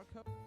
barcode.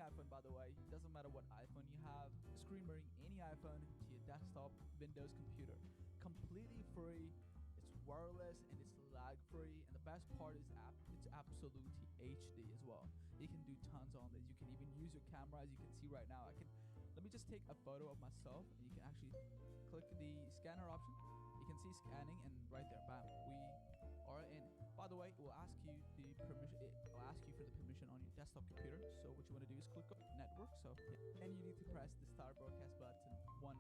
iPhone, by the way. It doesn't matter what iPhone you have. Screen mirroring any iPhone to your desktop, Windows computer. Completely free. It's wireless and it's lag free, and the best part is it's absolutely HD as well. You can do tons on this. You can even use your camera, as you can see right now. Let me just take a photo of myself, and you can actually click the scanner option. You can see scanning, and right there, bam, we are in. By the way, it will ask you the permission. It will ask you for the permission on your desktop computer. So what you want to do is click on network. So and you need to press the start broadcast button one.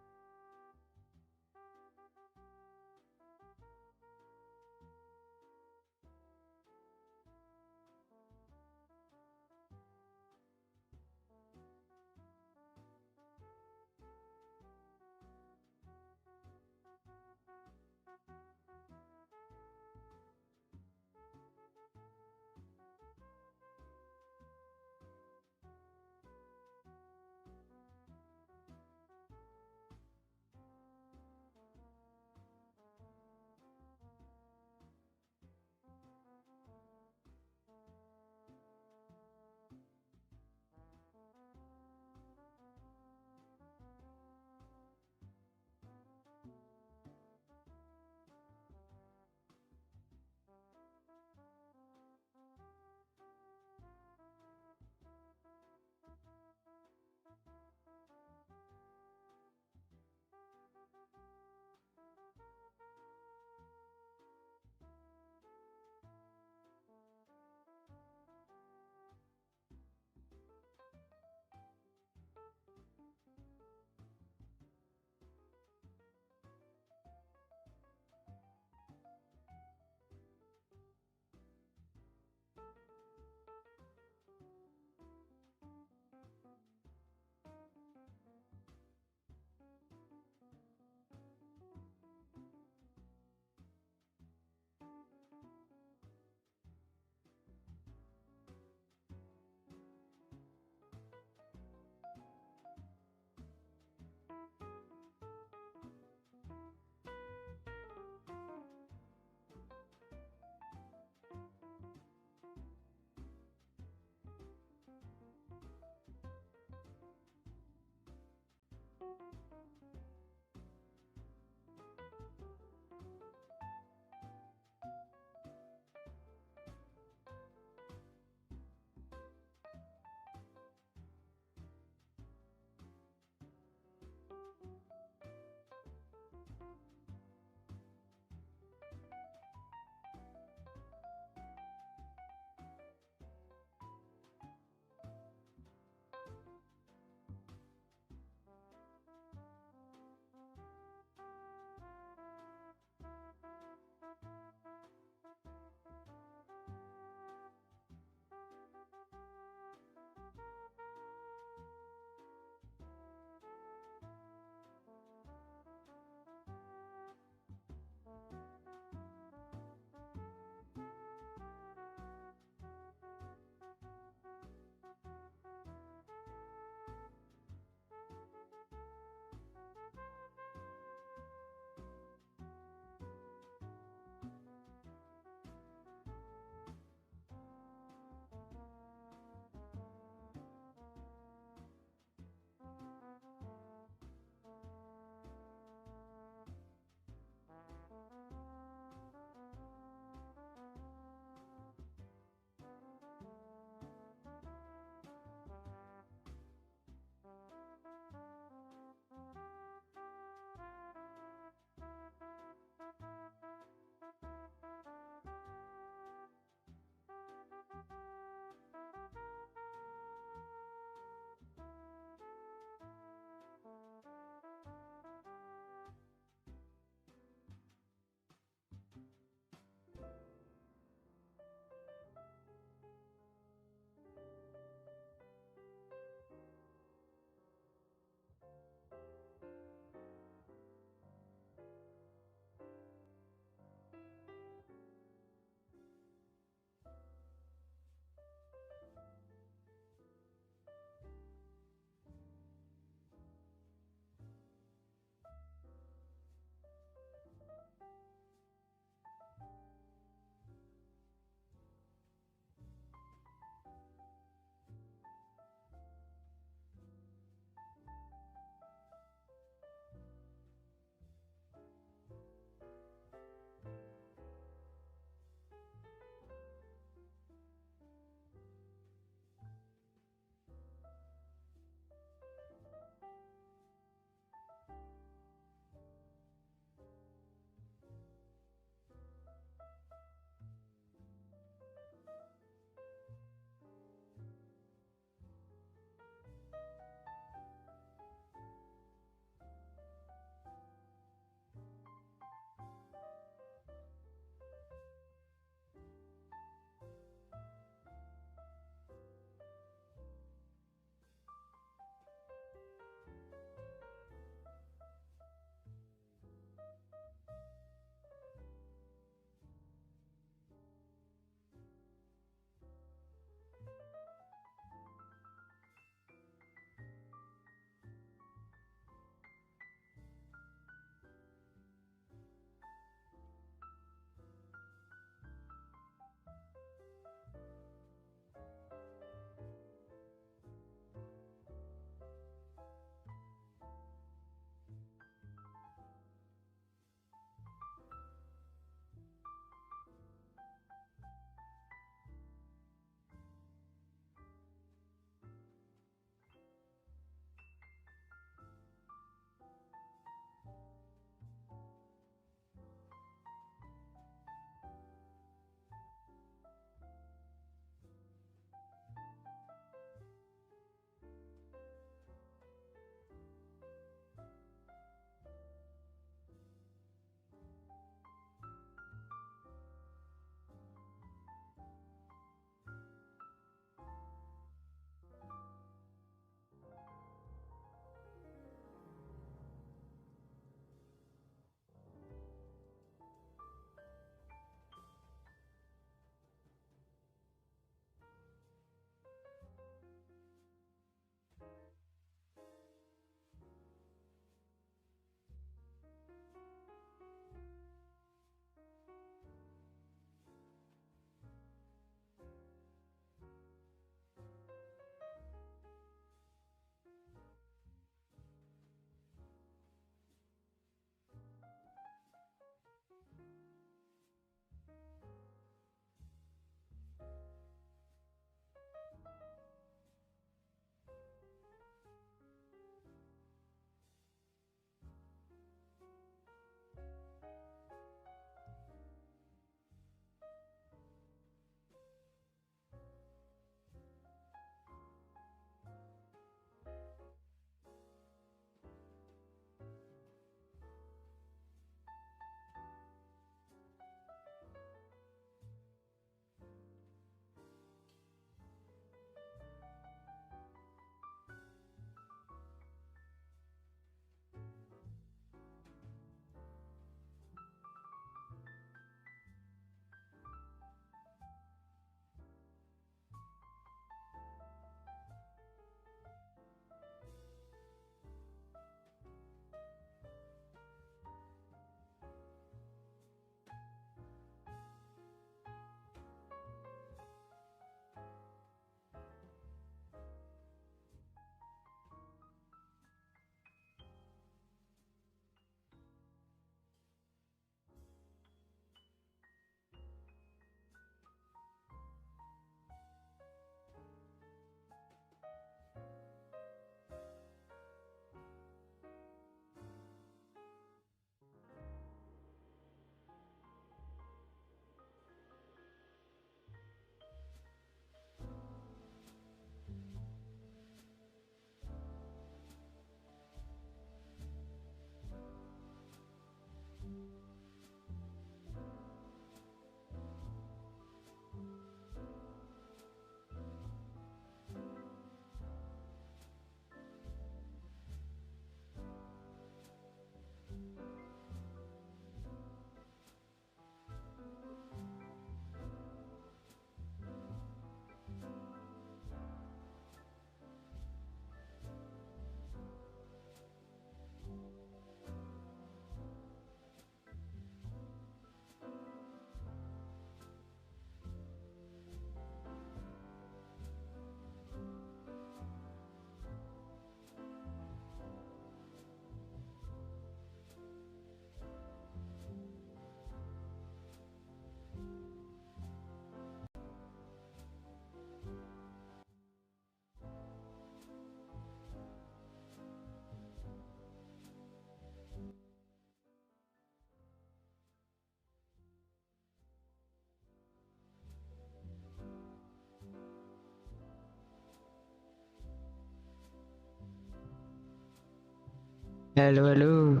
Halo, halo.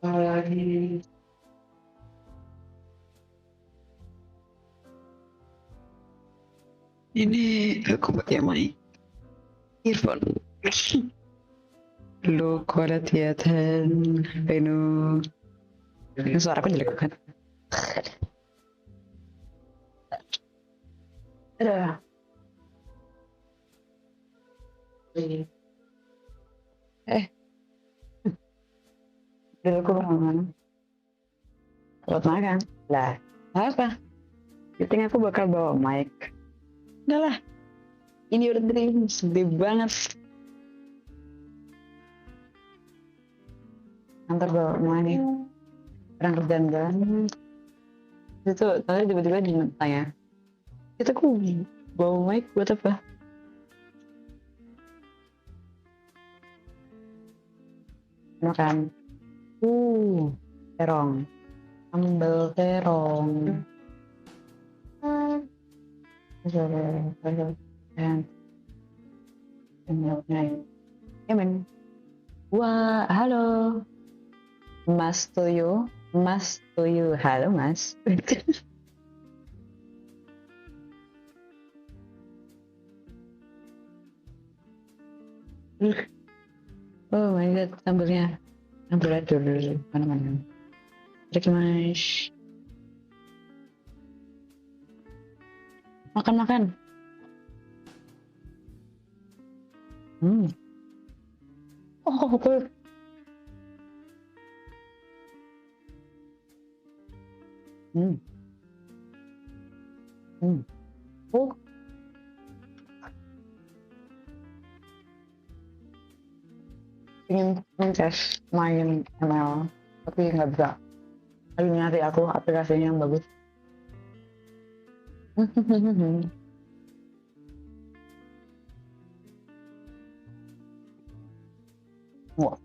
Lagi. Ini aku pakai mic earphone. Lu kelihatan penuh. Ini suaraku jelek kan? Ada. Dulu aku bangun. Buat makan. Lah, apa? Think aku bakal bawa mic. Udah lah. Ini udah dream. Sedih banget. Antar bawa mic. Orang kerjaan banget. Itu tadi tiba-tiba ditanya. Itu aku bawa mic buat apa? Makan. Terong. Sambal terong. Ya men. Wah, halo. Mas Tuyu. Mas Tuyu. Halo mas. Oh my god, sambalnya. Sambalnya dulu. Mana-mana. Mas. Makan. Oh, betul. Oh. Ingin tes main ML, tapi nggak bisa. Lagi nyari aku aplikasinya yang bagus. Wah.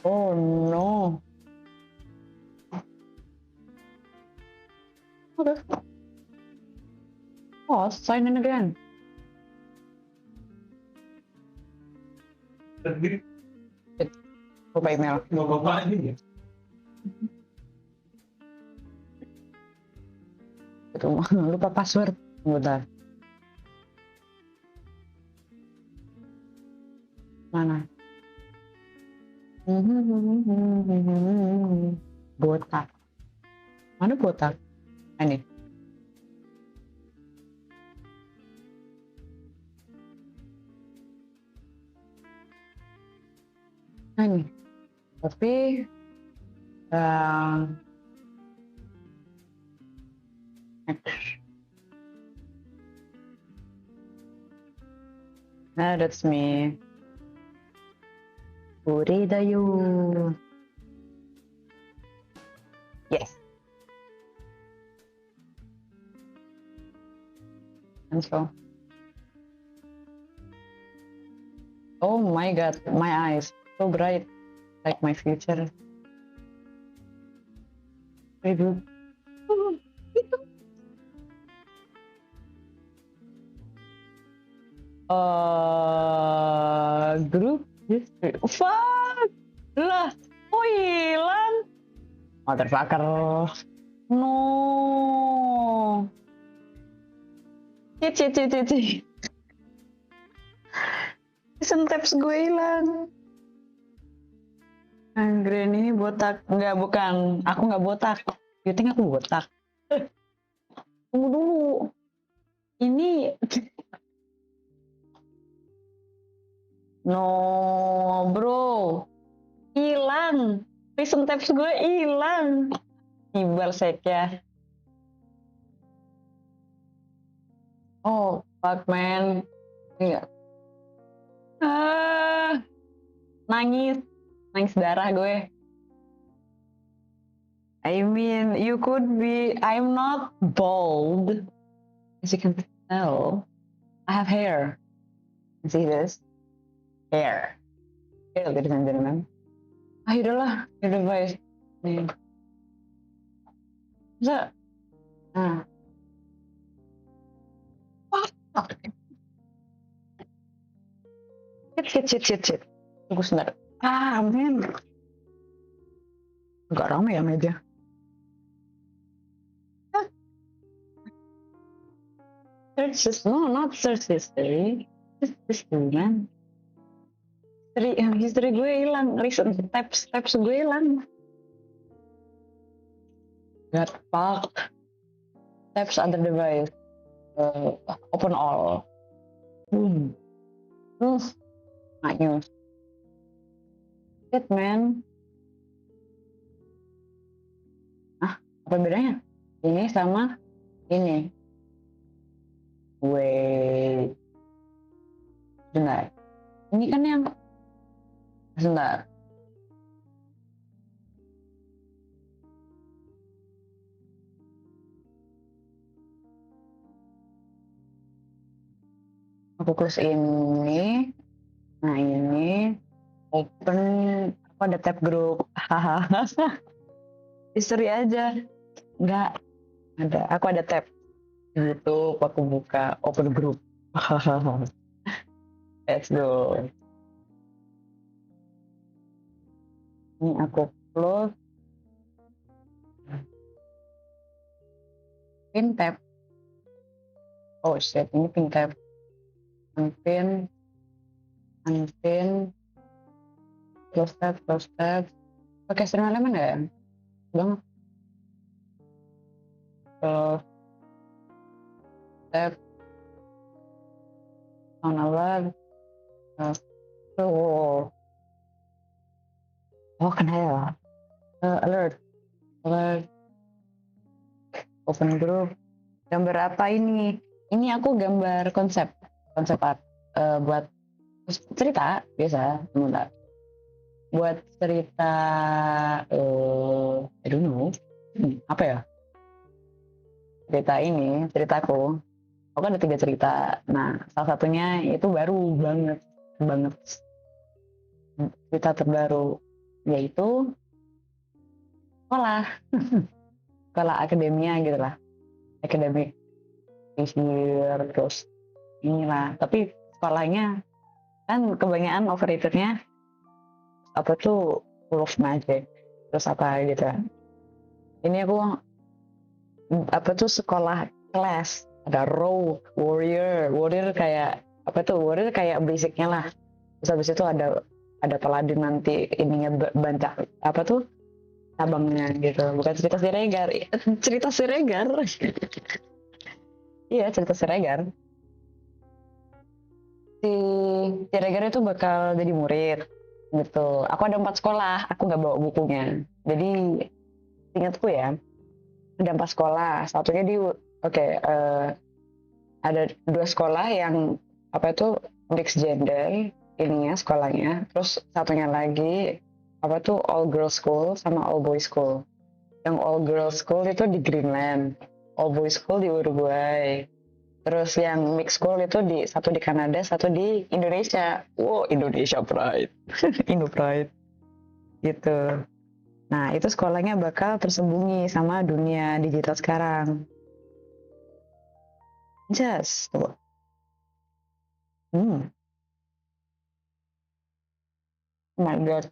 Oh no. Okay. Oh, sign in again. Lupa email. Lupa password. Bentar. Mana? Botak. Mana botak? Ini. Ini. Tapi nah, that's me. Uridayu. Yes. And so. Oh my god, my eyes so bright, like my future. Reboot. Group history. Fuck lah, oh hilang. Motherfucker. No. Cici. Season tabs gue hilang. Anggrek ini botak. Enggak, bukan. Aku nggak botak. You think aku botak? Tunggu dulu. Ini no bro, hilang. Recent tabs gue hilang. Ibal sek ya. Oh fuck man. Iya. Nangis darah gue. I mean, you could be. I'm not bald, as you can tell. I have hair. See this? Hair. Ladies and gentlemen. Yaudahlah, yaudah guys. Nih. Bisa. Nah. Shit. Tunggu sebentar. Men. Agak ramai ya meja. Search history. No, not search history. Just history, man. History gue hilang. Recent tabs gue hilang. God fuck. Tabs under device. Open all. Not news. Shit, man. Apa bedanya? Ini sama ini. Wait. Bentar. Ini kan yang... Sebentar. Aku close ini. Nah, ini. Open. Aku ada tab group. History aja. Enggak. Ada. Aku ada tab. YouTube aku buka open group. Let's go. Ini aku close. Pin tab. Oh shit, ini pin tab. Unpin. Close tab. Pakai stream elemen ya? Bang. Close tab. On alert. Kenapa? Alert. Open group. Gambar apa ini? Ini aku gambar konsep art. Buat cerita biasa, sebentar. Buat cerita, I don't know. Apa ya? Ceritaku. Aku ada 3 cerita. Nah, salah satunya itu baru banget. Cerita terbaru, yaitu sekolah akademia gitu lah. Akademik sihir, terus inilah. Tapi sekolahnya kan kebanyakan overrated-nya apa tuh Wolf Magic, terus apa gitu. Ini aku apa tuh sekolah kelas, ada row warrior kayak apa tuh, warrior kayak basicnya lah. Terus habis itu ada paladin nanti ininya banyak apa tuh cabangnya gitu. Bukan cerita Siregar. Iya, cerita Siregar. Si Siregar itu bakal jadi murid gitu. Aku ada 4 sekolah, aku nggak bawa bukunya. Jadi ingatku ya, ada 4 sekolah. Satunya ada 2 sekolah yang apa itu mixed gender ininya sekolahnya. Terus satunya lagi apa tuh all girls school sama all boys school. Yang all girls school itu di Greenland, all boys school di Uruguay. Terus yang mixed school itu satu di Kanada, satu di Indonesia. Wow, Indonesia pride. Indo pride. Gitu. Nah, itu sekolahnya bakal tersembunyi sama dunia digital sekarang. Just. Oh my god.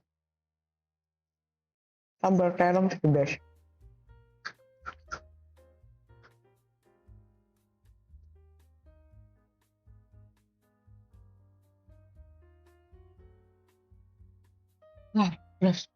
Sambal terong the best. Nah, yes.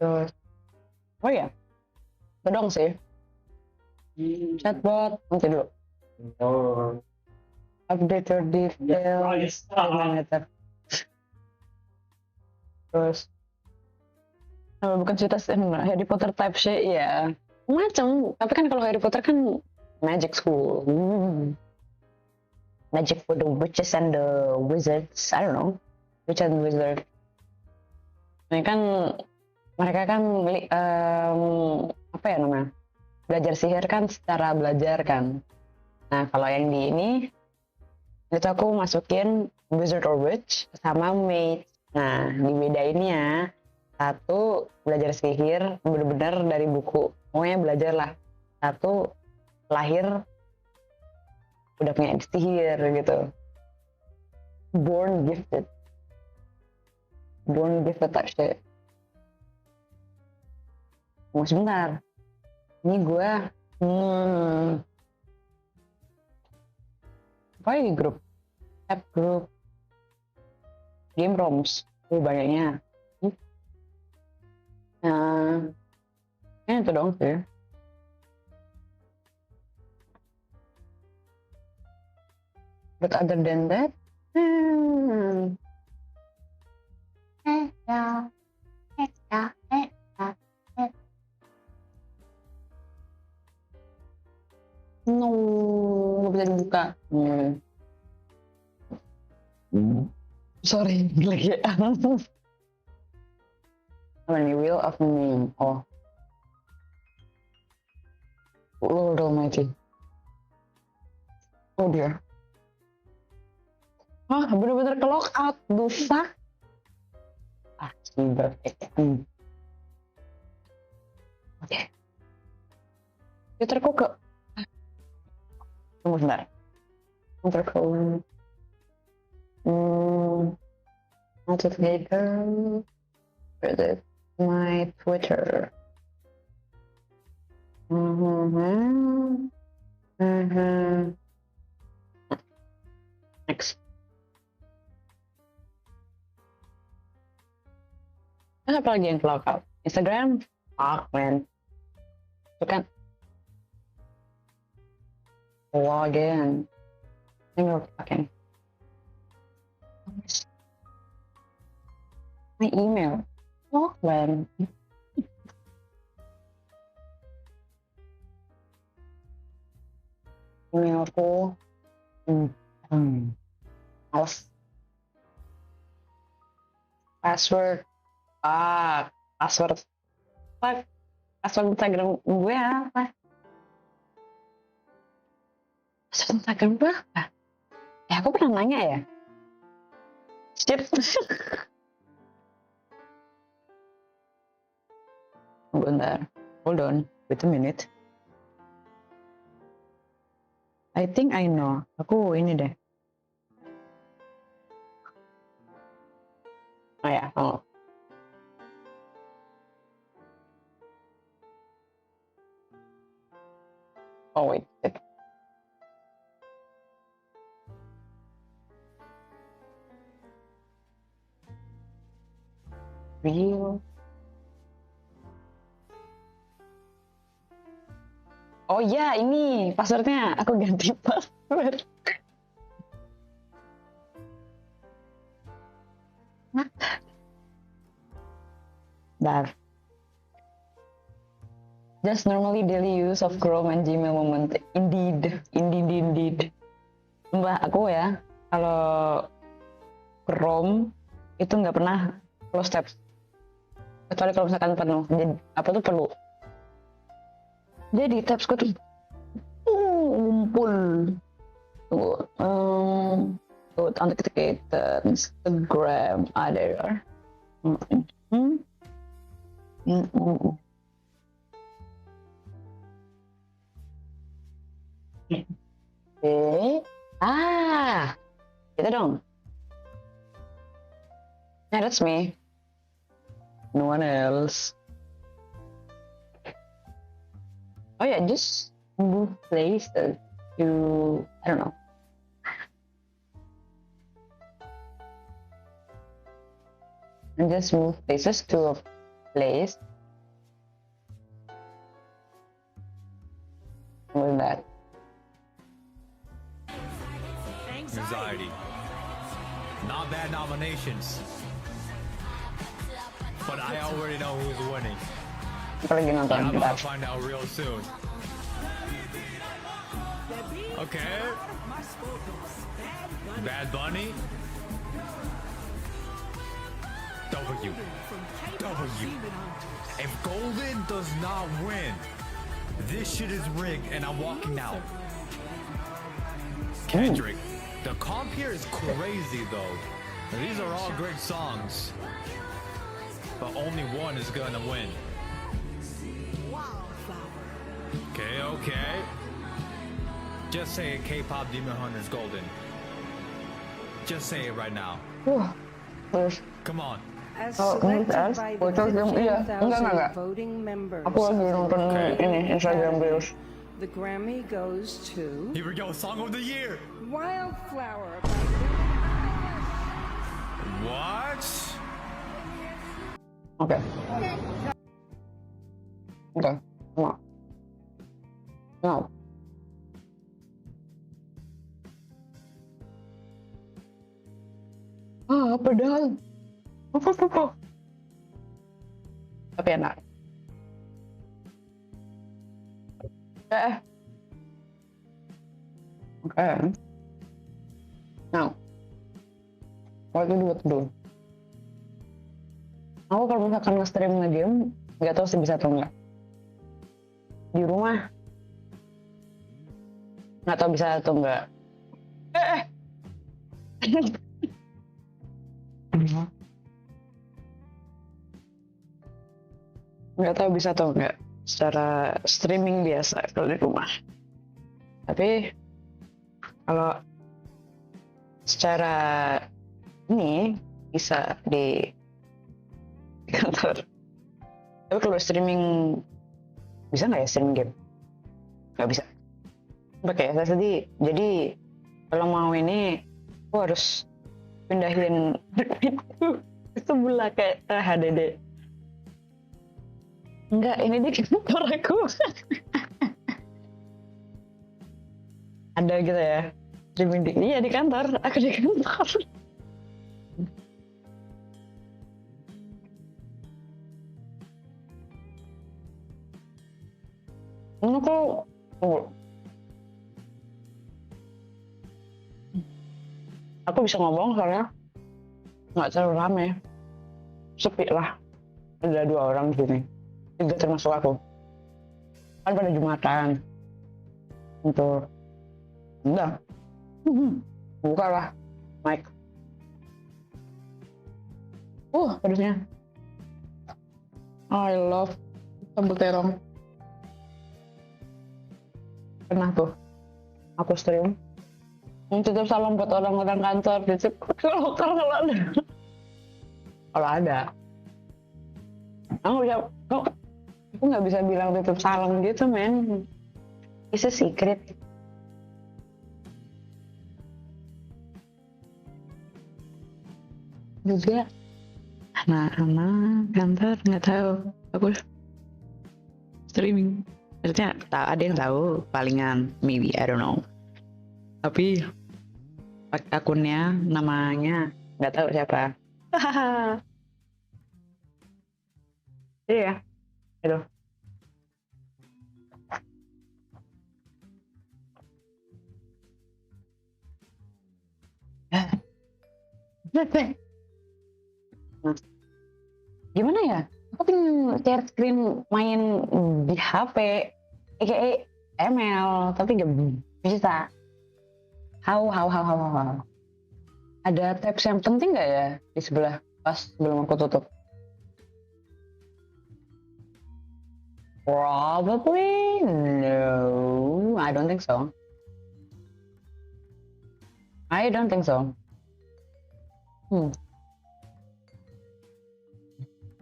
Terus, oh ya, kedong sih. Chatbot, nanti dulu. Update your details. Terus, bukan cerita Harry Potter type shit ya. Macam, tapi kan kalau Harry Potter kan magic school. Magic for the witches and the wizards. I don't know. Witch and wizard. Mereka kan apa ya namanya? Belajar sihir kan secara belajar kan. Nah, kalau yang di ini itu aku masukin Wizard or Witch sama Mage. Nah, dibedainnya satu belajar sihir bener-bener dari buku. Pokoknya belajar lah. Satu lahir udah punya sihir gitu. Born gifted type shit. Tunggu sebentar. Ini gue apa ya di grup? App grup game roms. Banyaknya. Nah, itu dong sih. But other than that, no, nggak bisa dibuka. Sorry, lagi. Apa nih? Wheel of Name. Oh, Lord Almighty. Oh dear. Hah, bener-bener ke lock out, dosa. Perfect. Oke. Twitterku ke. Tunggu sebentar. Twitterku. Notificator. Where is my Twitter? Next. Terus apa lagi yang ke lockout? Instagram? Fuck, man. Itu kan login. Tinggal pakai. My email. Fuck, man. Emailku. Males. Password. Password Instagram gue apa? Password Instagram gue apa? Ya aku pernah nanya ya. Shit. Bentar, hold on, wait a minute. I think I know. Aku ini deh. Oh ya, oh. Oh wait. Real. Oh ya, ini passwordnya aku ganti password. Dar. Just normally daily use of Chrome and Gmail moment. Indeed. Mbak aku ya, kalau Chrome itu nggak pernah close tabs. Kecuali kalau misalkan penuh. Jadi apa tuh perlu. Jadi tabsku tuh ngumpul. Tuh, authenticated, Instagram ada. Gitu dong. Yeah, that's me. No one else. Oh yeah, just move places to, I don't know. And just move places to a place. With that. Anxiety. Not bad nominations. But I already know who's winning. Apalagi nonton I'm bentar. gonna find out real soon. Okay. Bad Bunny. W. If Golden does not win, this shit is rigged and I'm walking out. Kendrick. The comp here is crazy though. These are all great songs, but only one is gonna win. Okay, okay. Just say K-pop Demon Hunter is golden. Just say it right now. Terus. Come on. As Oh, ini selected by the iya, 15,000 voting members Aku lagi nonton ini Instagram Reels. the Grammy goes to Here we go, Song of the Year. Wildflower. What? Oke. Oke. No. Padahal. Apa? Tapi enak. Oke. Now. Waktu dulu. Aku kalau misalkan nge-stream nge-game, nggak tahu sih bisa atau enggak. Di rumah, nggak tahu bisa atau enggak. Nggak tahu bisa atau enggak secara streaming biasa kalau di rumah. Tapi kalau secara ini bisa di kantor. Tapi kalau streaming bisa nggak ya streaming game? Nggak bisa. Oke, saya sedih. Jadi kalau mau ini aku harus pindahin itu sebelah kayak HDD. Enggak, ini di kantor aku. Ada gitu ya. Streaming iya di kantor, aku di kantor. Aku bisa ngomong soalnya nggak terlalu rame, sepi lah. Ada 2 orang di sini, 3 termasuk aku. Kan pada Jumatan, untuk enggak, buka lah mic. Pedasnya. I love sambal terong. Pernah tuh aku stream titip salam buat orang-orang kantor titip kalau ada aku nggak bisa bilang titip salam gitu men, it's a secret. Juga anak-anak kantor nggak tahu aku streaming. Maksudnya ada yang tahu palingan, maybe I don't know. Tapi akunnya namanya nggak tahu siapa. Iya, itu. Gimana ya? Aku pengen share screen main di HP, aka ML, tapi nggak bisa. How? Ada tabs yang penting nggak ya di sebelah pas sebelum aku tutup? Probably no. I don't think so.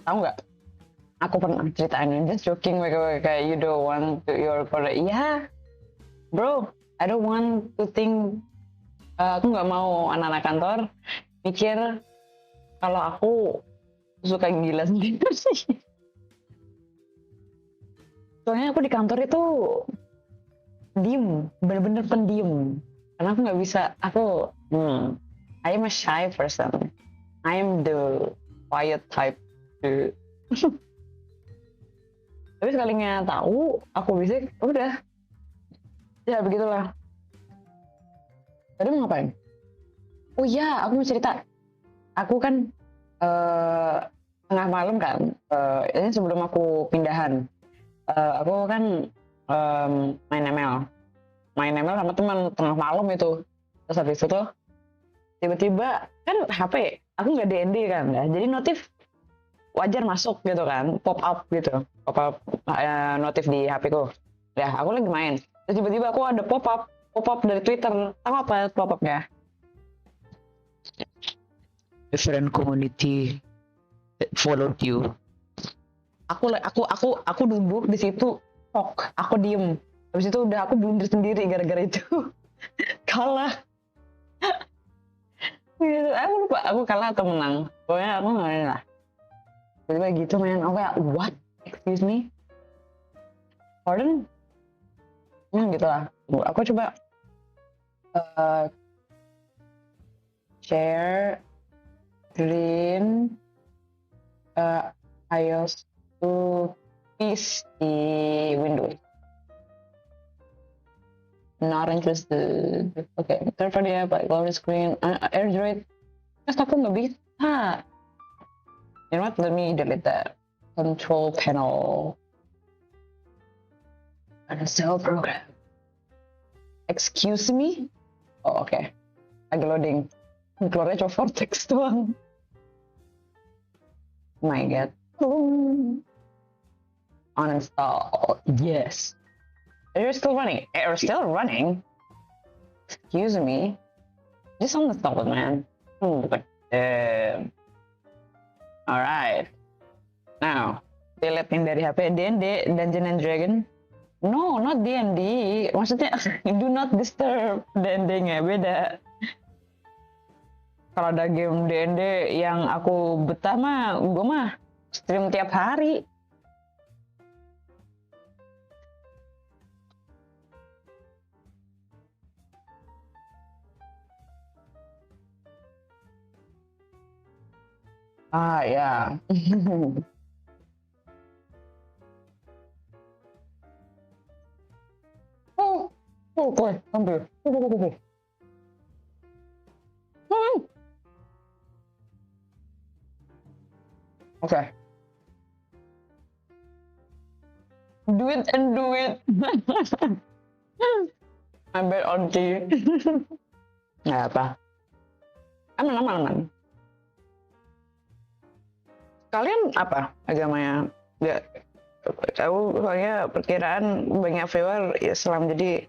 Tahu nggak? Aku pernah ceritain, just joking, kayak you don't want to your product. Yeah, bro, I don't want to think. Aku nggak mau anak-anak kantor mikir kalau aku suka gila sendiri sih. Soalnya aku di kantor itu diem, bener-bener pendiam. Karena aku nggak bisa, I am a shy person. I am the quiet type. Tapi sekalinya tahu aku bisa, udah ya begitulah. Tadi mau ngapain? Oh iya, aku mau cerita. Aku kan tengah malam kan, ini sebelum aku pindahan, aku kan main ML sama teman tengah malam itu. Terus habis itu tuh tiba-tiba kan HP aku nggak DND kan ya, jadi notif wajar masuk gitu kan, pop up gitu, pop up notif di HP ku. Ya aku lagi main, terus tiba-tiba aku ada pop up dari Twitter. Tahu apa pop upnya? Different community followed you. Aku duduk di situ, aku diem. Habis itu udah aku blunder sendiri gara-gara itu. Kalah. Gitu. Aku lupa aku kalah atau menang. Pokoknya aku nggak lah. Tiba-tiba gitu main, aku kayak what? Excuse me? Pardon? Gitu lah. Aku coba share green iOS to peace di Windows. Not interested. Okay, third party app like loading screen, AirDroid. Terus aku nggak bisa. You know what? Let me delete that. Control panel. Uninstall program. Excuse me? Oh, okay. Lagi loading. Keluarnya cuma vortex doang. My god. Uninstall. Yes. You're still running. You're still running? Excuse me. Just uninstall it, man. Damn. Alright. Now, deletein dari HP D&D, Dungeon and Dragon. No, not D&D. Maksudnya, do not disturb. D&D-nya beda. Kalau ada game D&D yang aku betah mah, gue mah stream tiap hari. Ah ya. Oke, ambil. Oke. Do it and do it. I bet on tea. Nggak apa. Aman. Kalian apa agamanya? Ya, tahu soalnya perkiraan banyak viewer Islam, jadi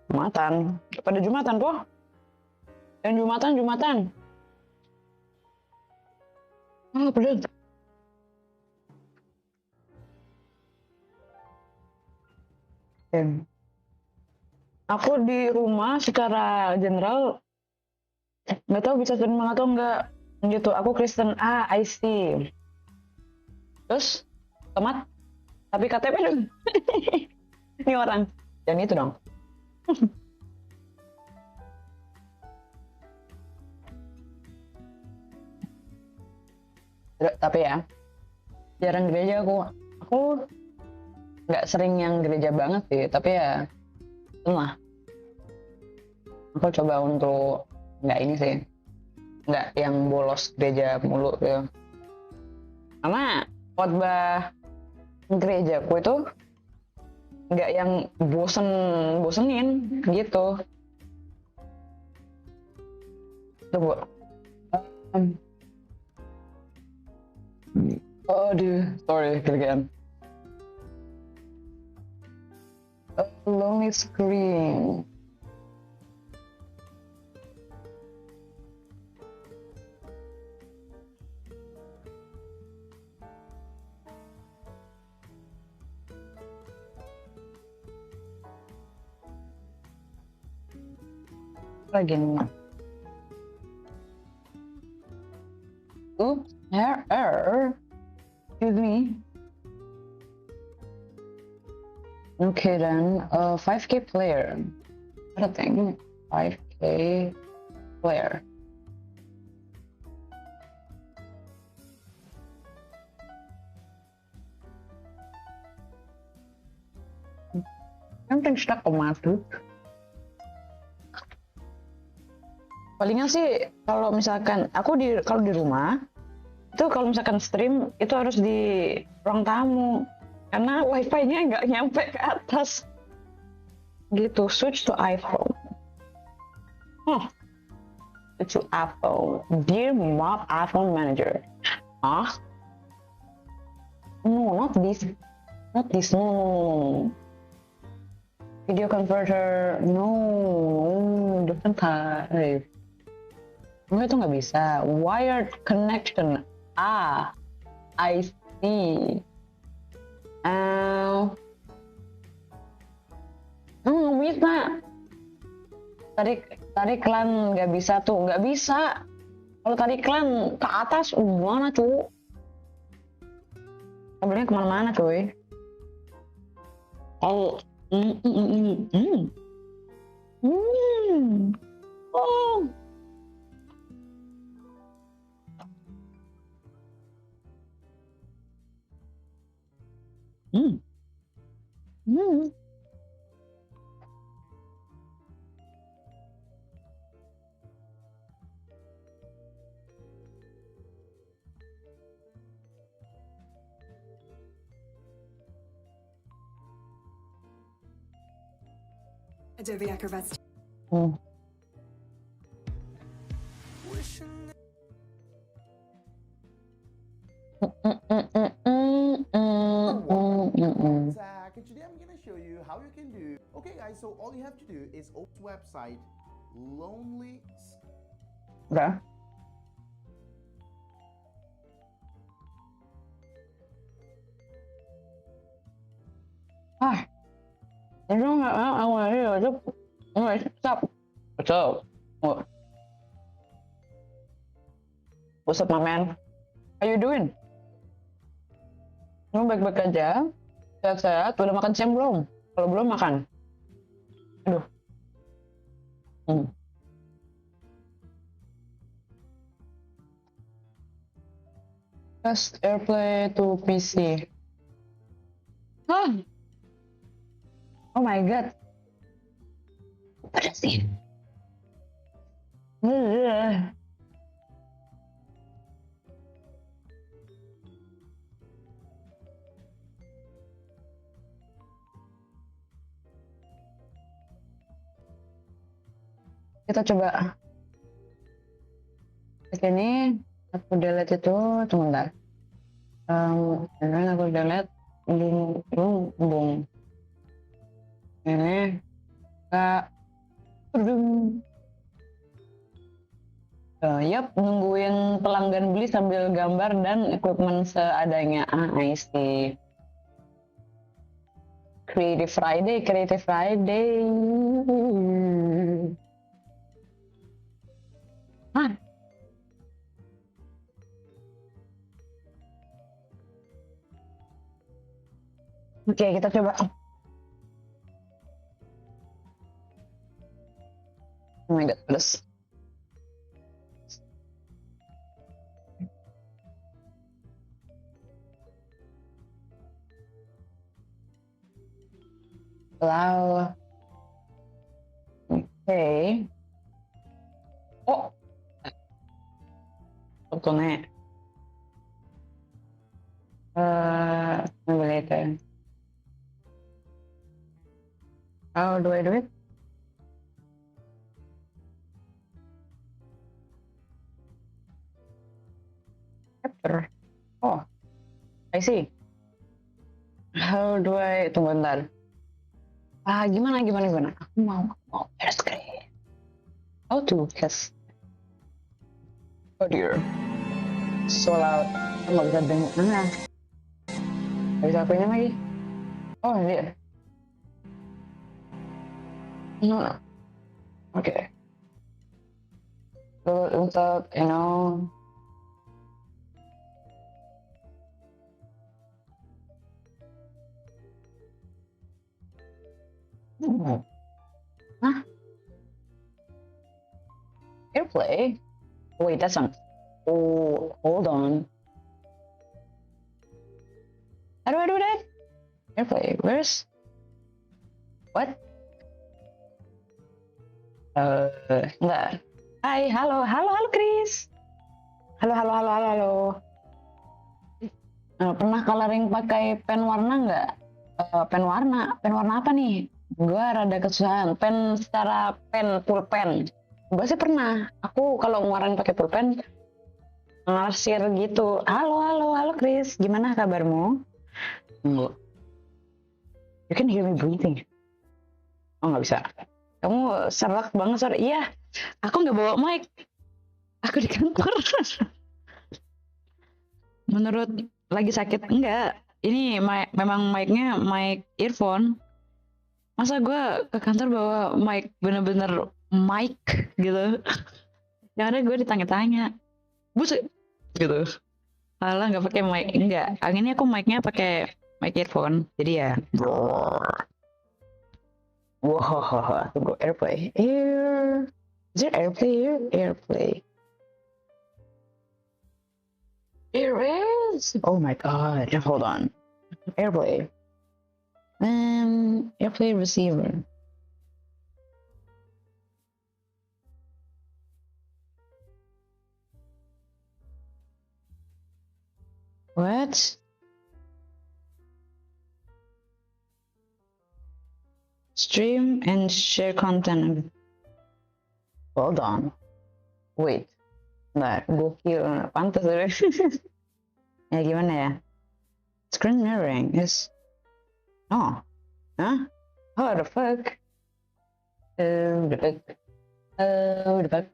Jumatan. Pada Jumatan po? Yang Jumatan. Ah, bener. Aku di rumah secara general nggak tahu bisa streaming atau enggak gitu. Aku Kristen. I see. Terus tomat tapi KTP dong. Ini orang jangan itu dong. Tapi ya jarang gereja aku nggak sering yang gereja banget sih, tapi ya lah aku coba untuk nggak ini sih, nggak yang bolos gereja mulu gitu. Karena khotbah gerejaku itu nggak yang bosenin gitu. Tunggu. Aduh, sorry kegedean. Lonely screen. Lagi nih. Error. Excuse me. Okay then, 5K player. What a thing. 5K player. Something stuck on my tooth. Palingan sih kalau misalkan aku kalau di rumah itu kalau misalkan stream itu harus di ruang tamu karena wifi-nya nggak nyampe ke atas. Gitu, switch to iPhone. Switch to iPhone. Dear Map iPhone Manager. No, not this. Not this. No. Video converter. No, different type. Enggak, itu nggak bisa. Wired connection. I see. Bisa. Tarik klan nggak bisa tuh, nggak bisa. Kalau tarik klan ke atas, gimana cu? Kabelnya kemana-mana cuy. Oh. Oh. Adobe Acrobat's Zach, and today I'm gonna show you how you can do. Okay, guys, so all you have to do is open the website lonely. Udah. I don't know. I want to hear it. Stop. What's up? What's up, my man? How you doing? Kamu baik-baik aja? Sehat-sehat? Udah makan siang belum? Kalau belum, makan. Aduh. Just AirPlay to PC. Oh my god. Apa sih? Kita coba. Ini aku delete itu, tunggu bentar. Aku delete, boom. Ini yap, nungguin pelanggan beli sambil gambar dan equipment seadanya. I see. Creative Friday. Oke, kita coba. Oh my god, pedas. Wow. Oke. Oh. Fotonya. Boleh itu. How do I do it? Capture. Oh, I see. How do I... Tunggu bentar. Gimana? Aku mau share screen. How to cast? Oh dear. So loud. Aku nggak bisa dengar. Nggak bisa apanya lagi. Oh, dia. No. Okay. So untuk, AirPlay? Wait, that's not... Oh, hold on. How do I do that? AirPlay, where's... What? Enggak. Hai, halo Chris. Halo. Pernah coloring pakai pen warna nggak? Pen warna apa nih? gue rada kesusahan pen secara pulpen. Gue sih pernah. Aku kalau ngeluarin pakai pulpen ngarsir gitu. Halo Chris, gimana kabarmu? Enggak. You can hear me breathing. Oh nggak bisa. Kamu serak banget sore. Iya, aku nggak bawa mic. Aku di kantor. Menurut lagi sakit enggak? Ini memang mic-nya mic earphone. Masa gue ke kantor bawa mic bener-bener mic gitu. Yang ada gue ditanya-tanya. Buset gitu. Alah nggak pakai mic. Enggak. Anginnya aku mic-nya pakai mic earphone. Jadi ya. Wow, tunggu airplay. Is there airplay here? Airplay. There is. Oh my god. Hold on. Airplay. Airplay receiver. What? Stream and share content. Hold on. Wait. Nah, gokil. Pantas deh. Ya gimana ya? Screen mirroring is... Oh. Huh? Oh, the fuck? The fuck? The fuck?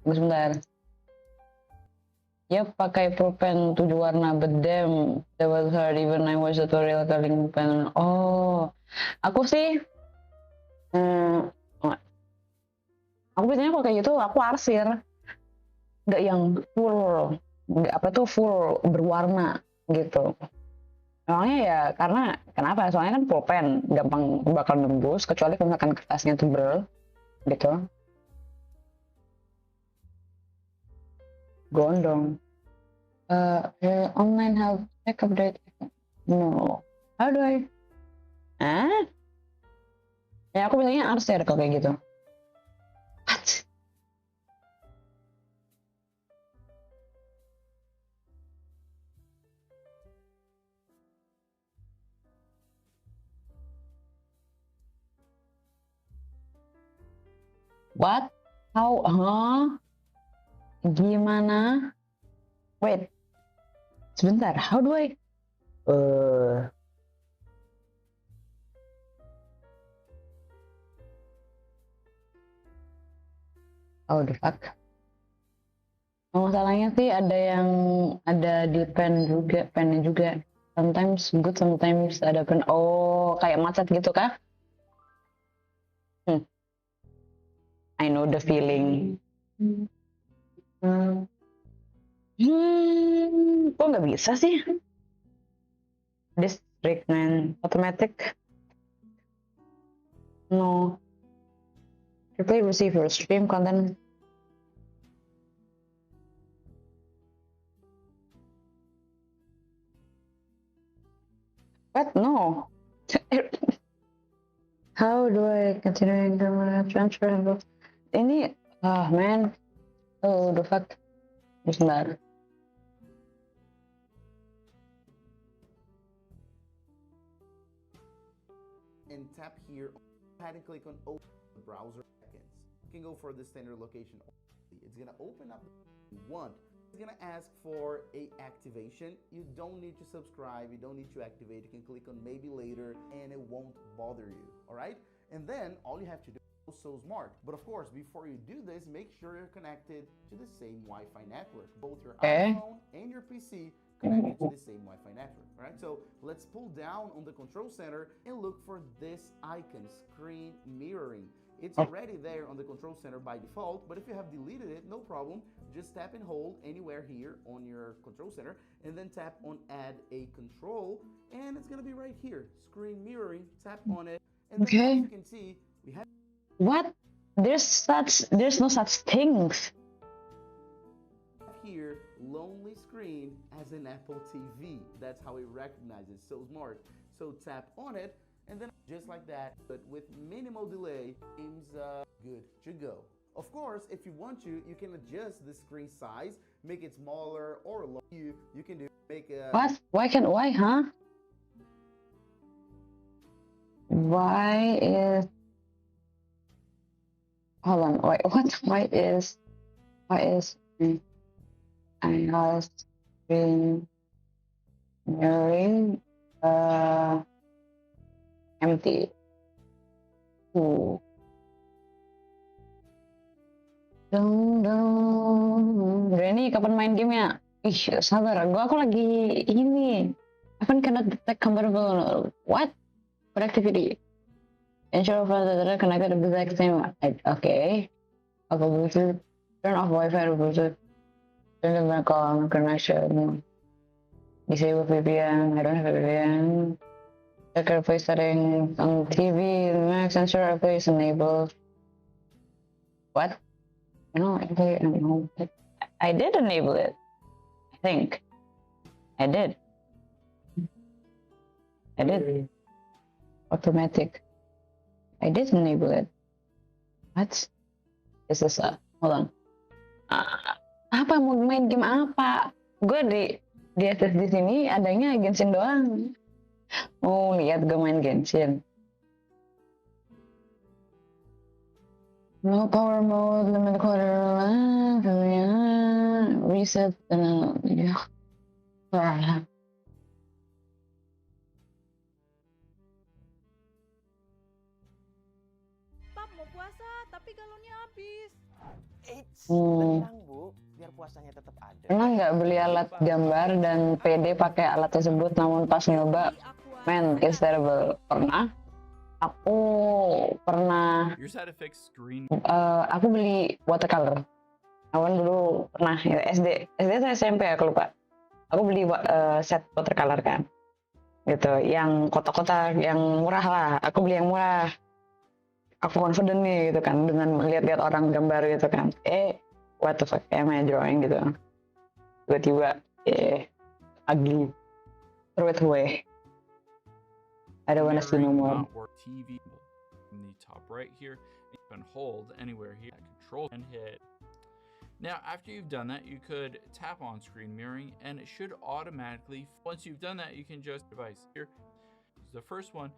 Tunggu sebentar. Ya pakai pulpen 7 warna, but damn, that was hard even I watched tutorial coloring pen. Oh, aku sih, aku biasanya kalau kayak gitu aku arsir, nggak yang full, nggak apa tuh full berwarna gitu. Emangnya ya karena kenapa? Soalnya kan pulpen gampang bakal nembus, kecuali kalau misalkan kertasnya tebel gitu. Gondong. Online help check update. No. How do I? Ya aku biasanya arsir kalau kayak gitu. What? How? Gimana? Wait. Sebentar. How do I? Oh the fuck. Masalahnya sih ada di pennya juga. Sometimes good, sometimes ada pen. Oh, kayak macet gitu kah? I know the feeling. Kok nggak bisa sih? District man automatic. No. Replay receiver stream content. What? No. How do I continue the transfer? Ini, man. Oh, the fuck. Sebentar. And tap here, go ahead and click on open the browser seconds. You can go for the standard location only. It's gonna open up the one. It's gonna ask for a activation. You don't need to subscribe, you don't need to activate. You can click on maybe later and it won't bother you. All right, and then all you have to do is so smart. But of course, before you do this, make sure you're connected to the same Wi-Fi network, both your iPhone and your PC connected to the same Wi-Fi network. All right, so let's pull down on the control center and look for this icon, screen mirroring. It's already there on the control center by default, but if you have deleted it, no problem. Just tap and hold anywhere here on your control center and then tap on add a control and it's gonna be right here, screen mirroring. Tap on it and then as you can see, we have... What? There's no such things. Here, lonely screen as an Apple TV. That's how it recognizes, so smart. So tap on it and then just like that, but with minimal delay, seems good to go. Of course, if you want to, you can adjust the screen size, make it smaller or larger. You can do make a... What? Why, huh? Why is hold on, wait, what? Why is I screen mirroring empty? Granny, kapan main gamenya? Ih, sabar, aku lagi ini. I cannot detect comparable. What? Productivity. Ensure file connected to the exact same. Okay. Aku Bluetooth. Turn off Wi-Fi or Bluetooth. Turn the back on connection. Disable VPN. I don't have a VPN. Check replay settings on TV. Max. Ensure replay is enabled. What? No, I did enable it. I think. I did. Automatic. I did enable it. What? This is hold on. Apa mau main game apa? Gue di atas di sini adanya Genshin doang. Mau lihat gue main Genshin. No power mode, limit quarter, reset, yeah. Pap mau puasa, tapi galonnya habis. Tenang Bu, biar puasanya tetap ada. Pernah nggak beli alat gambar dan PD pakai alat tersebut, namun pas nyoba, man, it's terrible. Pernah. Aku pernah. Aku beli watercolor. Aku dulu pernah ya, SD atau SMP aku lupa. Aku beli set watercolor kan, gitu, yang kotak-kotak, yang murah lah. Aku beli yang murah. Aku confident nih gitu kan, dengan lihat-lihat orang gambar gitu kan. What the fuck am I drawing gitu. Tiba-tiba, ugly. Throw it away. I don't want to see no more. TV in the top right here, you can hold anywhere here, control and hit. Now, after you've done that, you could tap on screen mirroring and it should automatically, once you've done that, you can just device here. The first one,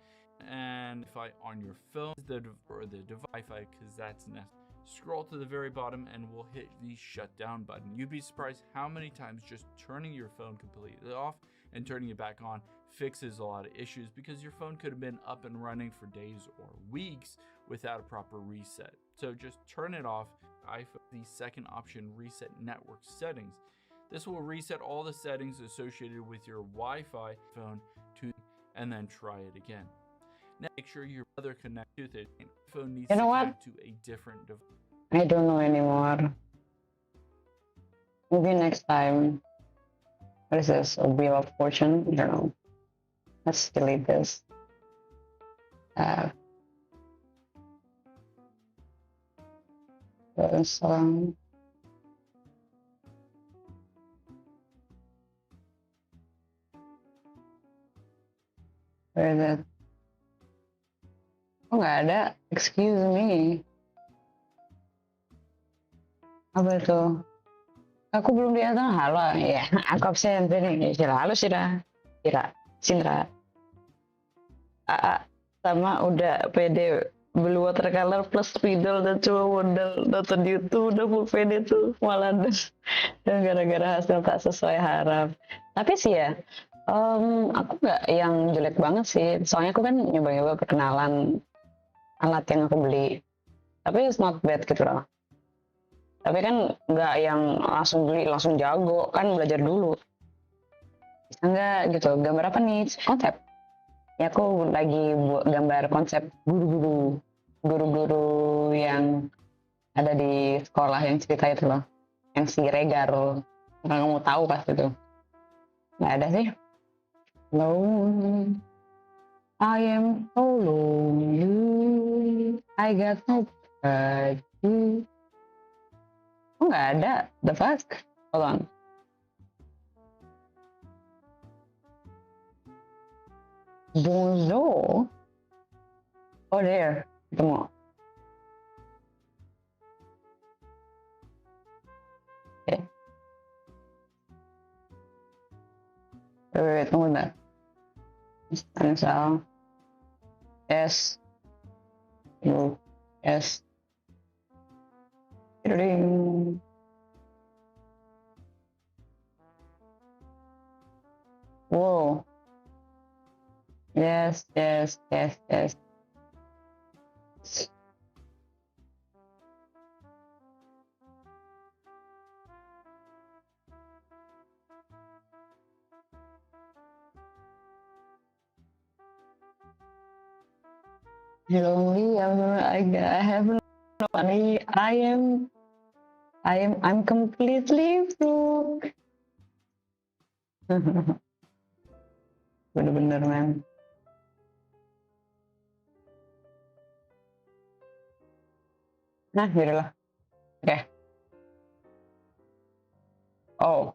and Wi-Fi on your phone, the Wi-Fi, because that's necessary. Scroll to the very bottom and we'll hit the shutdown button. You'd be surprised how many times just turning your phone completely off and turning it back on fixes a lot of issues, because your phone could have been up and running for days or weeks without a proper reset. So just turn it off. The second option, reset network settings. This will reset all the settings associated with your Wi-Fi phone and then try it again. Now make sure your other connected to the phone needs to connect to a different device. I don't know anymore. Maybe next time. What is this? A Wheel of Fortune? I don't know. Let's delete this. Where is it? Oh, nggak ada. Excuse me. Apa itu? Aku belum datang. Halo, ya. Aku absen nih. Halo, Sindra. Sama udah PD beli watercolor plus spidol dan cuma modal nonton YouTube, udah full PD tuh malah dan gara-gara hasil tak sesuai harap. Tapi sih ya, aku nggak yang jelek banget sih. Soalnya aku kan nyoba-nyoba perkenalan alat yang aku beli. Tapi it's not bad gitu loh. Tapi kan nggak yang langsung beli, langsung jago. Kan belajar dulu. Bisa nggak gitu, gambar apa nih? Konsep. Ya aku lagi buat gambar konsep guru-guru yang ada di sekolah yang cerita itu loh. Yang si Regar. Nggak mau tahu pas itu. Nggak ada sih. Lonely. I am so lonely. I got nobody. Oh, nggak ada. The fuck? Hold on. Bonjour. Oh, there. Ketemu. Okay. Wait, tunggu bentar. Misal. Yes. Yes. Ding. Whoa. Yes. Lonely. I have no money. I'm completely broke. Bener-bener, man. Nah, gitu lah. Oke. Oh,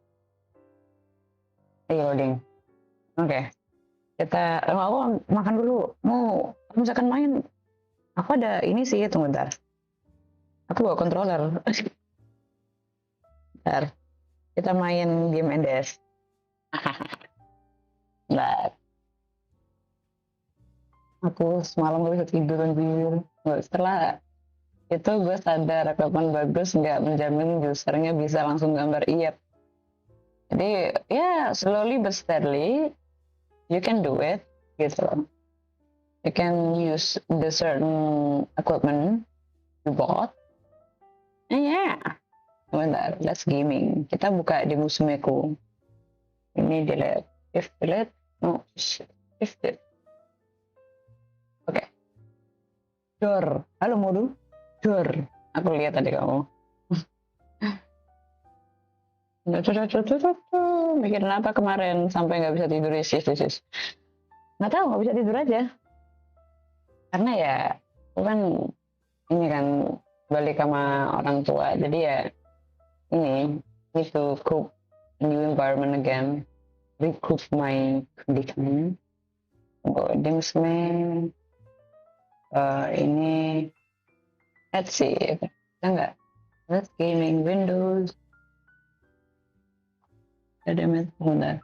loading. Oke. Aku makan dulu. Mau misalkan main. Aku ada ini sih, tunggu bentar. Aku bawa controller. Bentar. Kita main game NDS. Bentar. Aku semalam gak bisa tidur anjir. Setelah itu gue sadar rekaman bagus nggak menjamin usernya bisa langsung gambar iya. Jadi ya slowly but steadily you can do it gitu. You can use the certain equipment you bought. And yeah. Bentar, let's gaming. Kita buka di musuhku. Ini delete. If delete, no, if delete. Oke. Dor. Halo Modu. Dor. Aku lihat tadi kamu. Mikirin apa kemarin sampai nggak bisa tidur sis. Nggak tahu, nggak bisa tidur aja. Karena ya, aku kan ini kan balik sama orang tua, jadi ya ini need to cope new environment again, recoup my condition. Dingsman, ini let's see, enggak, let's gaming Windows. Ada bentar,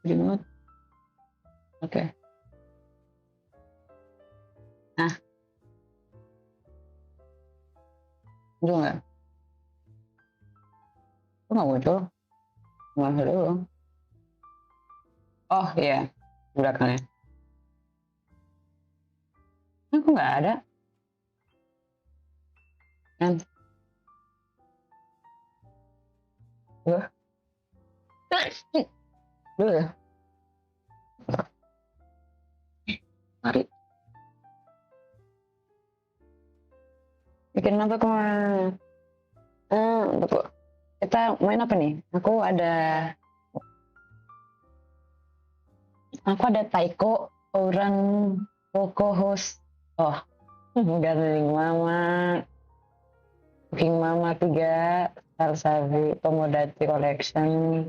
remote, oke. Nah, muncul nggak? Kok nggak muncul? Nggak dulu. Oh iya, belakangnya. Kok nggak ada? Kan? Dulu ya. Mari. Bikin apa kemana? Betul. Kita main apa nih? Aku ada Taiko, orang co-host. Oh, Gardening Mama, Cooking Mama 3, Sarsavi, Tomodachi Collection,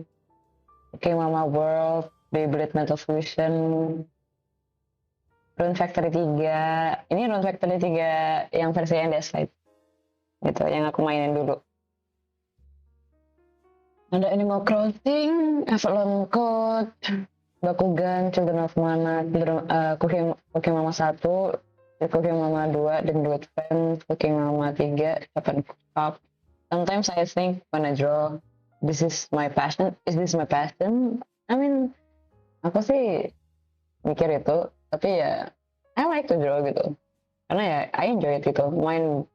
Cooking Mama World, Beyblade Metal Fusion, Rune Factory 3. Ini Rune Factory 3 yang versi yang Deathlight. Gitu, yang aku mainin dulu. Ada Animal Crossing, Avalon Code, Bakugan, Children of Mana, Cooking Mama 1, Cooking Mama 2, dan Duet Fan, Cooking Mama 3, Japan Cup. Sometimes I think when I draw, this is my passion. Is this my passion? I mean, aku sih mikir itu, tapi ya I like to draw gitu. Karena ya I enjoy it gitu. Main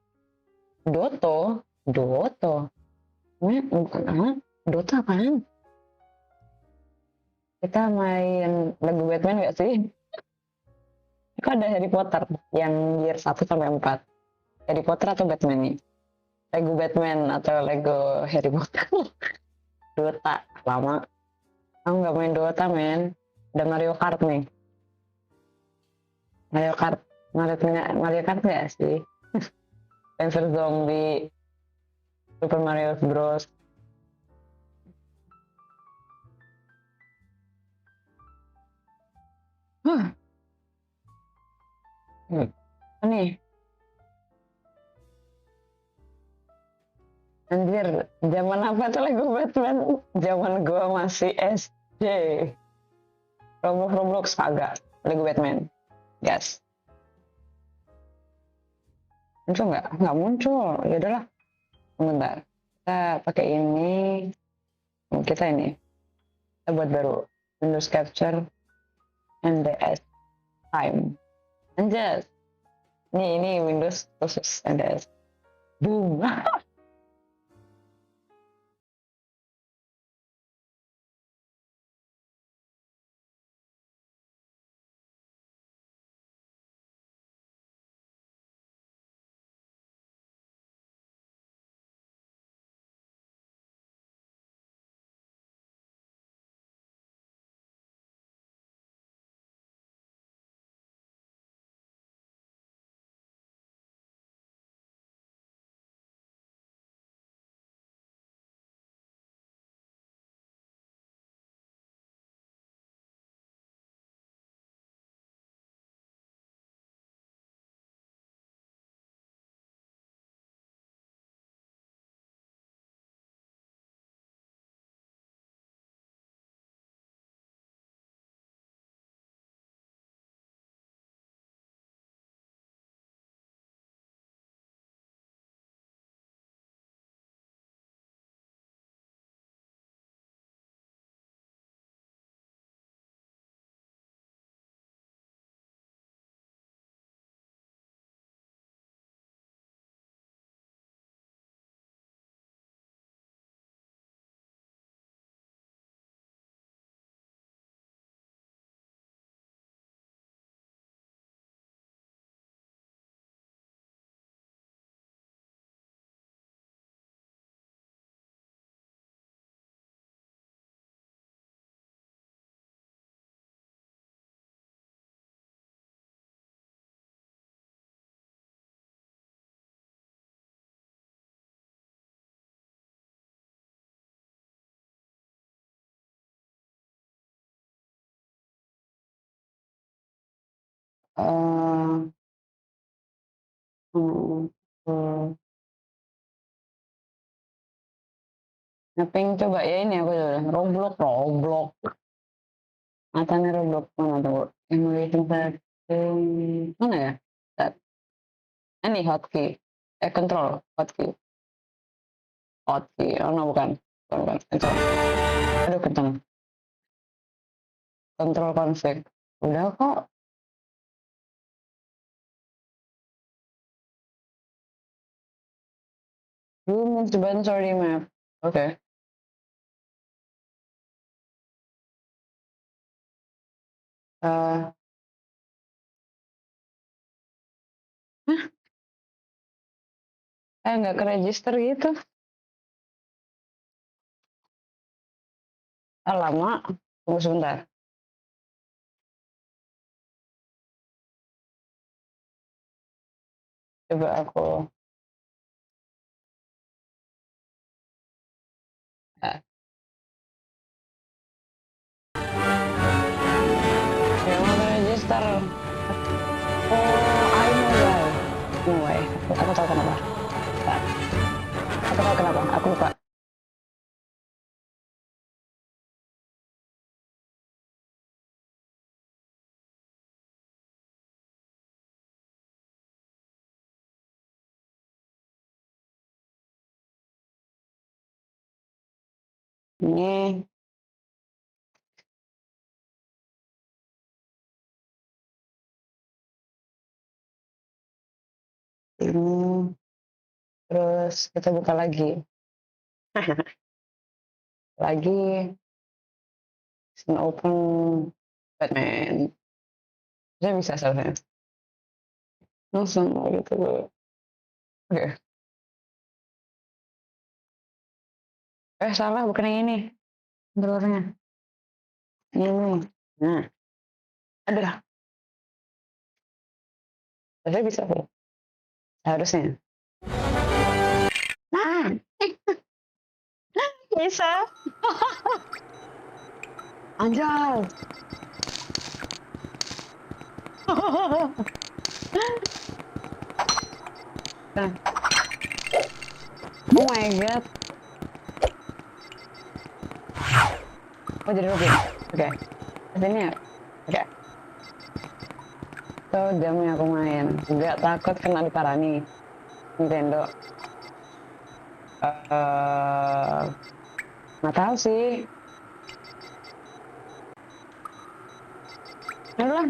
Dota. Dota apaan? Kita main lagu Batman gak sih? Kok ada Harry Potter yang year 1 sampai 4. Harry Potter atau Batman nih? Lego Batman atau Lego Harry Potter? Dota, lama. Aku nggak main Dota, men. Ada Mario Kart nih. Mario Kart nggak sih? Dancer Zombie, Super Mario Bros. Nih. Anjir, zaman apa tuh Lego Batman? Zaman gua masih SD. Roblox kagak, Lego Batman. Yes. Muncul nggak? Nggak muncul. Ya udahlah. Sebentar. Kita pakai ini. Kita ini. Kita buat baru. Windows Capture NDS Time. Anjas. Ini Windows khusus NDS. Boom. Ngapain coba ya ini aku udah Roblox. Matanya Roblox mana tuh? Emulating setting mana ya? That. Ini hotkey. Control hotkey. Oh no bukan. Bukan. Control. Aduh kenceng. Control config. Udah kok. Room inventory map. Oke. Hah? Nggak ke register gitu. Lama. Tunggu sebentar. Coba aku. Mau register. Oh, I know why. Aku tahu kenapa. Aku lupa. Ini terus kita buka lagi. Lagi open Batman. Saya bisa selesai. Langsung gitu. Oke. Salah bukan yang ini. Telurnya. Ini. Nah. Ada. Saya bisa sih. Harusnya. Nah. Bisa. Anjay. Nah. Oh my god. Oh jadi rugi. Oke. Ini ya. Oke. Tuh jamnya aku main. Nggak takut kena diparani Nintendo. Nggak tahu sih. Ayolah.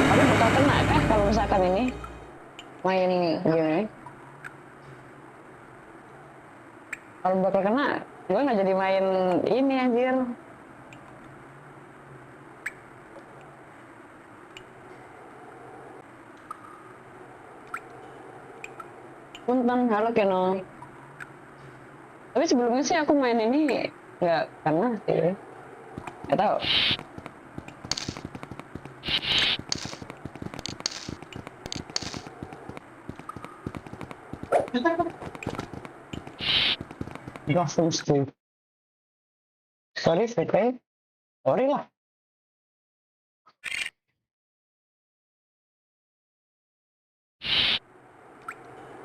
Tapi bakal kena kah kalau misalkan ini main gini? Kalau bakal kena, gue nggak jadi main ini anjir. Punten, halo Keno. Tapi sebelumnya sih aku main ini nggak karena sih. Nggak tahu. Gotham Street. Sorry, VP. Sorry lah.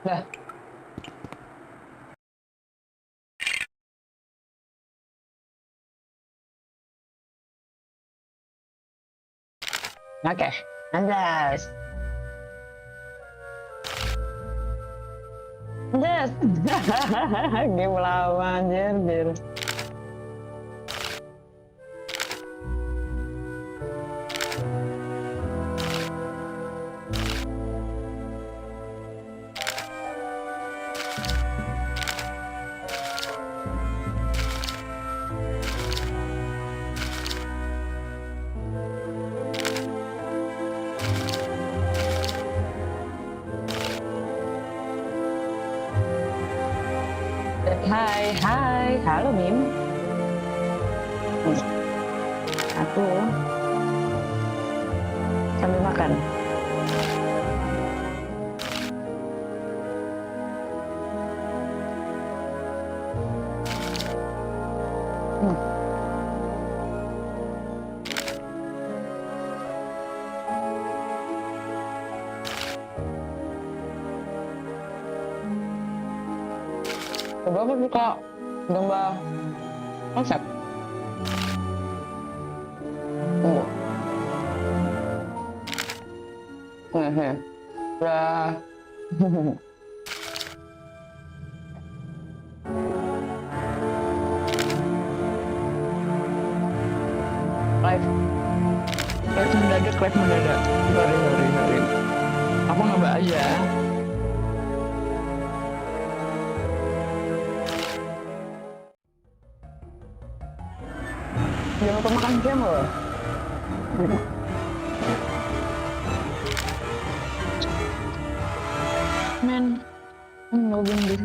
Dah. Oke, anjas. Anjas. Game lama anjir. Hai, halo Mim. Aku sambil makan. Coba aku suka gambar konsep. Udah. Live mendadak. Sorry. Aku ngebak aja. Jangan lupa makan jam loh. Men, nggak gini.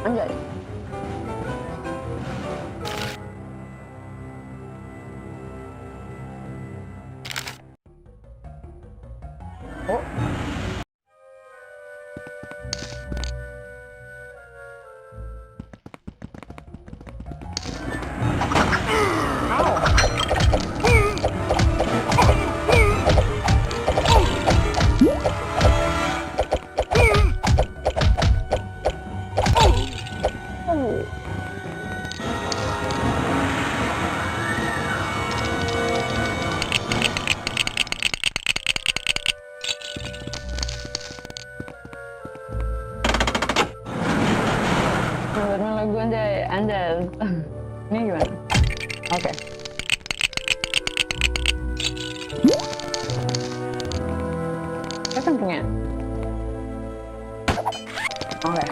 Anjay. Oh. Lagu anjas. Ini gimana? Oke. Apa punya? Oke.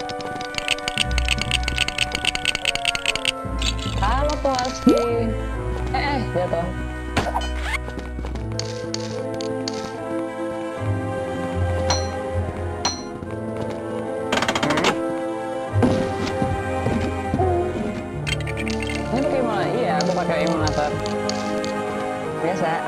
Halo Pulaski. Jatuh. Pakai emulator. bisa.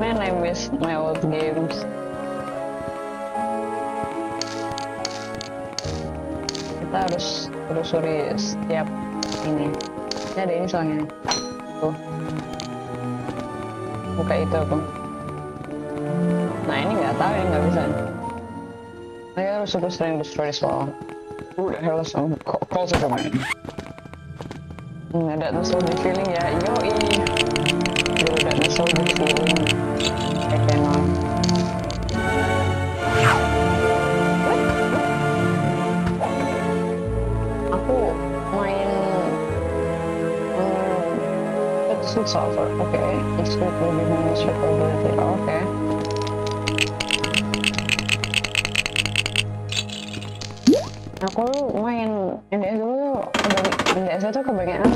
Man, I miss my old games. Kita harus telusuri setiap ini. Ini ada ini soalnya. Tuh. Buka itu apa? Nah ini nggak tahu, ini nggak bisa. Nah, kita harus sering destroy this wall. Who the hell is some closer to me? That nostalgic feeling ya, yoi. Dude, that nostalgic feeling. I cannot. Aku main Pixel Solver, oke. Expect will be my capability, oke. Aku main NDS dulu, NDS itu kebanyakan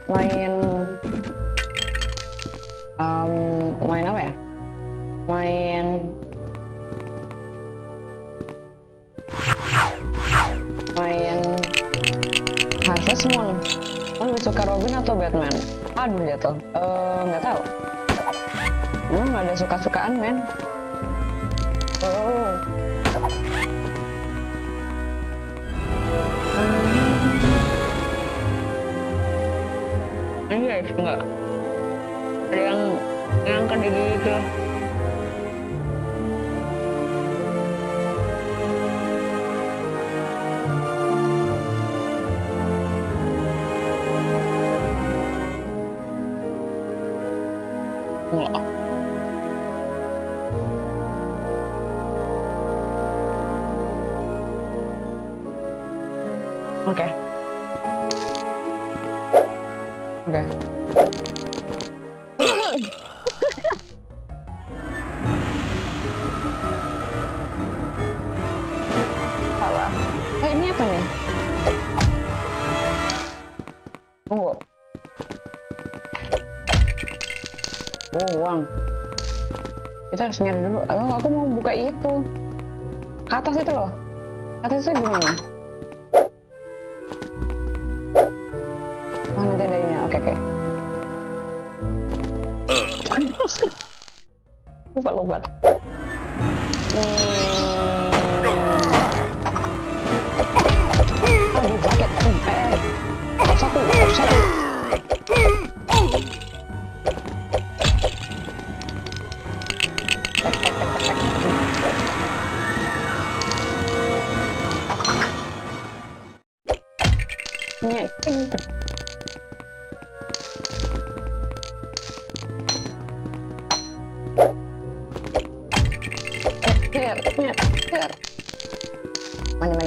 main apa ya? Main Harvest Moon. Lebih suka Robin atau Batman? Aduh jatuh. Nggak tahu. Nggak ada suka-sukaan, men. Ini guys, enggak. Ada yang ngangkat di gitu. Enggak. Oke. Oke. Salah. Ini apa nih? Tunggu. Oh, uang. Kita harus nyari dulu. Aku mau buka itu. Ke atas itu loh. Ke atas itu gimana? Oh, nanti ada ini. Oke. Lupa. Di jaket. Satu. Mana.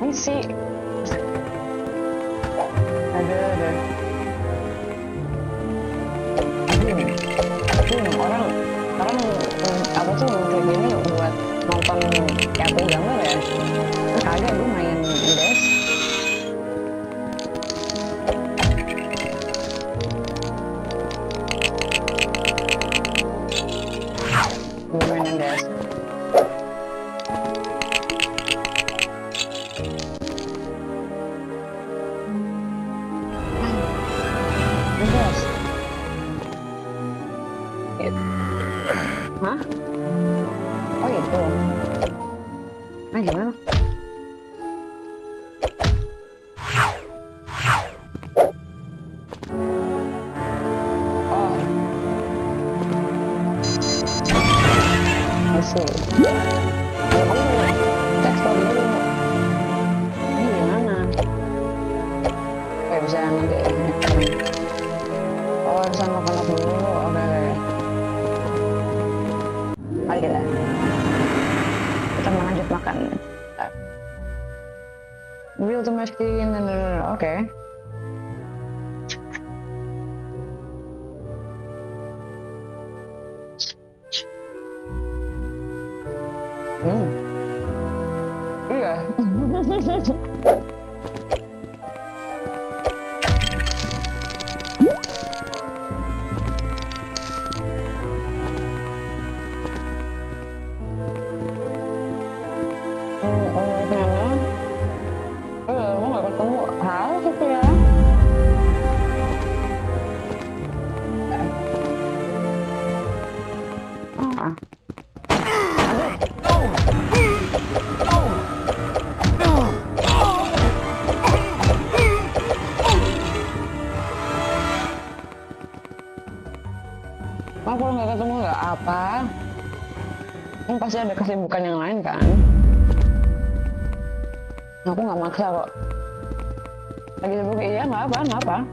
Ini sih. Ada. Orang apa tuh kayak gini buat nonton kayak gambar ya? Kagak, gue main NDS. Gue main NDS. Hah? Oh itu. Nah gimana? Oh. Masih. Teks dulu. Ini gimana? Kayak bisa nanti. Oh harus anak-anak dulu. Oke. Mari kita lanjut makan. Build to my skin. Oke. Iya. Mau nggak ketemu hal gitu ya. Kalau nggak ketemu nggak apa, kan pasti ada kesibukan yang lain kan. Aku nggak maksa kok. Lagi sibuk iya nggak apa.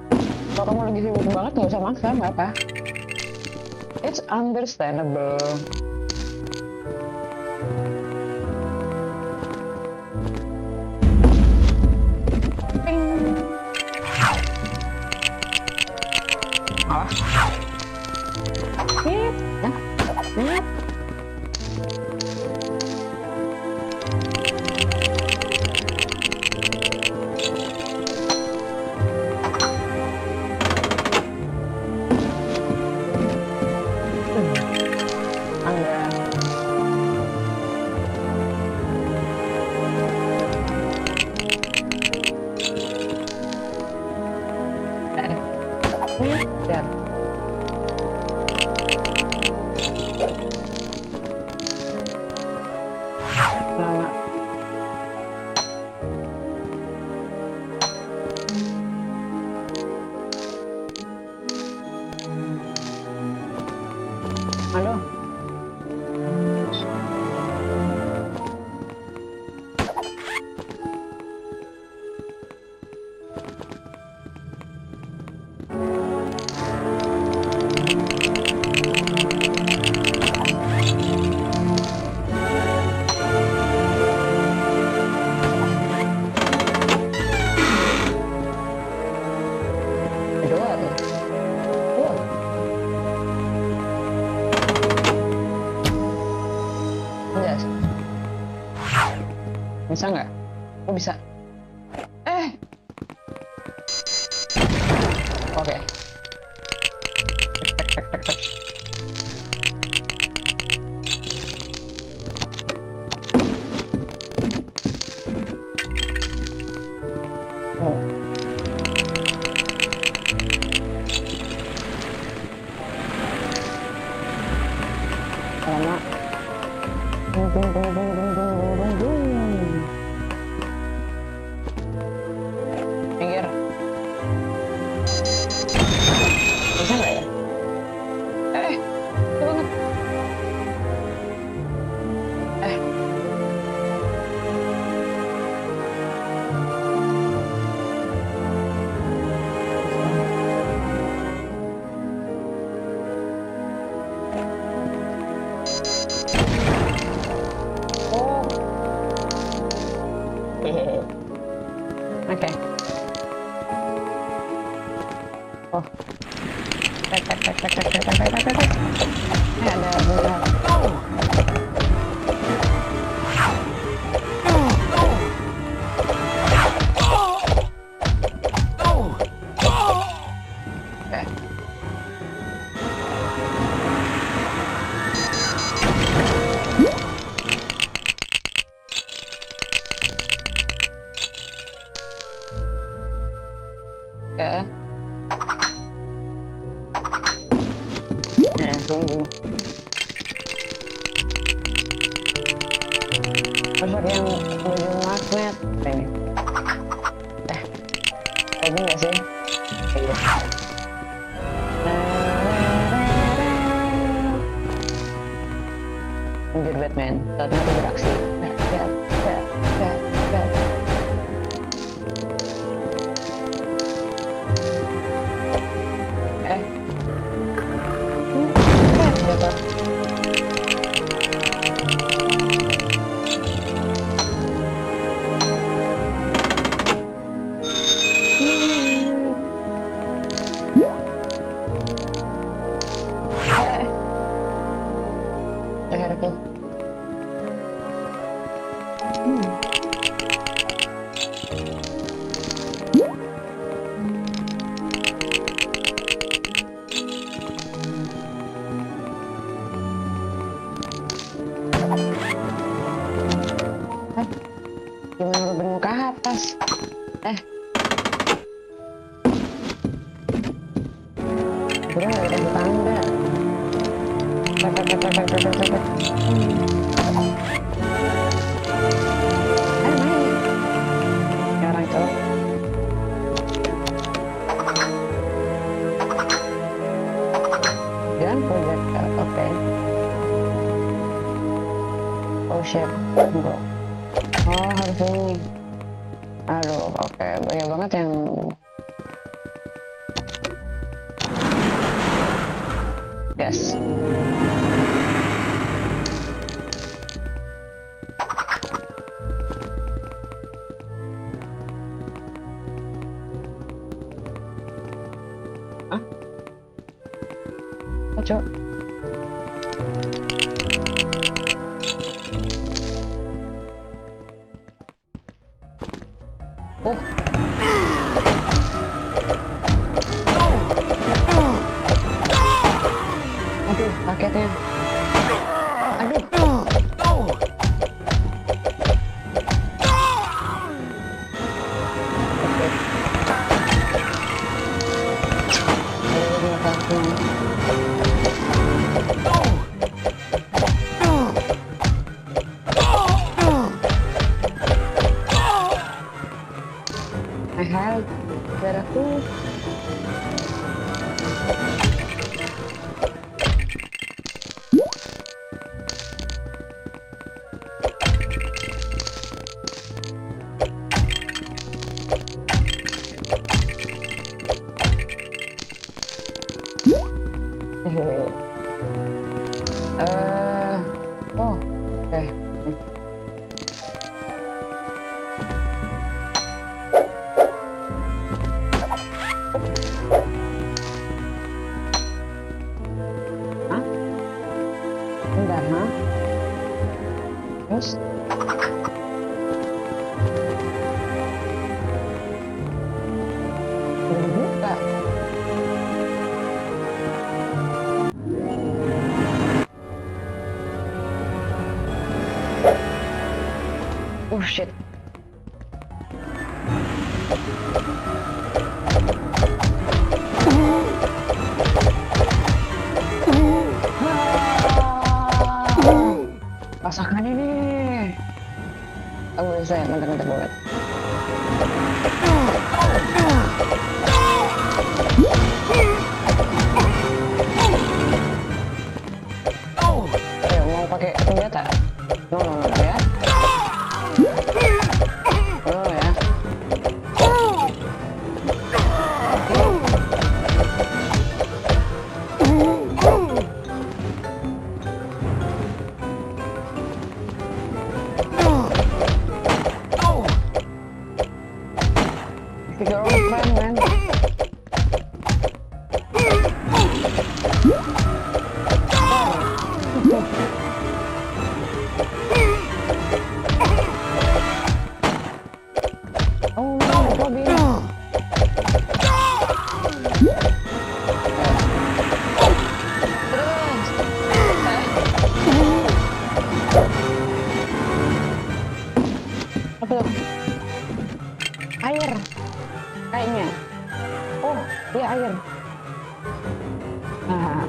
Kalau kamu lagi sibuk banget nggak usah maksa, nggak apa. It's understandable. Halo. Bisa nggak? Kok bisa? Oke. Lama. Pinggir. Bisa nggak ya? Itu banget. Oke. Oh. Tek. Ini ada bunga. Tunggu. Terus ada yang baju magnet ini. Lagi nggak sih? Iya. Menjadi Batman, saatnya aku beraksi. atas. Udah nggak dikasih tanda. Cepet. Ayo main. Sekarang itu. Dan projector, oke. Oh shit, bro. Oh harus ini. Aduh, oke, banyak banget yang gas. Hah? Cok. Oh. Aduh, paketnya. Aduh. I have darahku. Oh, oke. Hah? Bentar, hah? Terus? Udah dibuka. Oh shit. Pasakan ini. Oh bisa ya, bentar boleh. Ayo mau pakai senjata? No ya. Oh ya. Tiga orang keren, man. Oh no, Robin. Apa tuh? Air. Kayaknya. Oh, iya air. Nah,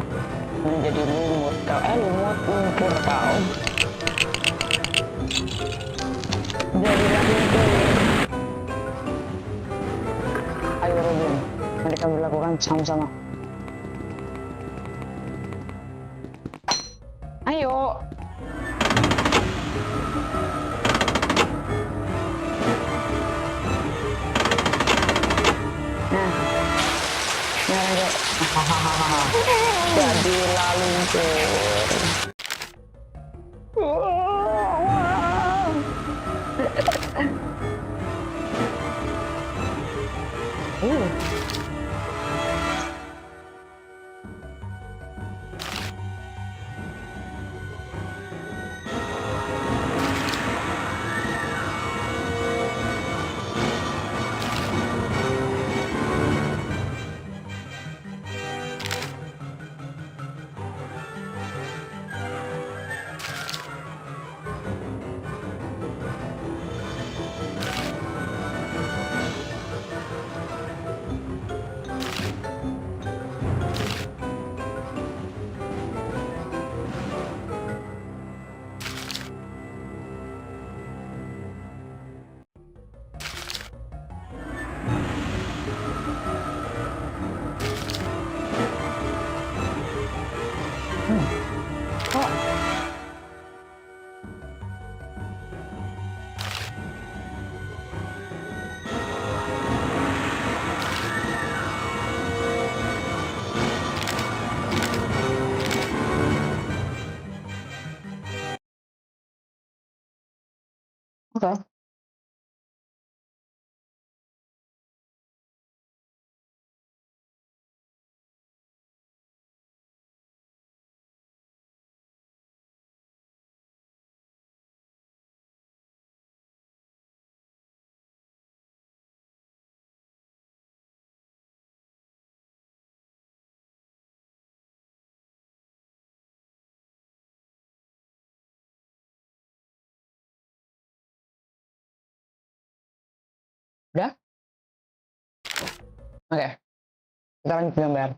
menjadi lumut kau. Lumut lumpur kau. Jadilah lumpur. Ayo Robin, mereka berlakukan sama-sama. Ayo. Jadilah lumpur. Oke. Udah? Oke. Kita lanjut gambar.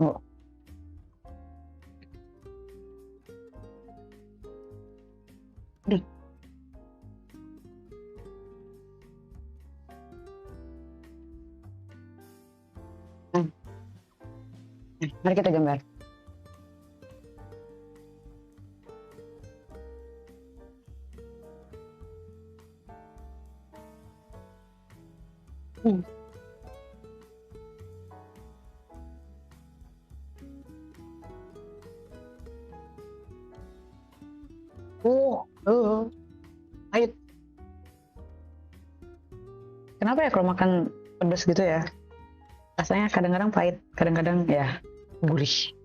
Oh. Aduh. Mari kita gambar. Pahit. Kenapa ya kalau makan pedas gitu ya? Rasanya kadang-kadang pahit, kadang-kadang ya gurih.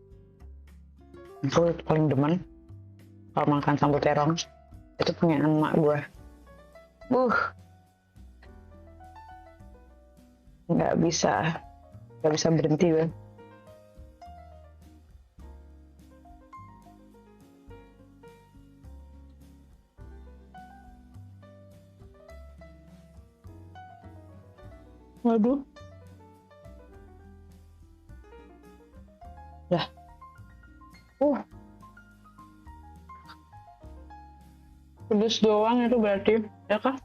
Aku paling demen kalau makan sambal terong. Itu punya emak gue. Nggak bisa berhenti gue. Waduh. Dah. Pedes doang itu berarti, ya kah?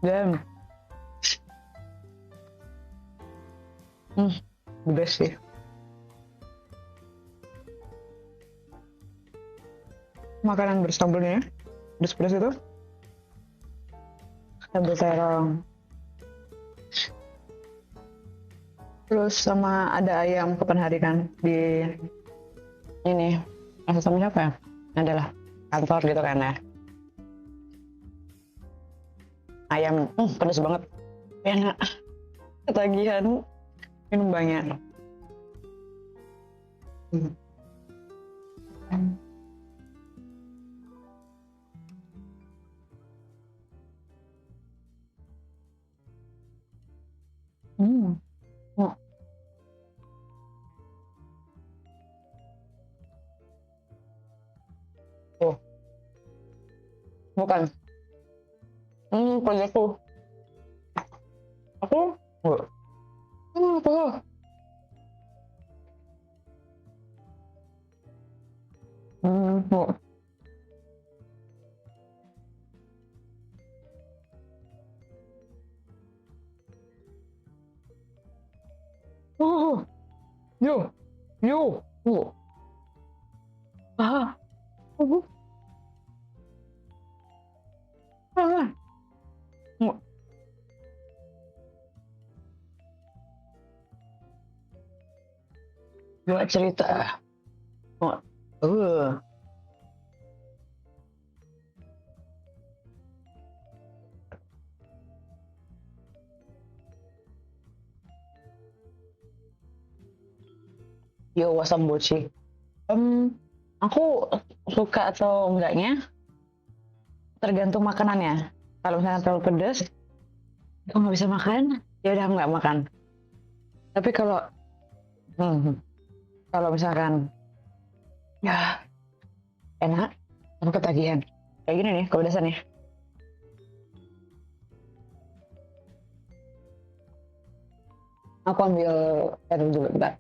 Dan pedes sih. Makanan bersambalnya, pedes-pedes itu. Sambal terong. Terus sama ada ayam kapan hari kan di ini. Rasa sama siapa ya? Adalah kantor gitu kan ya. Ayam, pedas banget. Enak. Ketagihan minum banyak. Bukan. Proyekku. Aku enggak. Apa? Enggak. Yo. Gua cerita. Yo, wasam boci. Aku suka atau enggaknya tergantung makanannya. Kalau misalnya terlalu pedas, aku nggak bisa makan, ya udah nggak makan. Tapi kalau misalkan ya enak, aku ketagihan. Kayak gini nih, kepedasan nih. Aku ambil air dulu, bentar.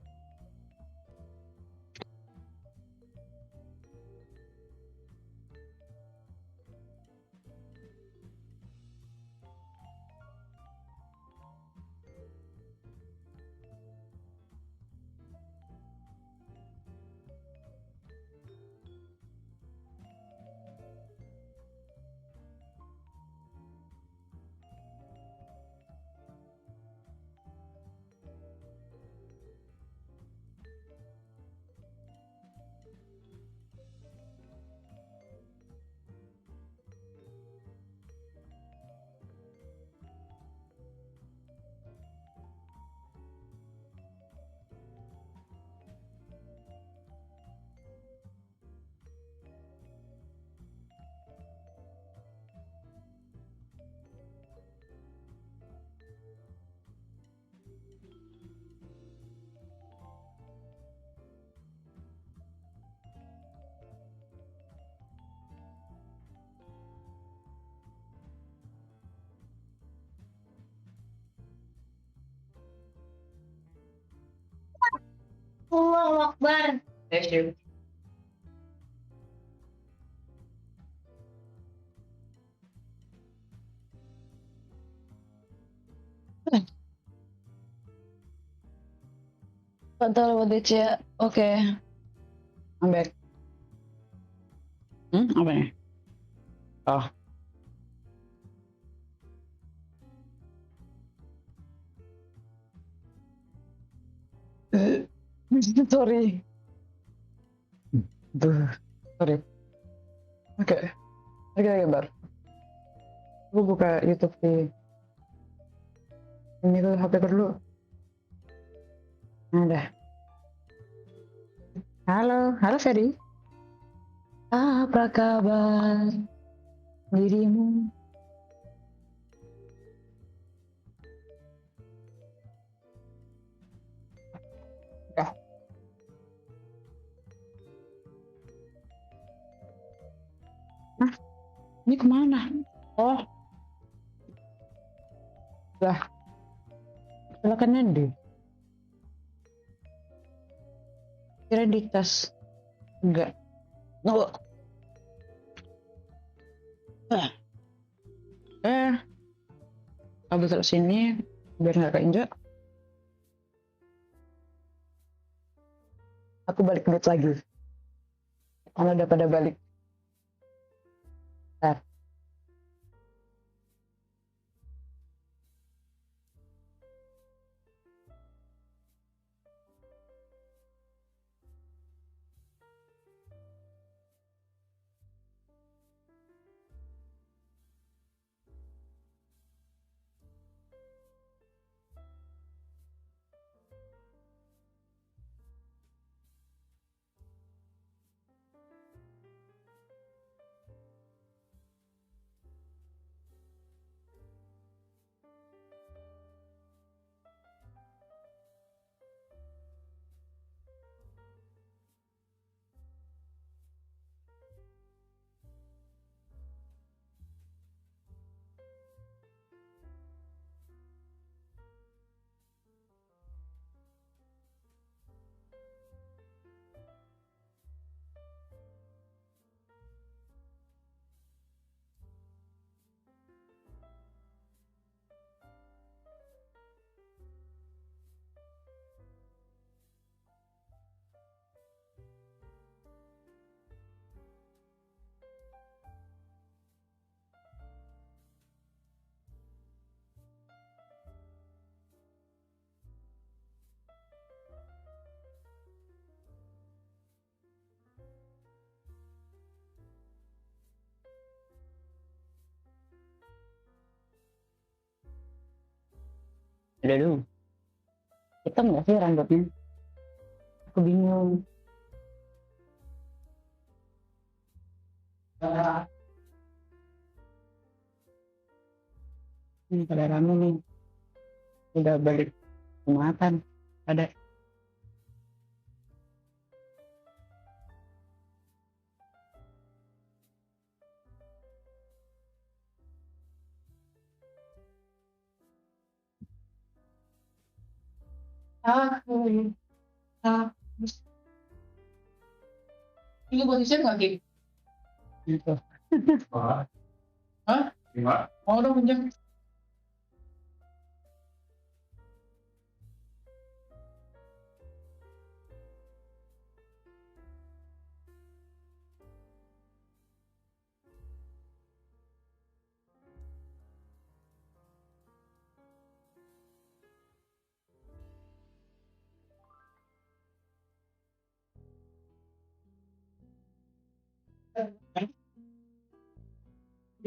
Allahu Akbar. Bless you. Gak tahu what it ya. Oke. I'm back. Apa nih? Oh. Sorry. Sorry. Oke. Oke, gambar. Gue buka YouTube di ini dulu, HP ku dulu. Ada. Halo Ferry. Apa kabar dirimu? Udah. Nah, ini kemana? Oh, lah, silakan Nandi. Kira di tas. Enggak. No. Kabel terus sini biar nggak keinjak. Aku balik duit lagi. Kalau udah pada balik. Bentar. Udah dong. Hitam nggak sih rambutnya? Aku bingung. Ini pada rame nih. Udah balik makan. Ada. Ini buat share nggak Kim? Gitu. Hah? Gimana? Mau dong pinjam.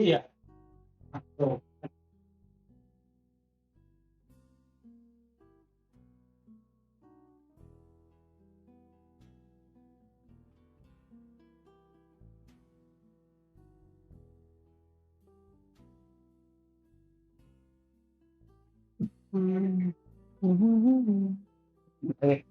Iya. Tuh. Oke.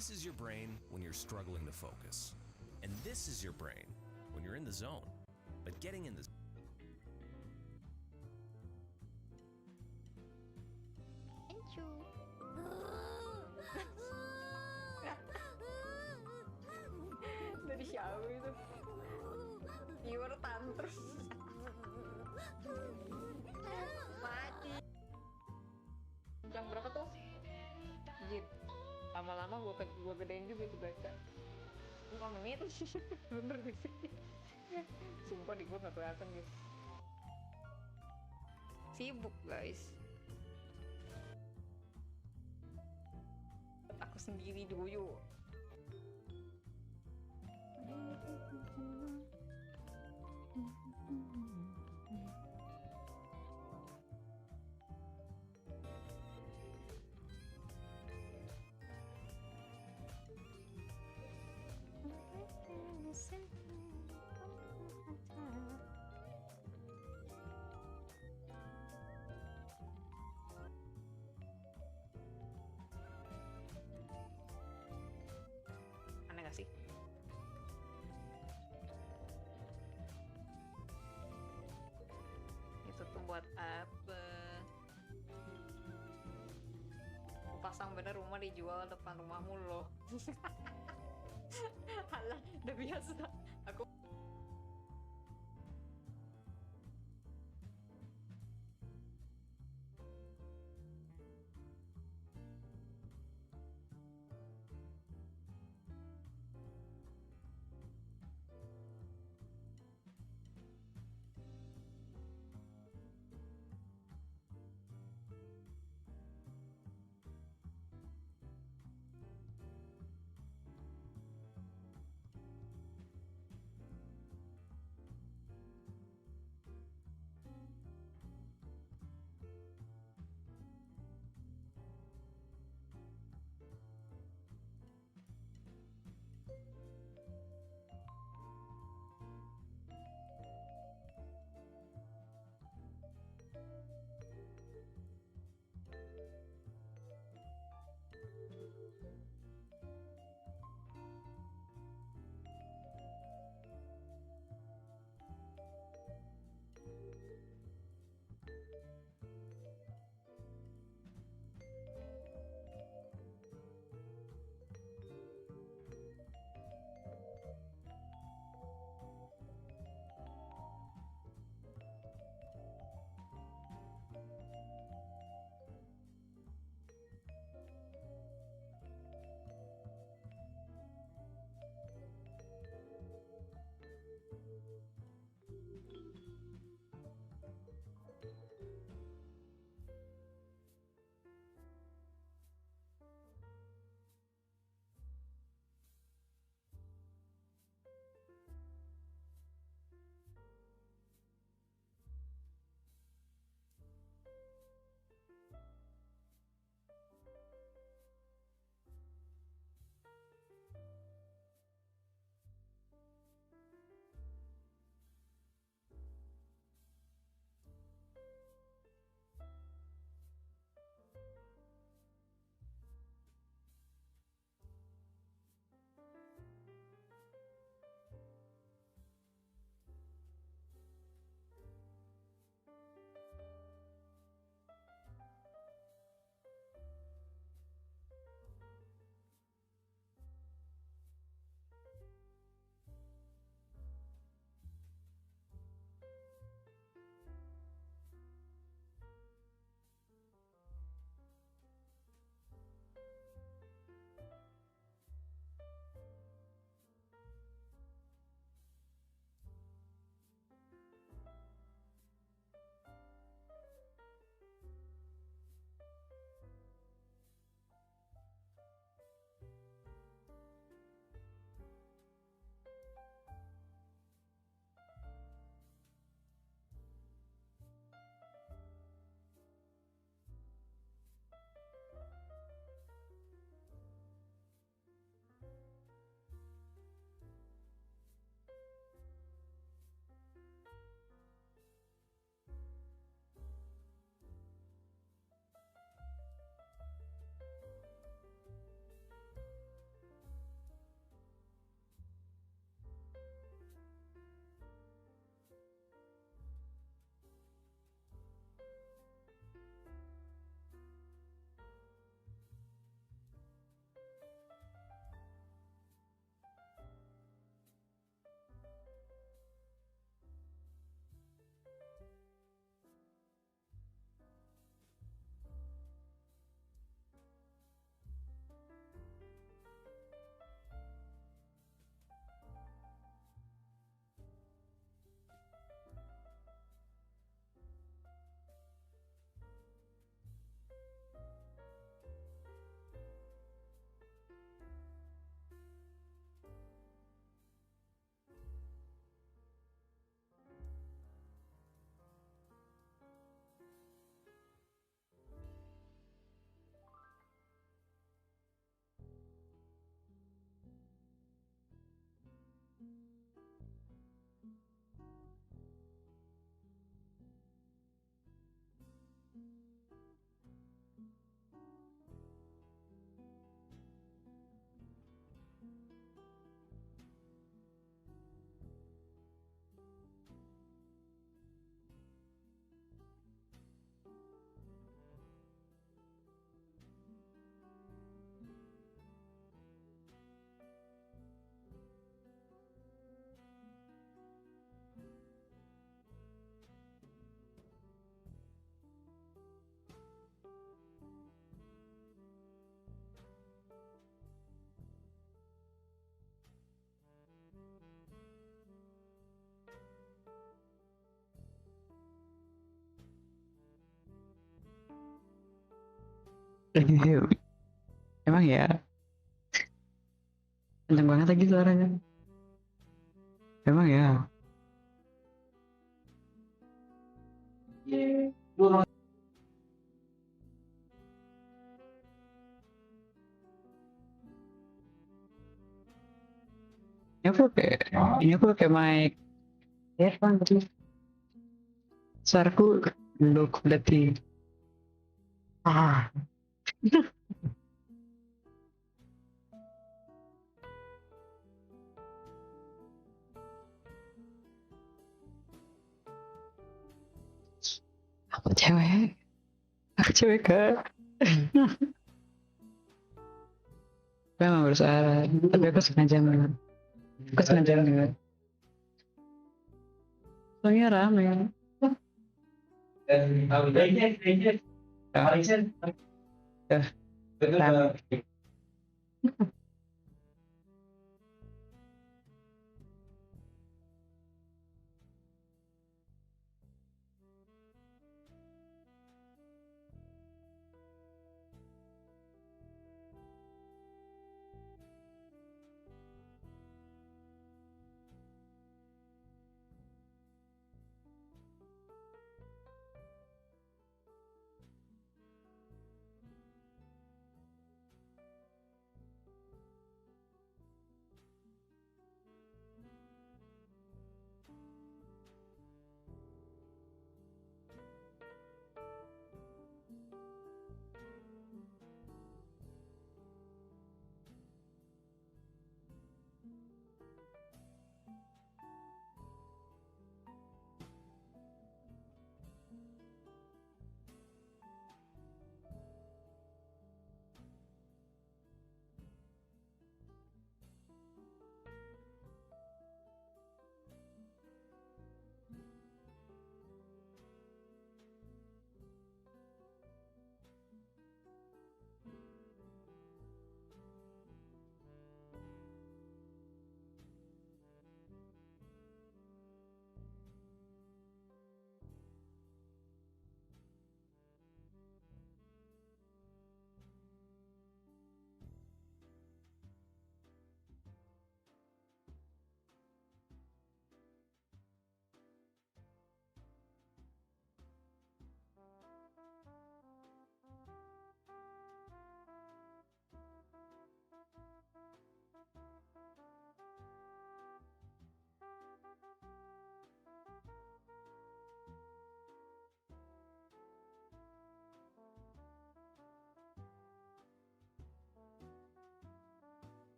This is your brain when you're struggling to focus. And this is your brain when you're in the zone. But getting in the Thank you. Dari siapa itu? Viewer tantrum. Mati. Jam berapa tuh? Jit. Lama-lama gua gedein juga itu baca. 5 menit. Bener di sini. Sumpah di gua nggak kelihatan guys. Sibuk guys. Aku sendiri dulu. Aneh gak sih? Itu tuh buat apa? Pasang bener rumah dijual depan rumahmu loh. Halah, udah biasa. Aku Emang ya? Kenceng banget lagi suaranya. Emang ya? Ini aku pakai mic earphone tadi. Suaraku low quality. Ah. Aku cewek kak. Aku emang bersuara, tapi aku sengaja banget. Aku sengaja banget. Soalnya rame. Rame.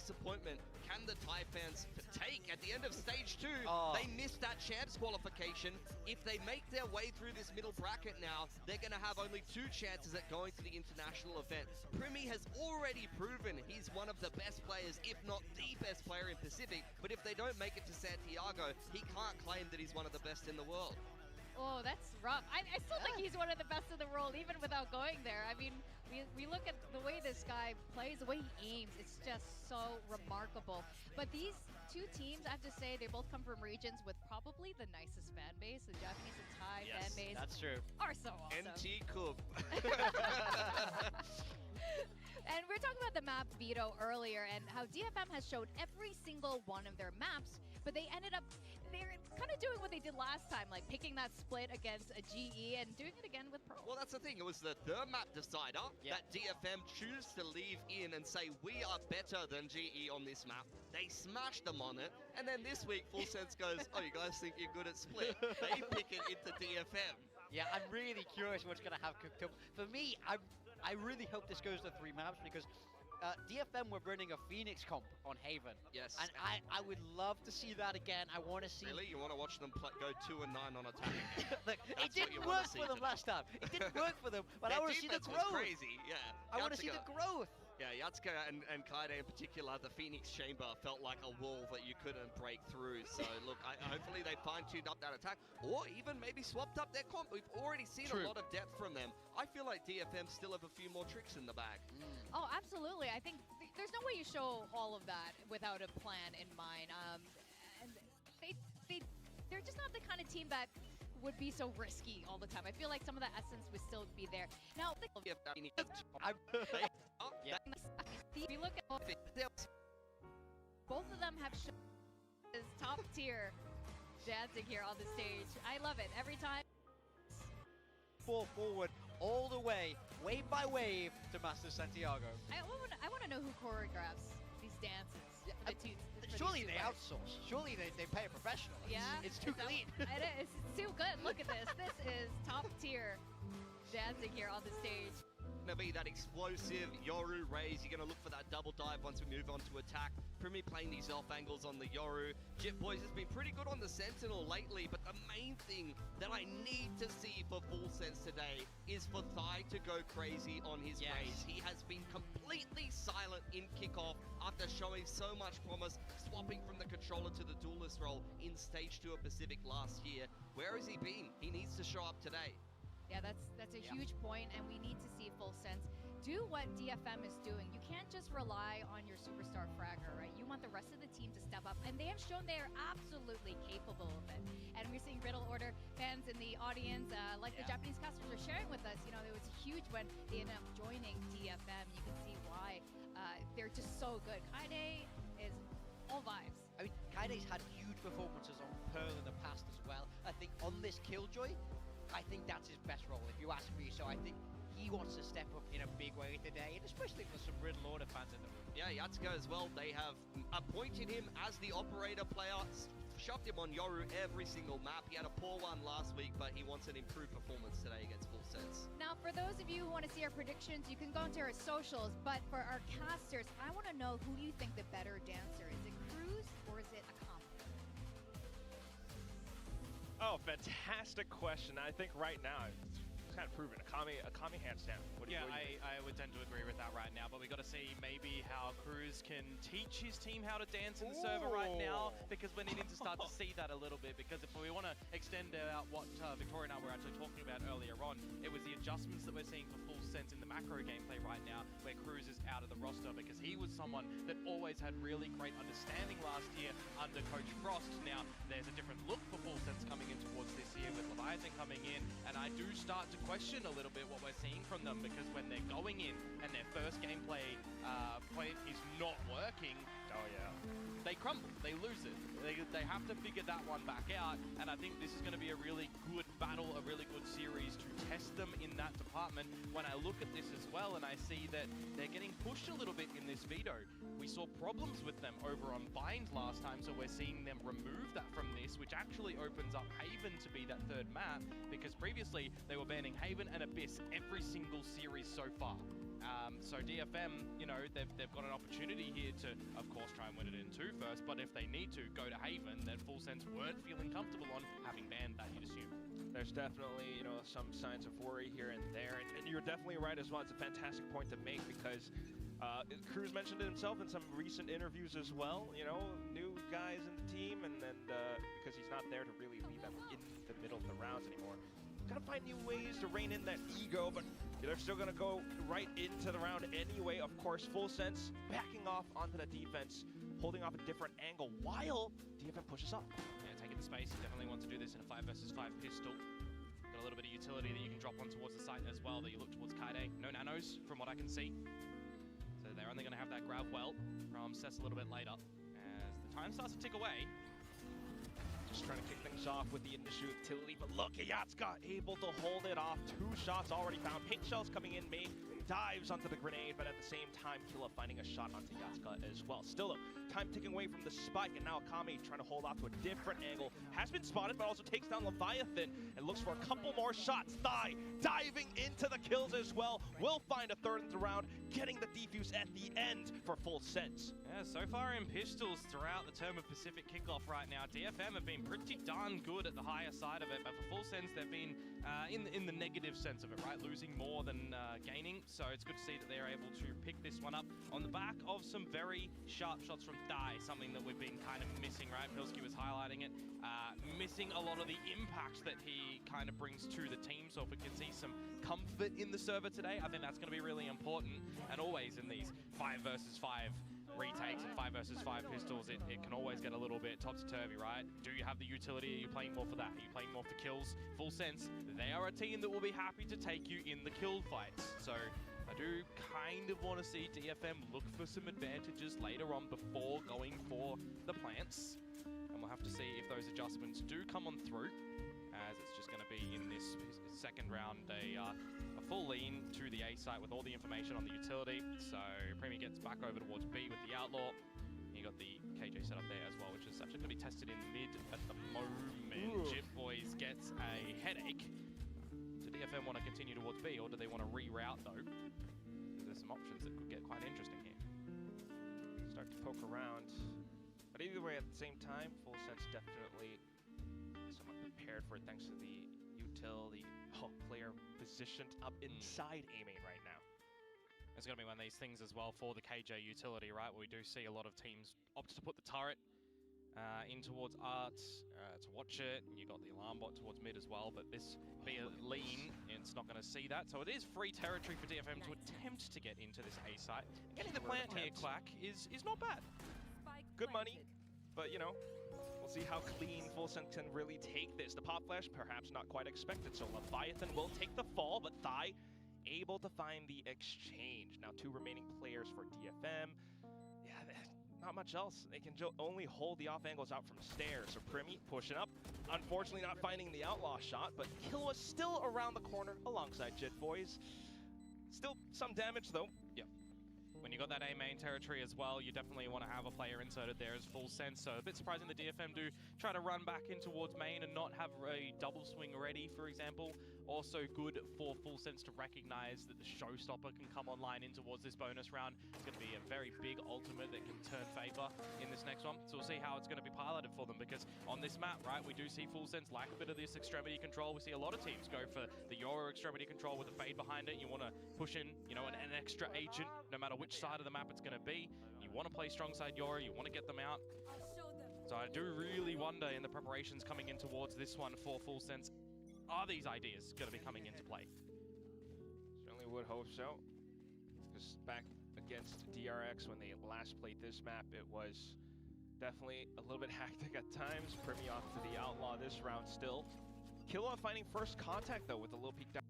disappointment can the Thai fans take at the end of stage 2? They missed that champs qualification. If they make their way through this middle bracket now, they're going to have only 2 chances at going to the international event. Primi has already proven he's one of the best players, if not the best player in Pacific, but if they don't make it to Santiago, he can't claim that he's one of the best in the world. Oh, that's rough. I still think he's one of the best in the world, even without going there. I mean, we look at the way this guy plays, the way he aims, it's just so remarkable. But these 2 teams, I have to say, they both come from regions with probably the nicest fan base. The Japanese and Thai fan base that's true. are so awesome. NT Kub. And we were talking about the map veto earlier and how DFM has showed every single one of their maps, but they're kind of doing what they did last time, like picking that split against a GE and doing it again with Pro. Well, that's the thing. It was the map decider that DFM choose to leave in and say, we are better than GE on this map. They smashed them on it. And then this week, Full Sense goes, oh, you guys think you're good at split? They pick it into DFM. Yeah, I'm really curious what's going to have cooked up. For me, I really hope this goes to 3 maps because DFM were running a Phoenix comp on Haven. Yes. And I would love to see that again. I want to see... Really? You want to watch them go 2 and 9 on attack? Look, it didn't work for them last time. It didn't work for them, but I want to see the growth. Was crazy, yeah. I want to see the growth. Yeah, Yatsuka and Kaide in particular, the Phoenix Chamber felt like a wall that you couldn't break through. So look, hopefully they fine-tuned up that attack, or even maybe swapped up their comp. We've already seen a lot of depth from them. I feel like DFM still have a few more tricks in the bag. Oh, absolutely. I think there's no way you show all of that without a plan in mind. And they're just not the kind of team that would be so risky all the time. I feel like some of the essence would still be there. Now, if you look at both of them have shown is top tier dancing here on the stage. I love it every time. Fall forward all the way, wave by wave, to Master Santiago. I want to know who choreographs these dances. Surely they outsource. Surely they pay a professional. Yeah, it's too clean. It is. It's too good. Look at this. This is top tier dancing here on the stage. Gonna be that explosive Yoru raise. You're gonna look for that double dive once we move on to attack. Primi playing these elf angles on the Yoru. Jit Boys has been pretty good on the Sentinel lately, but the main thing that I need to see for Full Sense today is for Thai to go crazy on his raise. He has been completely silent in kickoff after showing so much promise, swapping from the controller to the duelist role in Stage 2 of Pacific last year. Where has he been? He needs to show up today. Yeah, that's a huge point, and we need to see Full Sense do what DFM is doing. You can't just rely on your superstar fragger, right? You want the rest of the team to step up, and they have shown they are absolutely capable of it. And we're seeing Riddle Order fans in the audience, like the Japanese customers are sharing with us. You know, it was huge when they ended up joining DFM. You can see why they're just so good. Kaide is all vibes. I mean, Kaide's had huge performances on Pearl in the past as well. I think on this Killjoy, I think that's his best role, if you ask me. So I think he wants to step up in a big way today, and especially for some Riddle Order fans in the room. Yeah, Yatsuka as well. They have appointed him as the operator player, shoved him on Yoru every single map. He had a poor one last week, but he wants an improved performance today against Full Sense. Now, for those of you who want to see our predictions, you can go into our socials, but for our casters, I want to know, who do you think the better dancer? Is it Cruz or is it Akami? Oh, fantastic question. I think right now it's kind of proven. Akami hands down. I would tend to agree with that right now, but we got to see maybe how Cruz can teach his team how to dance in the server right now, because we're needing to start to see that a little bit, because if we want to extend out what Victoria and I were actually talking about earlier on, it was the adjustments that we're seeing for Full Sense in the macro gameplay right now, where Cruz is out of the roster, because he was someone that always had really great understanding last year under Coach Frost. Now, there's a different look for Full Sense coming in towards this year with Leviathan coming in, and I do start to question a little bit what we're seeing from them, because when they're going in and their first gameplay play is not working, they crumble, they lose it. They have to figure that one back out, and I think this is going to be a really good battle, a really good series to test them in that department. When I look at this as well, and I see that they're getting pushed a little bit in this veto, we saw problems with them over on Bind last time, so we're seeing them remove that from this, which actually opens up Haven to be that third map, because previously they were banning Haven and Abyss every single series so far. So DFM, you know, they've got an opportunity here to, of course, try and win it in 2 first, but if they need to go to Haven, then Full Sense weren't feeling comfortable on having banned that, you'd assume. There's definitely, you know, some signs of worry here and there, and you're definitely right as well. It's a fantastic point to make because Cruz mentioned it himself in some recent interviews as well, you know, new guys in the team, and then because he's not there to really lead them in the middle of the rounds anymore. Gotta find new ways to rein in that ego, but they're still gonna go right into the round anyway. Of course, Full Sense backing off onto the defense, holding off a different angle while DFM pushes up. Yeah, taking the space, you definitely want to do this in a 5 versus 5 pistol. Got a little bit of utility that you can drop on towards the site as well, that you look towards Kaide. No nanos, from what I can see. So they're only gonna have that grab well from Cess a little bit later. As the time starts to tick away, just trying to kick things off with the initial utility, but look, Yatska able to hold it off. 2 shots already found. Pink Shells coming in, May dives onto the grenade, but at the same time, Killa finding a shot onto Yatska as well. Still, time ticking away from the spike, and now Akame trying to hold off to a different angle. Has been spotted, but also takes down Leviathan and looks for a couple more shots. Thigh diving into the kills as well. Will find a third in the round, getting the defuse at the end for Full Sense. yeah, so far in pistols throughout the term of Pacific kickoff right now, DFM have been pretty darn good at the higher side of it, but for Full Sense, they've been in the negative sense of it, right? Losing more than gaining, so it's good to see that they're able to pick this one up on the back of some very sharp shots from Thigh, something that we've been kind of missing, right? Pilsky was highlighting it, missing a lot of the impact that he kind of brings to the team, so if we can see some comfort in the server today, I think that's going to be really important, and always in these 5 versus 5 retakes and 5 versus 5 pistols, it can always get a little bit topsy-turvy, right? Do you have the utility? Are you playing more for that? Are you playing more for kills? Full Sense, they are a team that will be happy to take you in the kill fights. So I do kind of want to see DFM look for some advantages later on before going for the plants. And we'll have to see if those adjustments do come on through, as it's just going to be in this second round a full lean to the A site with all the information on the utility. So Premier gets back over towards B with the Outlaw. You got the KJ set up there as well, which is actually going to be tested in mid at the moment. Jip Boys gets a headache. Do DFM want to continue towards B, or do they want to reroute though? There's some options that could get quite interesting here. Start to poke around. But either way, at the same time, Full Sense definitely somewhat prepared for it thanks to the util, the player positioned up inside A main right now. It's going to be one of these things as well for the KJ utility, right? Where we do see a lot of teams opt to put the turret in towards Art to watch it. And you got the alarm bot towards mid as well, but this be a lean, it's not going to see that. So it is free territory for DFM to attempt to get into this A site. Getting the plant here, Quack, is not bad. Good money, but you know, we'll see how clean Full Sense can really take this. The pop flash, perhaps not quite expected, so Leviathan will take the fall, but Thigh able to find the exchange. Now 2 remaining players for DFM. Yeah, not much else. They can only hold the off angles out from stairs. So Primi pushing up. Unfortunately not finding the outlaw shot, but Killa was still around the corner alongside Jit Boys. Still some damage though. Yep. When you got that A main territory as well, you definitely want to have a player inserted there as Full Sense. So a bit surprising the DFM do try to run back in towards main and not have a double swing ready, for example. Also good for Full Sense to recognize that the showstopper can come online in towards this bonus round. It's going to be a very big ultimate that can turn favor in this next one. So we'll see how it's going to be piloted for them, because on this map, right, we do see Full Sense lack a bit of this extremity control. We see a lot of teams go for the Yoru extremity control with a fade behind it. You want to push in, you know, an extra agent, no matter which side of the map it's going to be. You want to play strong side Yoru, you want to get them out. So I do really wonder in the preparations coming in towards this one for Full Sense, are these ideas going to be coming into play? Certainly would hope so. Because back against DRX when they last played this map, it was definitely a little bit hectic at times. Primi off to the Outlaw this round still. Killa finding first contact though with a little peek down.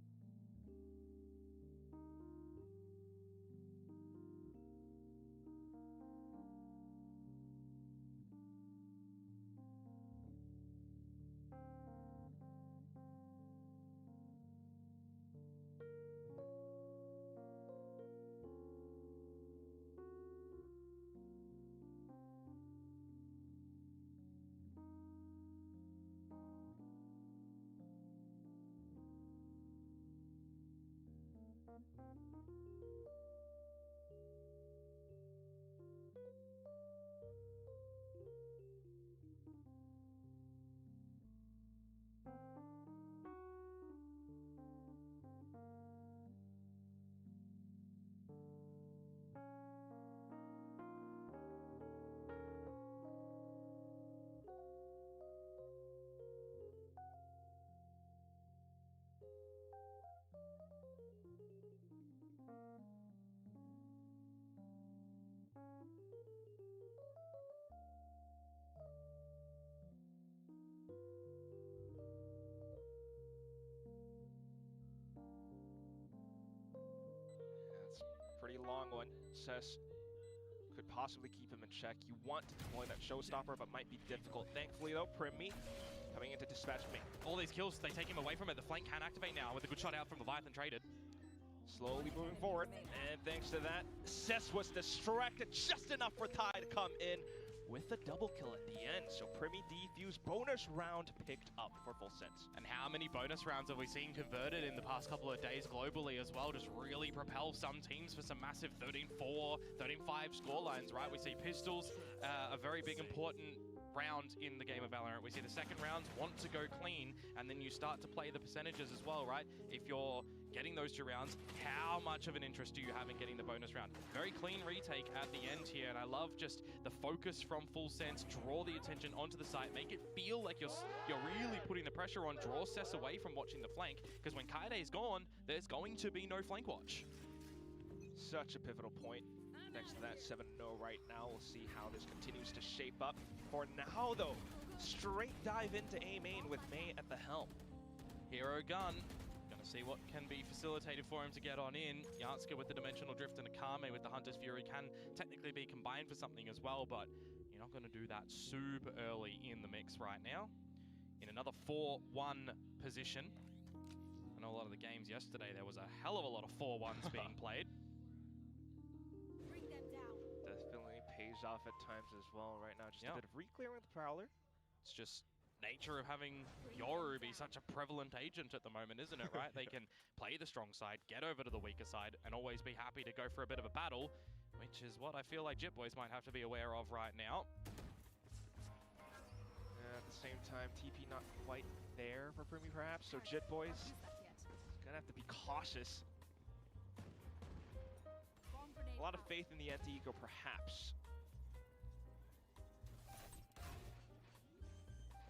That's a pretty long one. Cess could possibly keep him in check. You want to deploy that showstopper, but might be difficult. Thankfully, though, Primmy coming in to dispatch me. All these kills, they take him away from it. The flank can activate now with a good shot out from Leviathan traded. Slowly moving forward, and thanks to that, Cess was distracted just enough for Ty to come in with a double kill at the end. So Primmy defuse bonus round picked up for Full Sense. And how many bonus rounds have we seen converted in the past couple of days globally as well? Just really propel some teams for some massive 13-4, 13-5 scorelines, right? We see Pistols, a very big important round in the game of Valorant. We see the second rounds want to go clean, and then you start to play the percentages as well, right? If you're getting those 2 rounds, how much of an interest do you have in getting the bonus round? Very clean retake at the end here, and I love just the focus from Full Sense. Draw the attention onto the site, make it feel like you're really putting the pressure on. Draw Cess away from watching the flank, because when Kaide's gone, there's going to be no flank watch. Such a pivotal point. Next to that, 7-0 right now. We'll see how this continues to shape up. For now, though, straight dive into A main with May at the helm. Hero gun. Gonna see what can be facilitated for him to get on in. Yatska with the Dimensional Drift and Akame with the Hunter's Fury can technically be combined for something as well, but you're not gonna do that super early in the mix right now. In another 4-1 position. I know a lot of the games yesterday, there was a hell of a lot of 4-1s being played. Definitely pays off at times as well right now. Just a bit of re-clearing with the Prowler. It's just nature of having Yoru be such a prevalent agent at the moment, isn't it, right? They can play the strong side, get over to the weaker side, and always be happy to go for a bit of a battle, which is what I feel like Jit Boys might have to be aware of right now. At the same time, TP not quite there for Primmy perhaps, so Jit Boys gonna have to be cautious. A lot of faith in the anti-eco, perhaps.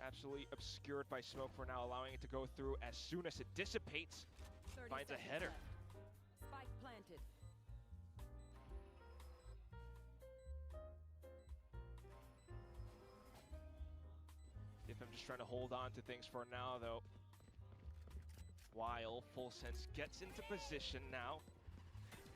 Absolutely obscured by smoke for now, allowing it to go through. As soon as it dissipates, finds a header. Spike planted. If I'm just trying to hold on to things for now, though. While Full Sense gets into position now.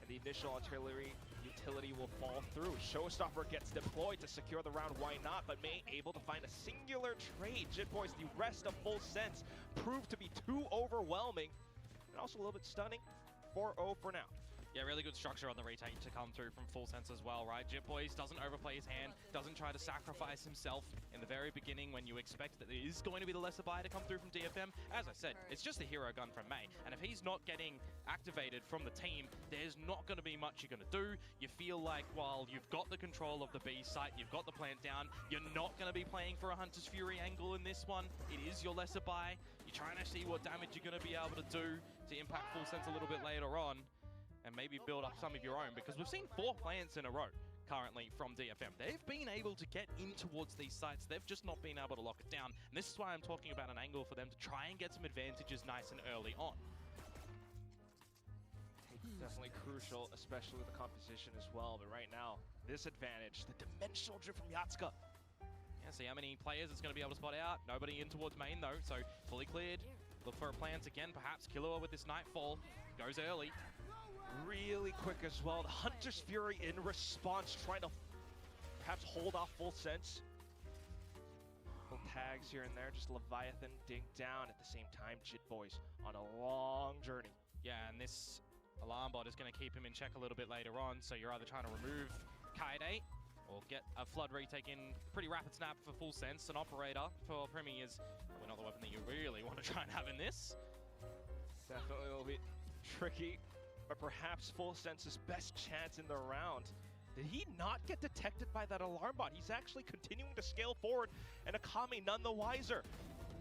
And the initial artillery utility will fall through. Showstopper gets deployed to secure the round, why not? But May able to find a singular trade. Jit Boys, the rest of Full Sense, proved to be too overwhelming. And also a little bit stunning. 4-0 for now. Yeah, really good structure on the retake to come through from Full Sense as well, right? Jit Boys doesn't overplay his hand, doesn't try to sacrifice himself in the very beginning when you expect that there is going to be the lesser buy to come through from DFM. As I said, it's just a hero gun from May, and if he's not getting activated from the team, there's not going to be much you're going to do. You feel like while you've got the control of the B site, you've got the plant down, you're not going to be playing for a Hunter's Fury angle in this one. It is your lesser buy. You're trying to see what damage you're going to be able to do to impact Full Sense a little bit later on, and maybe build up some of your own, because we've seen 4 plants in a row currently from DFM. They've been able to get in towards these sites. They've just not been able to lock it down. And this is why I'm talking about an angle for them to try and get some advantages nice and early on. Definitely crucial, especially with the composition as well. But right now, this advantage, the dimensional drift from Yatska. Yeah, see how many players it's going to be able to spot out. Nobody in towards main though, so fully cleared. Look for a plant again, perhaps Killua with this Nightfall. Goes early. Really quick as well. The Hunter's Fury in response, trying to perhaps hold off Full Sense. Little tags here and there, just Leviathan dinked down. At the same time, Jit Boys on a long journey. Yeah, and this alarm bot is going to keep him in check a little bit later on, so you're either trying to remove Kaide or get a flood retake in pretty rapid snap for Full Sense. An operator for Primmy is probably not the weapon that you really want to try and have in this. Definitely a little bit tricky. but perhaps Full Sense's best chance in the round. Did he not get detected by that alarm bot? He's actually continuing to scale forward, and Akami none the wiser.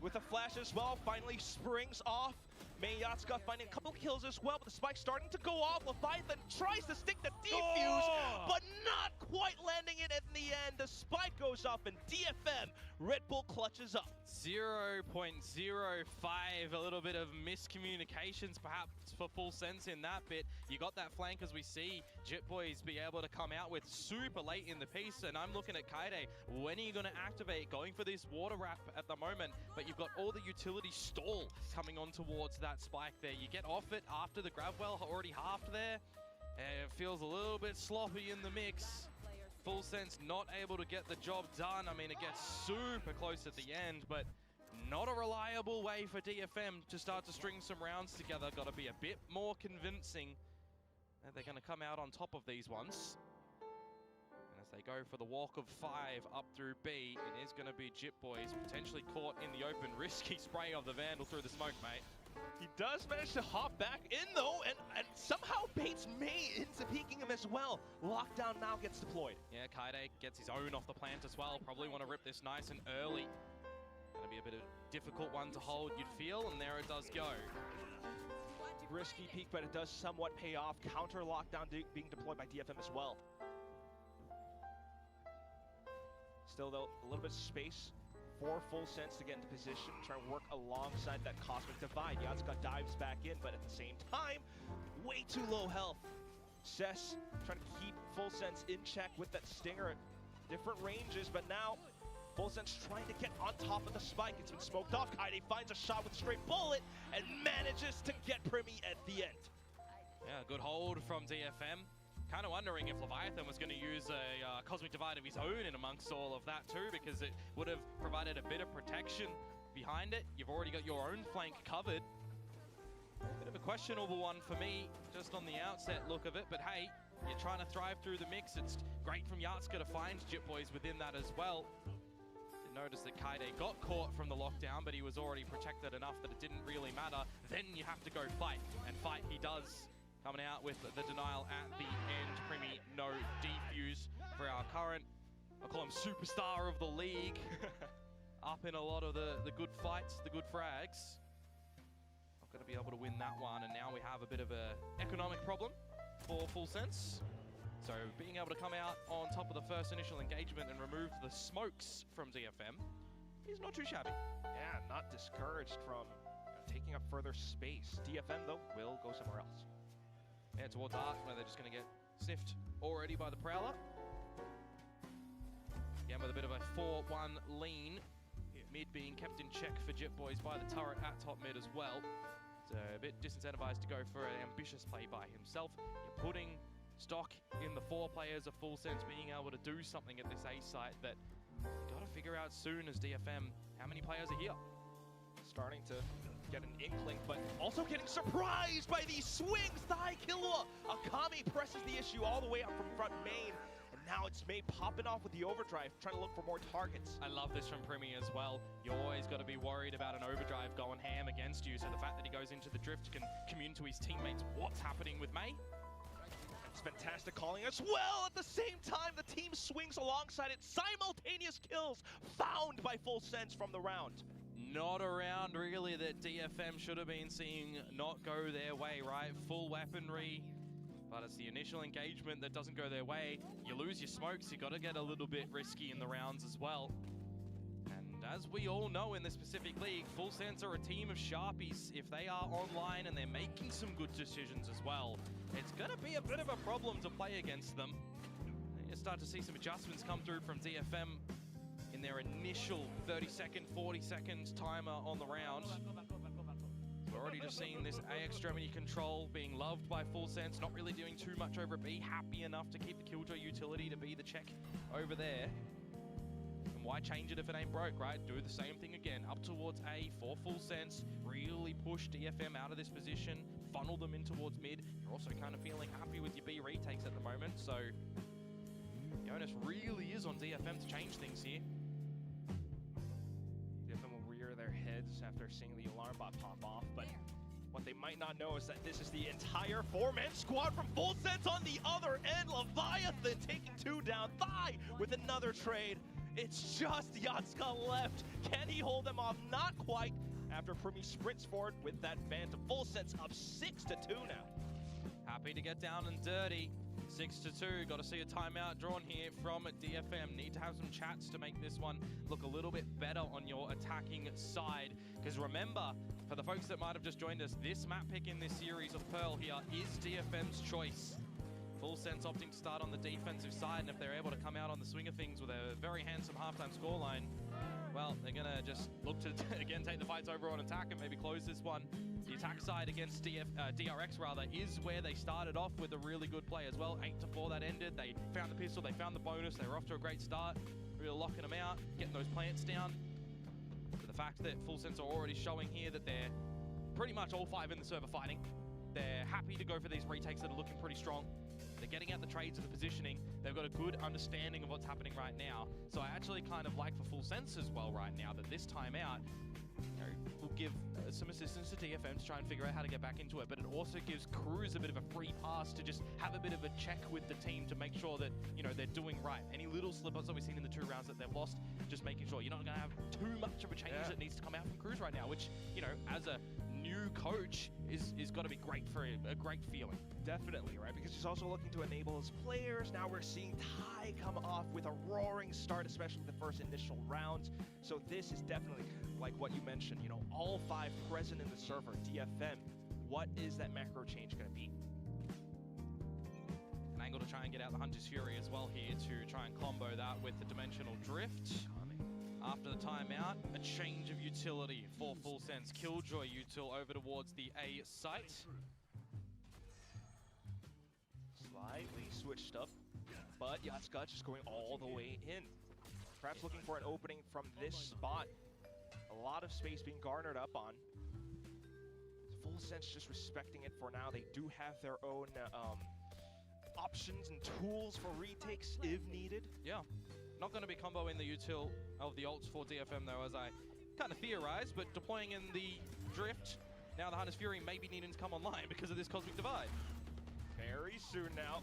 With a flash as well, finally springs off. Yatsuka finding a couple kills as well, but the spike starting to go off. Leviathan tries to stick the defuse, but not quite landing it in the end. The spike goes up, and DFM, Red Bull clutches up. 0.05, a little bit of miscommunications perhaps for Full Sense in that bit. You got that flank as we see Jit Boys be able to come out with super late in the piece, and I'm looking at Kaide. When are you going to activate? Going for this water wrap at the moment, but you've got all the utility stall coming on towards that spike there. You get off it after the grab well already halved there, and it feels a little bit sloppy in the mix. Full Sense not able to get the job done. I mean, it gets super close at the end, but not a reliable way for DFM to start to string some rounds together. Got to be a bit more convincing that they're going to come out on top of these ones. And as they go for the walk of 5 up through B, it is going to be Jit Boys potentially caught in the open. Risky spray of the Vandal through the smoke, mate. He does manage to hop back in though, and somehow baits May into peeking him as well. Lockdown now gets deployed. Yeah, Kaide gets his own off the plant as well. Probably want to rip this nice and early. Gonna be a bit of a difficult one to hold, you'd feel, and there it does go. Risky peek, but it does somewhat pay off. Counter lockdown being deployed by DFM as well. Still though, a little bit of space for Full Sense to get into position, try to work alongside that Cosmic Divide. Yatsuka dives back in, but at the same time, way too low health. Cess trying to keep Full Sense in check with that stinger at different ranges, but now Full Sense trying to get on top of the spike. It's been smoked off. Kaide finds a shot with a straight bullet and manages to get Primi at the end. Yeah, good hold from DFM. Kind of wondering if Leviathan was going to use a Cosmic Divide of his own in amongst all of that too, because it would have provided a bit of protection behind it. You've already got your own flank covered. Bit of a questionable one for me, just on the outset look of it, but hey, you're trying to thrive through the mix. It's great from Yatsuka to find Jit Boys within that as well. Did notice that Kaide got caught from the lockdown, but he was already protected enough that it didn't really matter. Then you have to go fight, and fight he does. Coming out with the denial at the end. Primi, no defuse for our current, I call him superstar of the league. Up in a lot of the good fights, the good frags. Not going to be able to win that one, and now we have a bit of an economic problem for Full Sense. So being able to come out on top of the first initial engagement and remove the smokes from DFM is not too shabby. Yeah, not discouraged from taking up further space. DFM, though, will go somewhere else. Yeah, towards Arc, where they're just going to get sniffed already by the Prowler. Again, with a bit of a 4-1 lean. Mid being kept in check for Jit Boys by the turret at top mid as well. So a bit disincentivized to go for an ambitious play by himself. You're putting stock in the 4 players of Full Sense being able to do something at this A site that you've got to figure out soon as DFM how many players are here. Starting to get an inkling, but also getting surprised by these swings. The high Killua. Akami presses the issue all the way up from front main, and now it's May popping off with the overdrive, trying to look for more targets. I love this from Primi as well. You always got to be worried about an overdrive going ham against you, so the fact that he goes into the drift can commune to his teammates what's happening with May. It's fantastic calling as well. At the same time, the team swings alongside it. Simultaneous kills found by Full Sense from the round. Not a round really that DFM should have been seeing not go their way, right? Full weaponry, but it's the initial engagement that doesn't go their way. You lose your smokes, you got to get a little bit risky in the rounds as well. And as we all know in this Pacific League, Full Sense are a team of sharpies. If they are online and they're making some good decisions as well, it's going to be a bit of a problem to play against them. You start to see some adjustments come through from DFM in their initial 30-second, 40-second timer on the round. We're already just seeing this A extremity control being loved by Full Sense, not really doing too much over B, happy enough to keep the Killjoy utility to be the check over there. And why change it if it ain't broke, right? Do the same thing again, up towards A for Full Sense, really push DFM out of this position, funnel them in towards mid. You're also kind of feeling happy with your B retakes at the moment, so the onus really is on DFM to change things here. DFM will rear their heads after seeing the alarm bot pop off, but What they might not know is that this is the entire four-man squad from Full Sense on the other end. Leviathan taking 2 down. Thigh with another trade. It's just Yatska left. Can he hold them off? Not quite. After Primi sprints forward with that Phantom. Full Sense up 6-2 now. Happy to get down and dirty. 6-2. Got to see a timeout drawn here from DFM. Need to have some chats to make this one look a little bit better on your attacking side. Because remember, for the folks that might have just joined us, this map pick in this series of Pearl here is DFM's choice. Full Sense opting to start on the defensive side, and if they're able to come out on the swing of things with a very handsome halftime scoreline, well, they're going to just look to, again, take the fights over on attack and maybe close this one. The attack side against DRX, rather, is where they started off with a really good play as well. 8-4 that ended. They found the pistol, they found the bonus, they were off to a great start. Really locking them out, getting those plants down. But the fact that Full Sense are already showing here that they're pretty much all 5 in the server fighting. They're happy to go for these retakes that are looking pretty strong. They're getting out the trades and the positioning. They've got a good understanding of what's happening right now. So I actually kind of like for Full Sense as well right now that this time out, you know, will give some assistance to DFM to try and figure out how to get back into it. But it also gives Cruz a bit of a free pass to just have a bit of a check with the team to make sure that, you know, they're doing right. Any little slip-ups that we've seen in the 2 rounds that they've lost, just making sure you're not going to have too much of a change that needs to come out from Cruz right now, which, you know, as a new coach is got to be great for a great feeling. Definitely, right? Because he's also looking to enable his players. Now we're seeing Ty come off with a roaring start, especially the first initial rounds. So this is definitely, like what you mentioned, you know, all 5 present in the server, DFM. What is that macro change going to be? An angle to try and get out the Hunter's Fury as well here to try and combo that with the Dimensional Drift. After the timeout, a change of utility for Full Sense. Killjoy util over towards the A site. Slightly switched up, but Yatska just going all the way in. Perhaps looking for an opening from this spot. A lot of space being garnered up on. Full Sense just respecting it for now. They do have their own options and tools for retakes if needed. Yeah. Not going to be comboing the util of the ults for DFM though, as I kind of theorized, but deploying in the drift. Now the Hunter's Fury may be needing to come online because of this Cosmic Divide. Very soon now,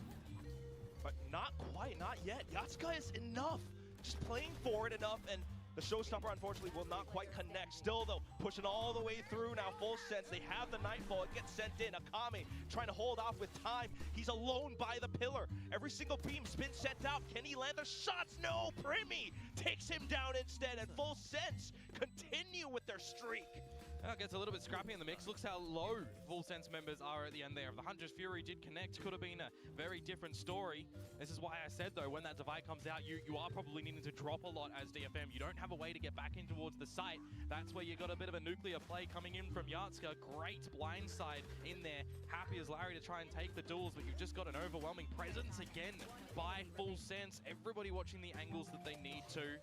but not quite, not yet. Yatska is enough, just playing forward enough, and the showstopper unfortunately will not quite connect. Still though, pushing all the way through now. Full Sense, they have the Nightfall, it gets sent in. Akame trying to hold off with time. He's alone by the pillar. Every single beam's been sent out. Can he land the shots? No, Primi takes him down instead, and Full Sense continue with their streak. It gets a little bit scrappy in the mix. Looks how low Full Sense members are at the end there. If the Hunter's Fury did connect, could have been a very different story. This is why I said, though, when that divide comes out, you are probably needing to drop a lot as DFM. You don't have a way to get back in towards the site. That's where you got a bit of a nuclear play coming in from Yatska. Great blindside in there. Happy as Larry to try and take the duels, but you've just got an overwhelming presence again by Full Sense. Everybody watching the angles that they need to.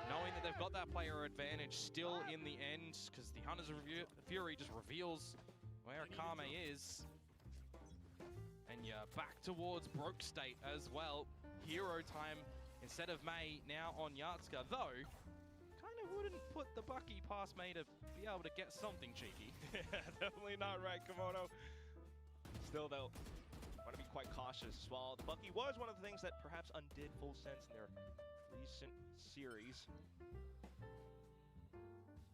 Knowing that they've got that player advantage still in the end, because the Hunter's Fury just reveals where Akame is. And you're back towards Broke State as well. Hero time instead of May now on Yatska, though kind of wouldn't put the Bucky past May to be able to get something cheeky. Definitely not right, Kimono. Still though, want to be quite cautious as well. The Bucky was one of the things that perhaps undid Full Sense in their recent series.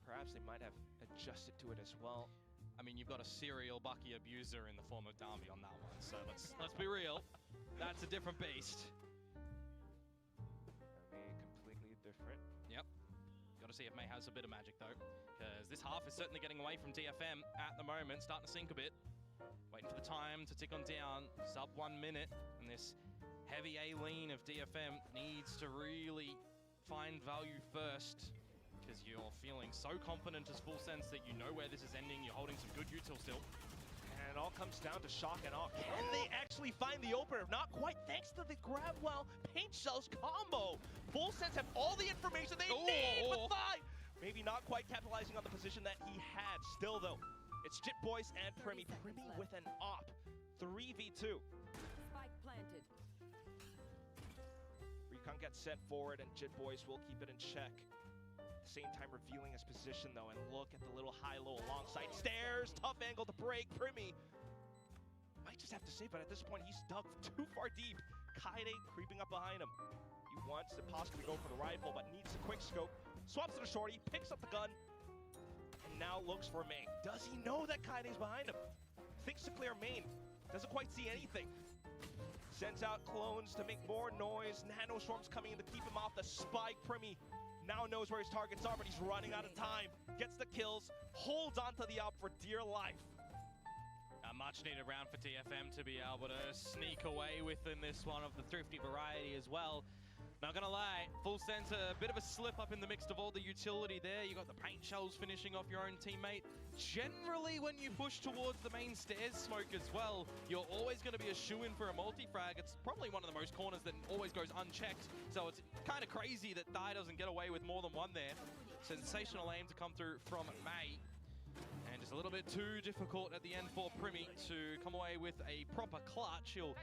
Perhaps they might have adjusted to it as well. I mean, you've got a serial Bucky abuser in the form of Darby on that one, so let's be real. That's a different beast. Completely different. Yep. Got to see if May has a bit of magic though, because this half is certainly getting away from DFM at the moment, starting to sink a bit. Waiting for the time to tick on down, sub 1 minute, and this heavy A lean of DFM needs to really find value first, because you're feeling so confident as Full Sense that you know where this is ending. You're holding some good util still. And it all comes down to shock and awe. Can they actually find the opener? Not quite, thanks to the grab well paint shells combo. Full Sense have all the information they need, but Thigh maybe not quite capitalizing on the position that he had. Still though, it's Jit Boys and Primi. Primi with an op. 3v2. Spike planted. Recon gets sent forward and Jit Boys will keep it in check. At the same time revealing his position though, and look at the little high-low alongside stairs. stairs. Tough angle to break. Primi might just have to save, but at this point, he's dug too far deep. Kaide creeping up behind him. He wants to possibly go for the rifle, but needs a quick scope. Swaps to the shorty, picks up the gun, and now looks for main. Does he know that Kaide's behind him? Thinks to clear main. Doesn't quite see anything. Sends out clones to make more noise. Nano Storm's coming in to keep him off the spike. Primi now knows where his targets are, but he's running out of time. Gets the kills, holds onto the op for dear life. A much needed round for TFM to be able to sneak away within this one of the thrifty variety as well. Not gonna lie, full center, a bit of a slip up in the mix of all the utility there. You got the paint shells finishing off your own teammate. Generally, when you push towards the main stairs smoke as well, you're always gonna be a shoo-in for a multi-frag. It's probably one of the most corners that always goes unchecked. So it's kind of crazy that Dai doesn't get away with more than one there. Sensational aim to come through from May. And just a little bit too difficult at the end for Primi to come away with a proper clutch. He'll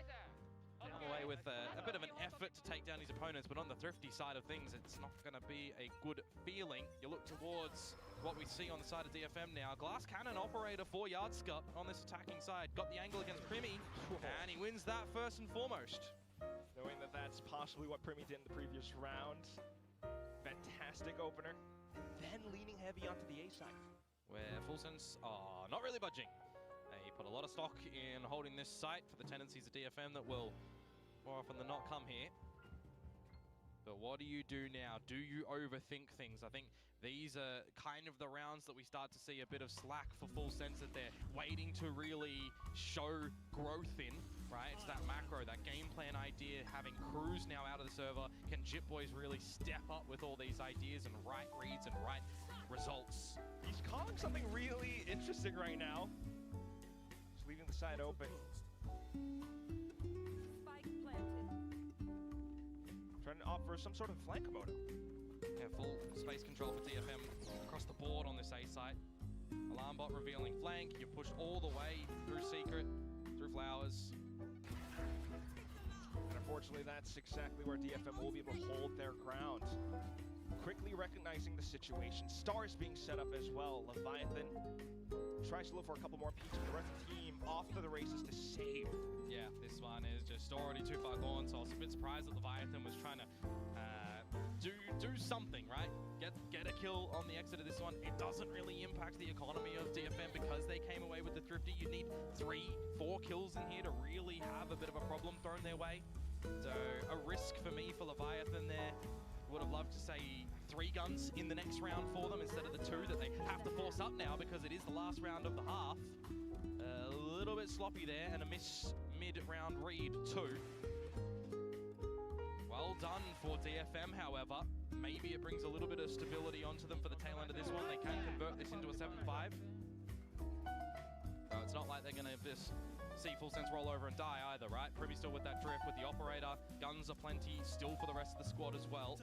come away with a bit of an effort to take down his opponents, but on the thrifty side of things, it's not going to be a good feeling. You look towards what we see on the side of DFM now. Glass Cannon operator for Yardska on this attacking side. Got the angle against Primi, and he wins that first and foremost. Knowing that that's possibly what Primi did in the previous round. Fantastic opener. And then leaning heavy onto the A side. Where Full Sense are not really budging. They put a lot of stock in holding this site for the tendencies of DFM that will more often than not come here. But what do you do now? Do you overthink things? I think these are kind of the rounds that we start to see a bit of slack for Full Sense, that they're waiting to really show growth in, right? It's that macro, that game plan idea, having Cruz now out of the server. Can Jip Boys really step up with all these ideas and right reads and right results? He's calling something really interesting right now. Just leaving the side open. Spike planted. Trying to offer some sort of flank moto. Yeah, full space control for DFM across the board on this A site. Alarm bot revealing flank. You push all the way through Secret, through Flowers. And unfortunately, that's exactly where DFM will be able to hold their ground. Quickly recognizing the situation. Stars being set up as well. Leviathan tries to look for a couple more peaks, but the rest of the team off to the races to save. Yeah, this one is just already too far gone, so I was a bit surprised that Leviathan was trying to do something, right? Get a kill on the exit of this one. It doesn't really impact the economy of DFM because they came away with the thrifty. You need 3-4 kills in here to really have a bit of a problem thrown their way. So a risk for me for Leviathan there. Would have loved to say 3 guns in the next round for them instead of the 2 that they have to force up now because it is the last round of the half. A little bit sloppy there and a miss mid-round read too. Well done for DFM, however. Maybe it brings a little bit of stability onto them for the tail end of this one. They can convert this into a 7-5. It's not like they're going to just see Full Sense roll over and die either, right? Primi still with that drift with the operator. Guns are plenty still for the rest of the squad as well.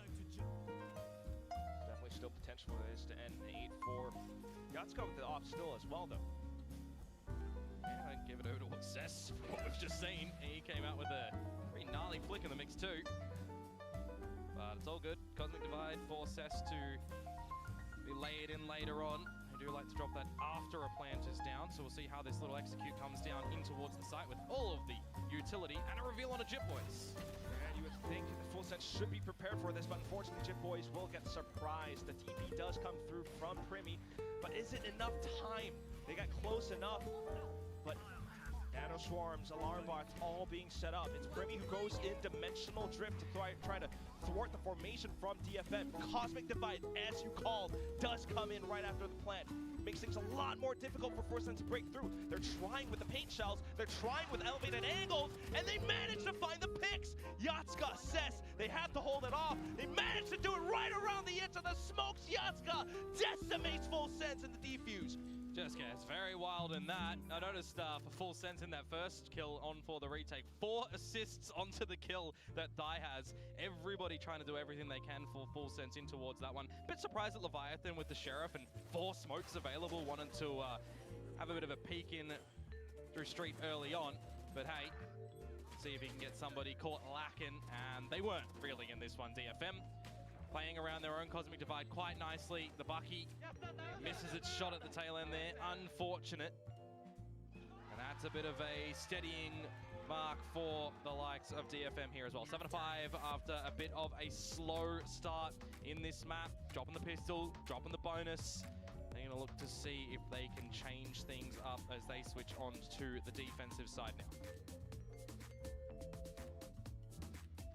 Definitely still potential for this to end 8-4. Yatsuko with the off still as well, though. Yeah, I'd give it over to what Cess, from what we've just seen. He came out with a pretty gnarly flick in the mix too. But it's all good. Cosmic Divide for Cess to be laid in later on. I do like to drop that after a plant is down, so we'll see how this little execute comes down in towards the site with all of the utility and a reveal on a Jip Boys. And you would think the Full Sense should be prepared for this, but unfortunately Jip Boys will get surprised. The TP does come through from Primi, but is it enough time? They got close enough, but Nano Swarms, Alarm Bots all being set up. It's Primi who goes in Dimensional Drift to try to thwart the formation from DFM. Cosmic Divide, as you called, does come in right after the plant. Makes things a lot more difficult for Full Sense to break through. They're trying with the paint shells, they're trying with elevated angles, and they manage to find the picks. Yatsuka, Cess, they have to hold it off. They manage to do it right around the edge of the smokes. Yatsuka decimates Full Sense in the defuse. Just gets very wild in that. I noticed for Full Sense in that first kill on for the retake, 4 assists onto the kill that Dai has. Everybody trying to do everything they can for Full Sense in towards that one. Bit surprised at Leviathan with the Sheriff and 4 smokes available, wanted to have a bit of a peek in through Street early on. But hey, see if he can get somebody caught lacking, and they weren't really in this one, DFM. playing around their own Cosmic Divide quite nicely. The Bucky misses its shot at the tail end there. Unfortunate. And that's a bit of a steadying mark for the likes of DFM here as well. 7-5 after a bit of a slow start in this map. Dropping the pistol, dropping the bonus. They're going to look to see if they can change things up as they switch on to the defensive side now.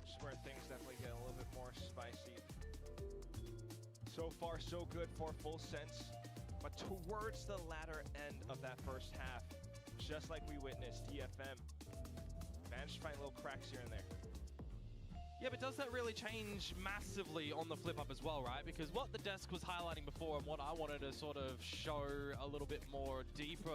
This is where things definitely get a little bit more spicy. So far, so good for Full Sense. But towards the latter end of that first half, just like we witnessed, DFM managed to find little cracks here and there. Yeah, but does that really change massively on the flip up as well, right? Because what the desk was highlighting before and what I wanted to sort of show a little bit more deeper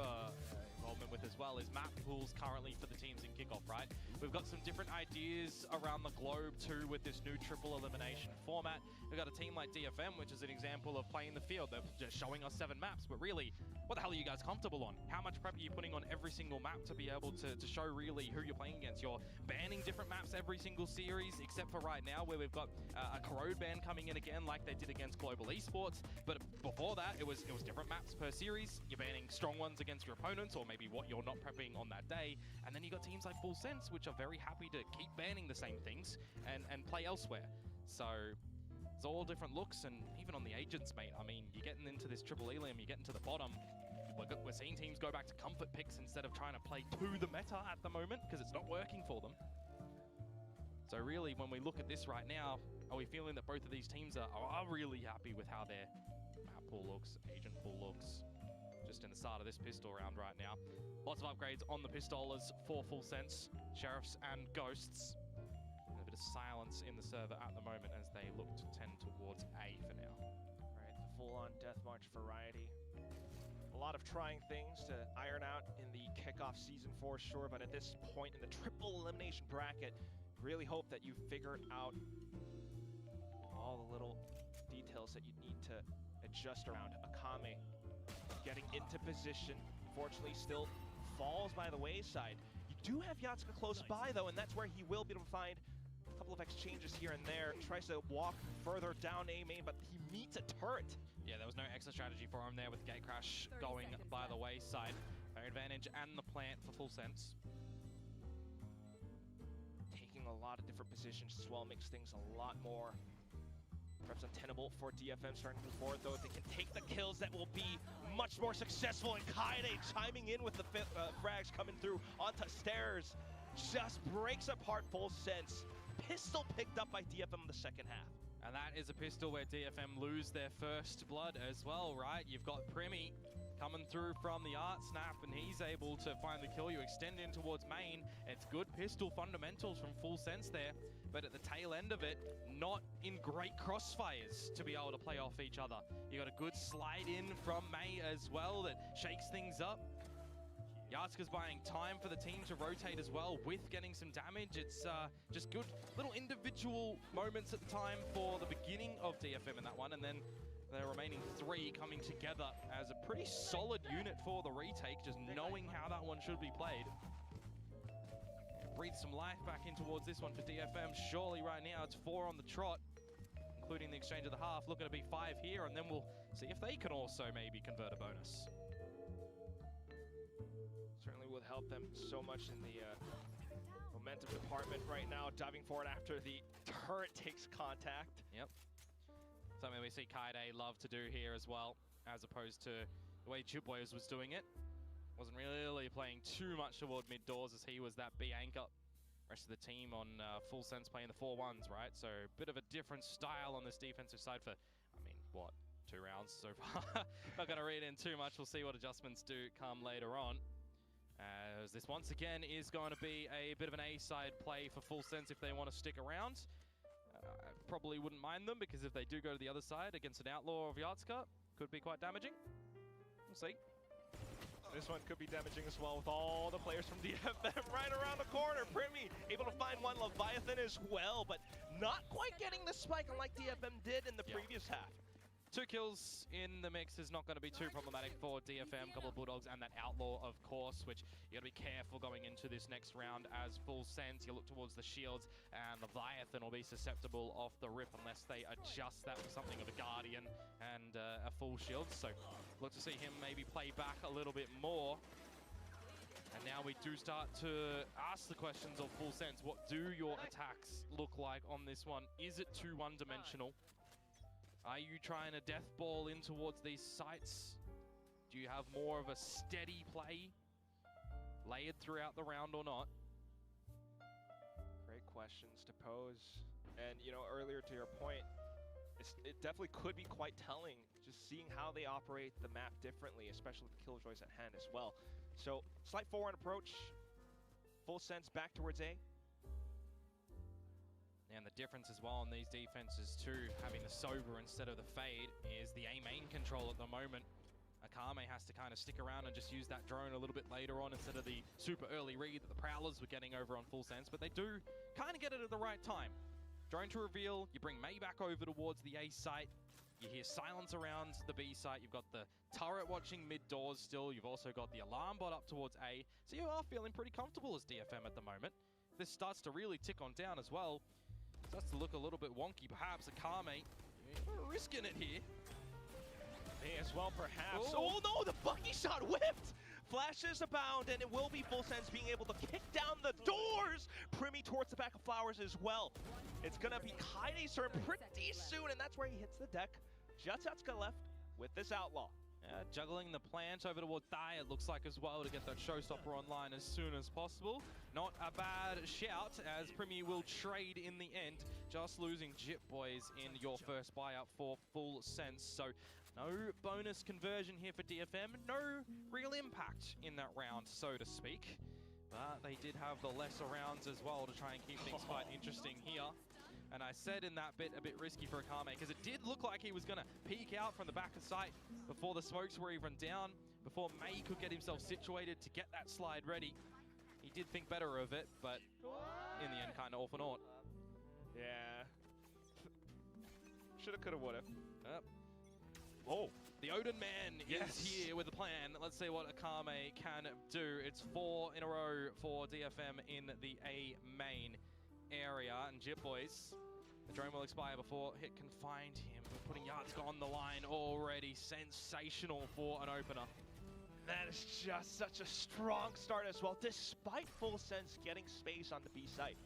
involvement with as well is map pools currently for the teams in kickoff, right? We've got some different ideas around the globe too with this new triple elimination format. We've got a team like DFM, which is an example of playing the field. They're just showing us 7 maps, but really, what the hell are you guys comfortable on? How much prep are you putting on every single map to be able to show really who you're playing against? You're banning different maps every single series, except for right now where we've got a corrode ban coming in again like they did against Global Esports. But before that, it was different maps per series. You're banning strong ones against your opponents or maybe what you're not prepping on that day. And then you got teams like Full Sense, which are very happy to keep banning the same things and play elsewhere. So it's all different looks, and even on the agents, mate. I mean, you're getting into this triple Elium, you're getting to the bottom. We're seeing teams go back to comfort picks instead of trying to play to the meta at the moment because it's not working for them. So really, when we look at this right now, are we feeling that both of these teams are really happy with how their map pool looks, agent pool looks, just in the start of this pistol round right now? Lots of upgrades on the pistolas for Full Sense, Sheriffs and Ghosts. And a bit of silence in the server at the moment as they look to tend towards A for now. Right, the full-on Deathmarch variety. A lot of trying things to iron out in the kickoff season for sure, but at this point in the triple elimination bracket, really hope that you figured out all the little details that you need to adjust around. Akame getting into position, fortunately still falls by the wayside. You do have Yatsuka close by though, and that's where he will be able to find a couple of exchanges here and there. Tries to walk further down A main, but he meets a turret. Yeah, there was no extra strategy for him there with Gate Crash going by the wayside. Fair advantage and the plant for Full Sense. Taking a lot of different positions as well makes things a lot more perhaps untenable for DFM starting to move forward, though. If they can take the kills, that will be much more successful. And Kaede chiming in with the frags coming through onto stairs. Just breaks apart Full Sense. Pistol picked up by DFM in the second half. And that is a pistol where DFM lose their first blood as well, right? You've got Primi coming through from the art snap, and he's able to find the kill. You extend in towards main. It's good pistol fundamentals from Full Sense there, but at the tail end of it, not in great crossfires to be able to play off each other. You got a good slide in from May as well that shakes things up. Yatsuka's buying time for the team to rotate as well with getting some damage. It's just good little individual moments at the time for the beginning of DFM in that one, and then the remaining 3 coming together as a pretty solid unit for the retake, just knowing how that one should be played. Breathe some life back in towards this one for DFM. Surely right now it's 4 on the trot, including the exchange of the half. Looking to be 5 here, and then we'll see if they can also maybe convert a bonus. Certainly would help them so much in the momentum department right now, diving forward after the turret takes contact. Yep. Something we see Kaede love to do here as well, as opposed to the way Chipboys was doing it. Wasn't really playing too much toward mid doors as he was that B anchor. Rest of the team on Full Sense playing the 4-1s, right? So a bit of a different style on this defensive side for, I mean, what, 2 rounds so far? Not going to read in too much. We'll see what adjustments do come later on. As this once again is going to be a bit of an A-side play for Full Sense if they want to stick around. I probably wouldn't mind them, because if they do go to the other side against an outlaw of Yatsuka, could be quite damaging. We'll see. This one could be damaging as well with all the players from DFM right around the corner. Primi able to find one Leviathan as well, but not quite getting the spike unlike DFM did in the previous half. 2 kills in the mix is not going to be too problematic for DFM. Couple of Bulldogs and that Outlaw, of course, which you got to be careful going into this next round as full sense. You look towards the shields, and Leviathan will be susceptible off the rip unless they adjust that for something of a Guardian and a full shield. So look to see him maybe play back a little bit more. And now we do start to ask the questions of full sense. What do your attacks look like on this one? Is it too one-dimensional? Are you trying to death ball in towards these sites? Do you have more of a steady play layered throughout the round or not? Great questions to pose. And, you know, earlier to your point, it definitely could be quite telling, just seeing how they operate the map differently, especially with the killjoys at hand as well. So, slight forward approach, full sense back towards A. And the difference as well on these defenses too, having the Sober instead of the Fade, is the A main control at the moment. Akame has to kind of stick around and just use that drone a little bit later on instead of the super early read that the Prowlers were getting over on full sense, but they do kind of get it at the right time. Drone to reveal, you bring May back over towards the A site, you hear silence around the B site, you've got the turret watching mid doors still, you've also got the alarm bot up towards A, so you are feeling pretty comfortable as DFM at the moment. This starts to really tick on down as well. Starts to look a little bit wonky, perhaps. Akame, we're risking it here. May as well, perhaps. Oh no, the Bucky shot whipped! Flashes abound, and it will be full sense being able to kick down the doors! Primy towards the back of Flowers as well. It's gonna be Kaide Cern pretty soon, and that's where he hits the deck. Jatsuka left with this Outlaw. Juggling the plant over towards Thai, it looks like as well, to get that showstopper online as soon as possible. Not a bad shout, as Primy will trade in the end, just losing Jip Boys in your first buyout for full sense. So no bonus conversion here for DFM, no real impact in that round, so to speak. But they did have the lesser rounds as well to try and keep things quite interesting here. And I said in that bit, a bit risky for Akame, because it did look like he was going to peek out from the back of sight before the smokes were even down, before May could get himself situated to get that slide ready. He did think better of it, but in the end, kind of off and on. Yeah. Shoulda, coulda, woulda. Oh, the Odin Man is here with a plan. Let's see what Akame can do. It's 4 in a row for DFM in the A main area, and Jip Boys, the drone will expire before it can find him. We're putting Yatska on the line already. Sensational for an opener. That is just such a strong start as well, despite full sense getting space on the B site.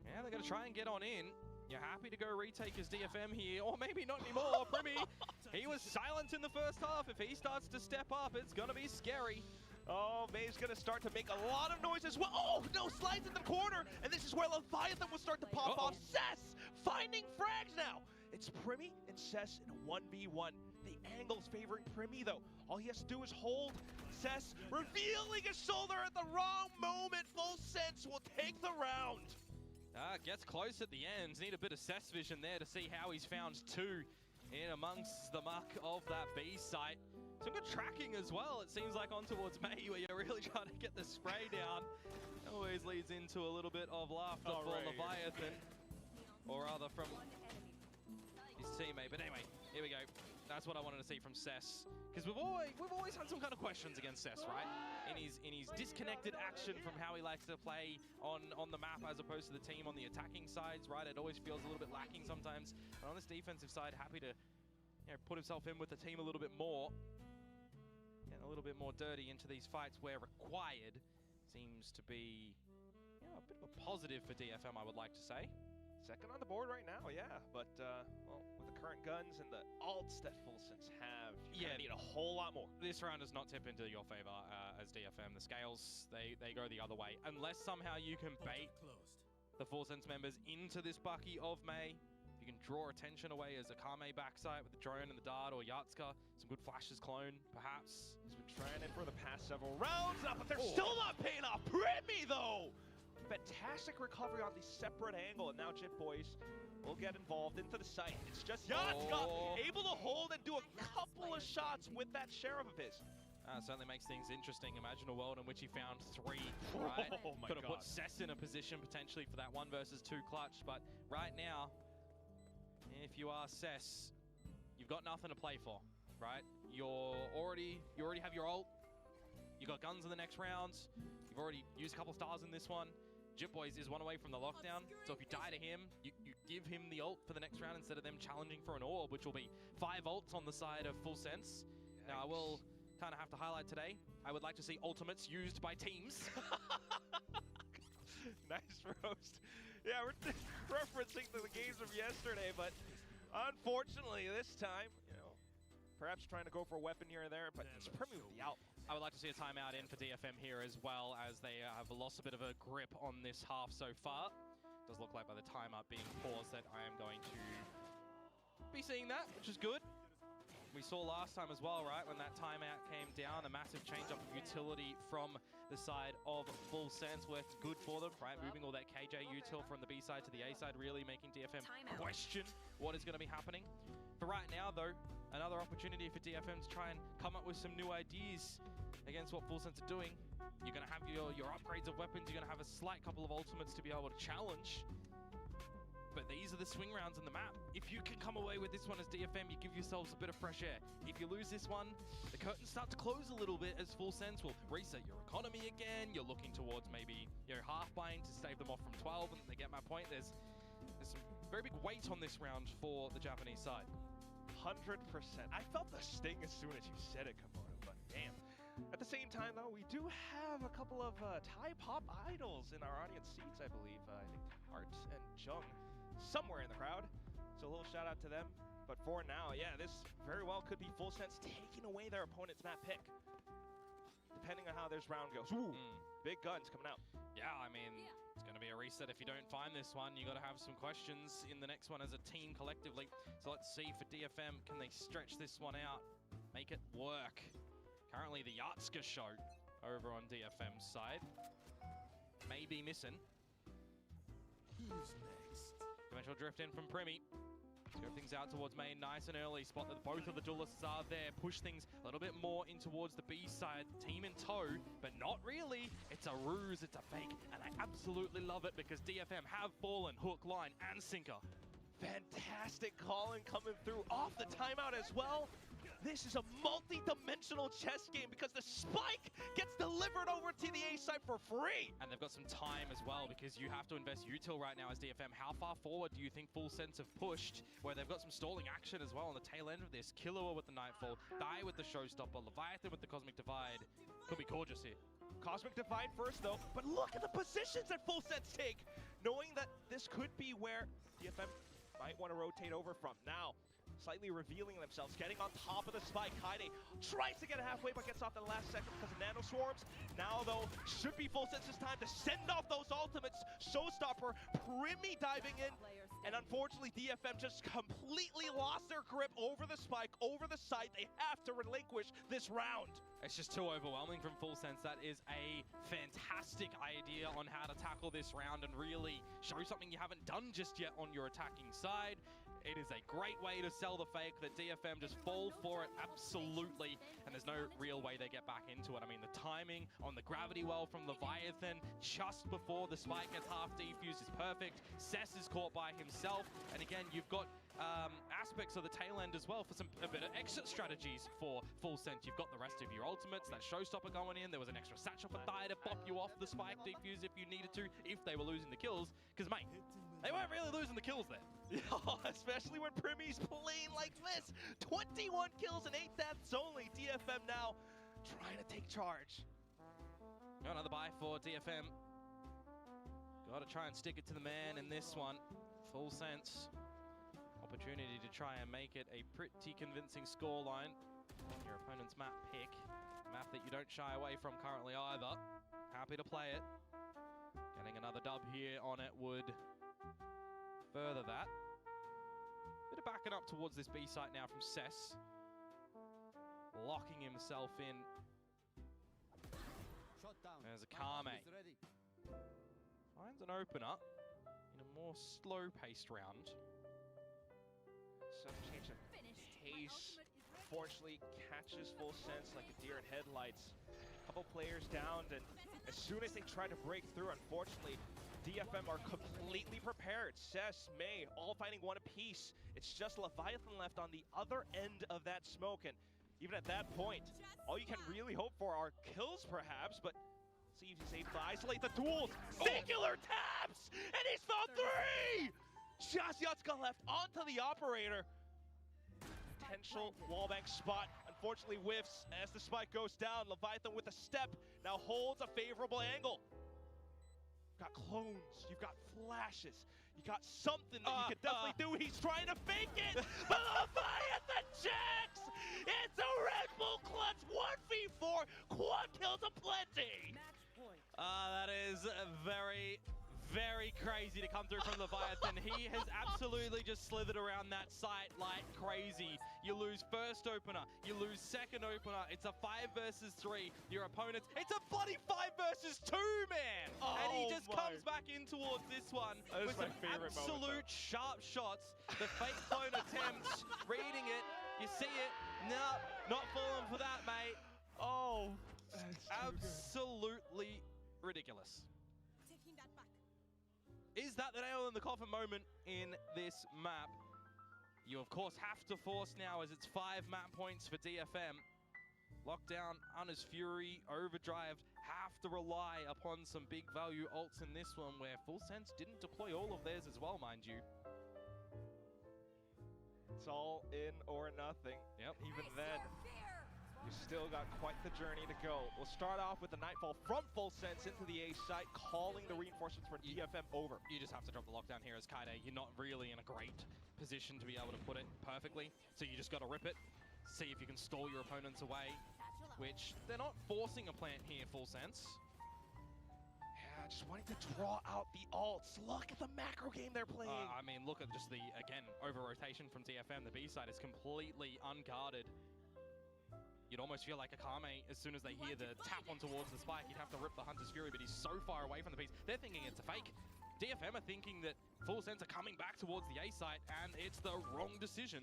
Yeah, they're going to try and get on in. You're happy to go retake his DFM here, or maybe not anymore. Primy, he was silent in the first half. If he starts to step up, it's going to be scary. Oh, May's gonna start to make a lot of noise as well. Oh, no, slides in the corner. And this is where Leviathan will start to pop off. Cess finding frags now. It's Primy and Cess in a 1v1. The angle's favoring Primy, though. All he has to do is hold. Cess revealing his shoulder at the wrong moment. Full sense will take the round. Gets close at the end. Need a bit of Cess vision there to see how he's found 2 in amongst the muck of that B site. Some good tracking as well, it seems like, on towards May, where you're really trying to get the spray down. Always leads into a little bit of laughter for Leviathan. Or rather from his teammate. But anyway, here we go. That's what I wanted to see from Cess. Because we've always had some kind of questions against Cess, right? In his disconnected action from how he likes to play on the map as opposed to the team on the attacking sides, right? It always feels a little bit lacking sometimes. But on this defensive side, happy to put himself in with the team a little bit more. Getting a little bit more dirty into these fights where required seems to be a bit of a positive for DFM, I would like to say. Second on the board right now, yeah. But, well, with the current guns and the ults that full sense have, you need a whole lot more. This round does not tip into your favor as DFM. The scales, they go the other way. Unless somehow you can bait the full sense members into this Bucky of May. You can draw attention away as Akame backside with the drone and the dart, or Yatska. Some good flashes clone, perhaps. He's been trying it for the past several rounds now, but they're still not paying off. Primy, though! Fantastic recovery on the separate angle, and now Jip Boys will get involved into the site. It's just Yatska able to hold and do a couple of shots with that Sheriff of his. Certainly makes things interesting. Imagine a world in which he found 3, right? Oh my Could have put Cess in a position potentially for that 1 versus 2 clutch, but right now, if you are Cess, you've got nothing to play for, right? You already have your ult. You got guns in the next rounds. You've already used a couple stars in this one. Jip Boys is one away from the lockdown, so if you die to him, you give him the ult for the next round instead of them challenging for an orb, which will be 5 ults on the side of Full Sense. Now, I will kind of have to highlight today, I would like to see ultimates used by teams. Nice roast. Yeah, we're referencing to the games of yesterday, but unfortunately this time, you know, perhaps trying to go for a weapon here and there, but it's Primi with the out. I would like to see a timeout in for DFM here as well, as they have lost a bit of a grip on this half so far. Does look like by the timeout being paused that I am going to be seeing that, which is good. We saw last time as well, right, when that timeout came down, a massive change up of utility from the side of Full Sense worked good for them, right? Moving all that KJ util from the B side to the A side, really making DFM question what is going to be happening. For right now, though, another opportunity for DFM to try and come up with some new ideas against what Full Sense are doing. You're going to have your upgrades of weapons, you're going to have a slight couple of ultimates to be able to challenge. But these are the swing rounds on the map. If you can come away with this one as DFM, you give yourselves a bit of fresh air. If you lose this one, the curtains start to close a little bit as Full Sense will reset your economy again. You're looking towards maybe half buying to stave them off from 12, and they get my point. There's some very big weight on this round for the Japanese side. 100%. I felt the sting as soon as you said it, Komodo, but damn. At the same time, though, we do have a couple of Thai pop idols in our audience seats, I believe. I think Art and Jung somewhere in the crowd. So a little shout out to them. But for now, yeah, this very well could be Full Sense taking away their opponent's map pick, depending on how this round goes. Ooh, big guns coming out. Yeah, I mean, it's going to be a reset if you don't find this one. You got to have some questions in the next one as a team collectively. So let's see for DFM, can they stretch this one out, make it work? Currently the Yatska show over on DFM's side may be missing. Who's next? Eventual drift in from Primi. Scope things out towards main, nice and early. Spot that both of the duelists are there. Push things a little bit more in towards the B side. Team in tow, but not really. It's a ruse, it's a fake, and I absolutely love it because DFM have fallen hook, line, and sinker. Fantastic calling coming through off the timeout as well. This is a multi-dimensional chess game because the spike gets delivered over to the A side for free. And they've got some time as well because you have to invest util right now as DFM. How far forward do you think Full Sense have pushed, where they've got some stalling action as well on the tail end of this? Killua with the Nightfall, Die with the Showstopper, Leviathan with the Cosmic Divide. Could be gorgeous here. Cosmic Divide first though, but look at the positions that Full Sense take, knowing that this could be where DFM might want to rotate over from. Now, slightly revealing themselves, getting on top of the spike. Heehee tries to get halfway, but gets off the last second because of Nano Swarms. Now, though, should be Full Sense's time to send off those ultimates. Showstopper, Primi diving in, and unfortunately, DFM just completely lost their grip over the spike, over the site. They have to relinquish this round. It's just too overwhelming from Full Sense. That is a fantastic idea on how to tackle this round and really show something you haven't done just yet on your attacking side. It is a great way to sell the fake that DFM just fall for it, absolutely, and there's no real way they get back into it. I mean, the timing on the gravity well from Leviathan just before the spike gets half defused is perfect. Cess is caught by himself, and again, you've got aspects of the tail end as well for a bit of exit strategies for Full Sense. You've got the rest of your ultimates, that Showstopper going in, there was an extra satchel for Thai to pop you off the spike defuse if you needed to, if they were losing the kills, because mate, they weren't really losing the kills there. Especially when Primi's playing like this. 21 kills and 8 deaths only. DFM now trying to take charge. Got another buy for DFM. Got to try and stick it to the man in this one. Full Sense. Opportunity to try and make it a pretty convincing scoreline on your opponent's map pick. A map that you don't shy away from currently either. Happy to play it. Getting another dub here on it would further that. Bit of backing up towards this B site now from Cess. Locking himself in. There's a Kame. Finds an opener in a more slow-paced round. Some change of pace. Unfortunately, catches Full Sense like a deer in headlights. Couple players down, and as soon as they try to break through, unfortunately, DFM are completely prepared. Cess, May, all fighting one apiece. It's just Leviathan left on the other end of that smoke, and even at that point, all you can really hope for are kills perhaps, but see if he's able to isolate the duels. Singular taps! And he's found 3! Just Yatsuka left onto the operator. Potential wallbang spot, unfortunately whiffs as the spike goes down. Leviathan with a step now holds a favorable angle. You've got clones, you've got flashes, you got something that you could definitely do. He's trying to fake it, but Leviathan checks! It's a Red Bull clutch 1v4, quad kills aplenty! That is very, very crazy to come through from Leviathan. He has absolutely just slithered around that site like crazy. You lose first opener, you lose second opener. It's a 5 versus 3. Your opponents, it's a bloody 5 versus 2, man! And he just comes back in towards this one with some absolute sharp shots. The fake clone attempts, reading it, you see it. No, not falling for that, mate. Oh, absolutely ridiculous. Is that the nail in the coffin moment in this map? You of course have to force now as it's 5 map points for DFM. Lockdown, Hunter's Fury, Overdrive have to rely upon some big value ults in this one where Full Sense didn't deploy all of theirs as well, mind you. It's all in or nothing. Yep. Even then, you still got quite the journey to go. We'll start off with the Nightfall from Full Sense into the A site, calling the reinforcements for DFM over. You just have to drop the lockdown here as Kaide. You're not really in a great position to be able to put it perfectly, so you just got to rip it, see if you can stall your opponents away, which they're not forcing a plant here, Full Sense. Yeah, just wanting to draw out the ults. Look at the macro game they're playing. I mean, look at just the, again, over-rotation from DFM. The B side is completely unguarded. You'd almost feel like Akame, as soon as they hear the tap on towards the spike, you'd have to rip the Hunter's Fury, but he's so far away from the piece. They're thinking it's a fake. DFM are thinking that Full Sense are coming back towards the A site, and it's the wrong decision.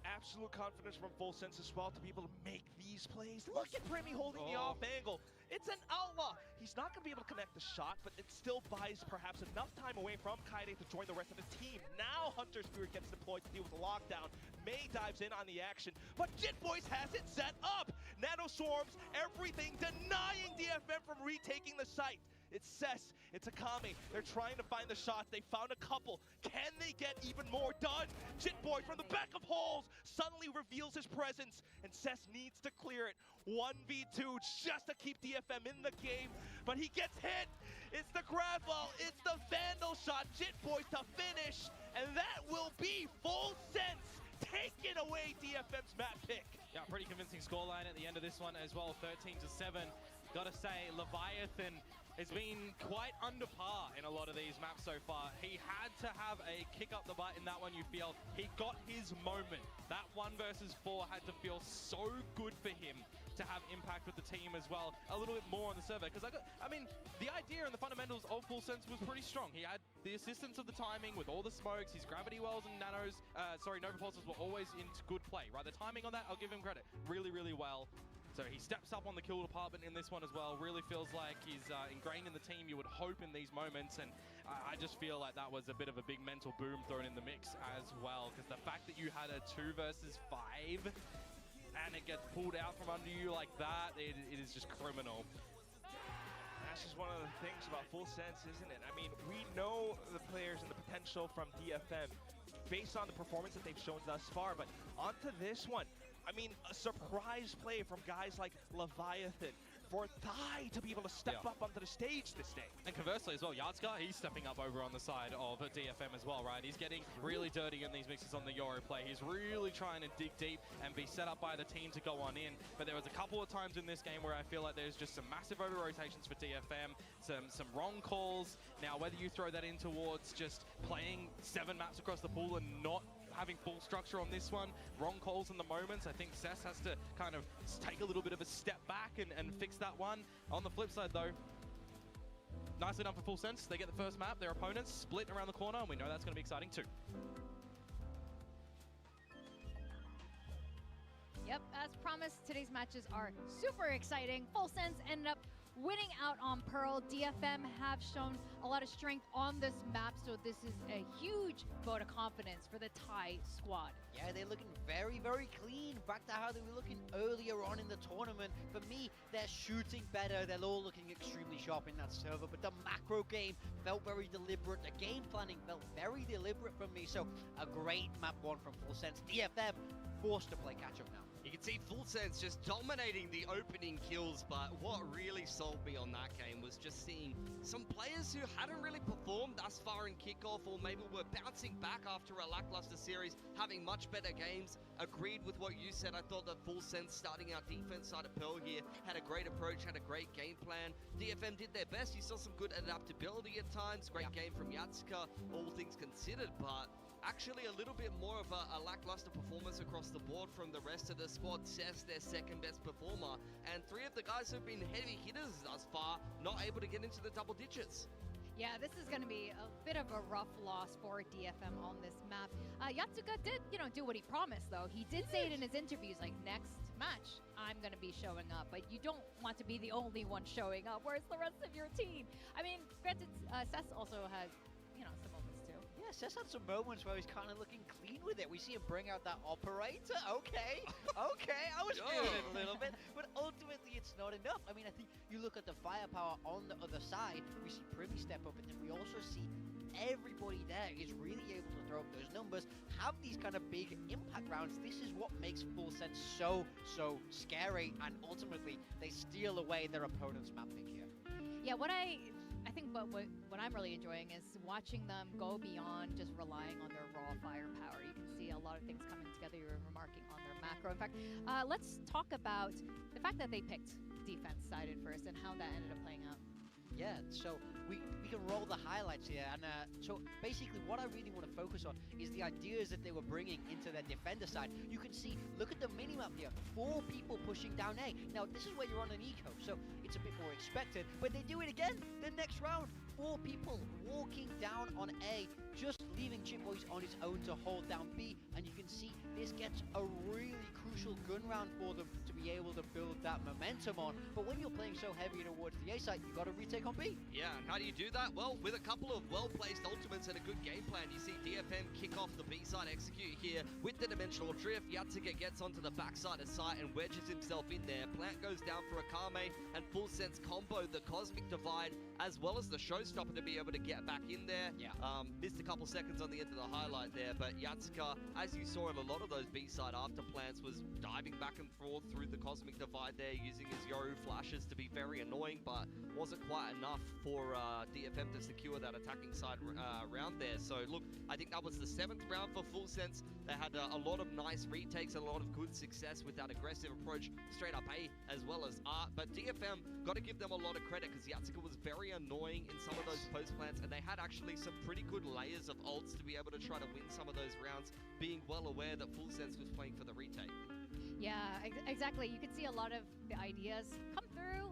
Absolute confidence from Full Sense as well to be able to make these plays. Look at Premi holding the off angle. It's an outlaw. He's not going to be able to connect the shot, but it still buys perhaps enough time away from Kaide to join the rest of the team. Now Hunter's Fury gets deployed to deal with the lockdown. May dives in on the action, but Jit Boys has it set up. Nano Swarms, everything, denying DFM from retaking the site. It's Cess, it's Akame. They're trying to find the shots. They found a couple. Can they get even more done? Jit Boy from the back of holes suddenly reveals his presence, and Cess needs to clear it. 1v2 just to keep DFM in the game, but he gets hit. It's the grab ball, it's the Vandal shot. Jit Boys to finish, and that will be Full Sense taking away DFM's map pick. Yeah, pretty convincing scoreline at the end of this one as well, 13-7. Gotta say, Leviathan has been quite under par in a lot of these maps so far. He had to have a kick up the butt in that one, you feel. He got his moment. That 1 versus 4 had to feel so good for him to have impact with the team as well, a little bit more on the server. Because I mean, the idea and the fundamentals of Full Sense was pretty strong. He had the assistance of the timing with all the smokes, his gravity wells and nanos, Nova Pulses were always in good play, right? The timing on that, I'll give him credit, really, really well. So he steps up on the kill department in this one as well. Really feels like he's ingrained in the team, you would hope, in these moments. And I just feel like that was a bit of a big mental boom thrown in the mix as well. Because the fact that you had a 2 versus 5 and it gets pulled out from under you like that, it is just criminal. That's just one of the things about Full Sense, isn't it? I mean, we know the players and the potential from DFM based on the performance that they've shown thus far, but onto this one. I mean, a surprise play from guys like Leviathan for Thai to be able to step up onto the stage this day. And conversely as well, Yatsuka, he's stepping up over on the side of DFM as well, right? He's getting really dirty in these mixes on the Yoro play. He's really trying to dig deep and be set up by the team to go on in. But there was a couple of times in this game where I feel like there's just some massive over-rotations for DFM, some wrong calls. Now, whether you throw that in towards just playing 7 maps across the pool and not having full structure on this one, wrong calls in the moments. I think Cess has to kind of take a little bit of a step back and fix that one. On the flip side though, nicely done for Full Sense. They get the first map, their opponents split around the corner, and we know that's going to be exciting too. Yep, as promised, today's matches are super exciting. Full Sense ended up winning out on Pearl. DFM have shown a lot of strength on this map, so this is a huge vote of confidence for the Thai squad. Yeah, they're looking very, very clean. Back to how they were looking earlier on in the tournament. For me, they're shooting better. They're all looking extremely sharp in that server. But the macro game felt very deliberate. The game planning felt very deliberate from me. So a great map one from Full Sense. DFM forced to play catch up now. You can see Full Sense just dominating the opening kills, but what really sold me on that game was just seeing some players who hadn't really performed thus far in kickoff, or maybe were bouncing back after a lackluster series, having much better games. Agreed with what you said. I thought that Full Sense, starting out defense side of Pearl here, had a great approach, had a great game plan. DFM did their best. You saw some good adaptability at times. Great game from Yatsuka, all things considered, but actually a little bit more of a lackluster performance across the board from the rest of the squad. Cess, their second best performer, and three of the guys who've been heavy hitters thus far, not able to get into the double digits. Yeah, this is going to be a bit of a rough loss for DFM on this map. Yatsuka did, do what he promised, though. He did say it in his interviews, like, next match, I'm going to be showing up. But you don't want to be the only one showing up. Where's the rest of your team? I mean, granted, Cess also had, some moments, too. Yeah, Cess had some moments where he's kind of looking clean with it. We see him bring out that operator. Okay, I was feeling it a little bit, but ultimately it's not enough. I mean, I think you look at the firepower on the other side, we see Privy step up, and then we also see everybody there is really able to throw up those numbers, have these kind of big impact rounds. This is what makes Full Sense so scary, and ultimately they steal away their opponent's map pick here. Yeah, what I think what I'm really enjoying is watching them go beyond just relying on their raw firepower. You can see a lot of things coming together. You were remarking on their macro. In fact, let's talk about the fact that they picked defense-sided first and how that ended up playing out. Yeah, so we can roll the highlights here, and so basically what I really want to focus on is the ideas that they were bringing into their defender side. You can see, look at the minimap here, 4 people pushing down A. Now this is where you're on an eco, so it's a bit more expected, but they do it again the next round. 4 people walking down on A, just leaving Chipboys on his own to hold down B, and you can see this gets a really crucial gun round for them to be able to build that momentum on. But when you're playing so heavy towards the A side, you got to retake on B. Yeah, and how do you do that? Well, with a couple of well-placed ultimates and a good game plan. You see DFM kick off the B side, execute here with the dimensional drift. Yatsuka gets onto the backside of site and wedges himself in there. Plant goes down for a Kame, and Full Sense combo the Cosmic Divide as well as the Showstopper to be able to get back in there. Yeah. Missed a couple seconds on the end of the highlight there, but Yatsuka, as you saw in a lot of those B-side after plants, was diving back and forth through the Cosmic Divide there, using his Yoru flashes to be very annoying, but wasn't quite enough for DFM to secure that attacking side round there. So look, I think that was the 7th round for Full Sense. They had a lot of nice retakes and a lot of good success with that aggressive approach straight up A as well as Art, but DFM got to give them a lot of credit because Yatsuka was very annoying in some of those post plants, and they had actually some pretty good layers of ults to be able to try to win some of those rounds, being well aware that Full Sense was playing for the retake. Yeah, exactly. You could see a lot of the ideas come through,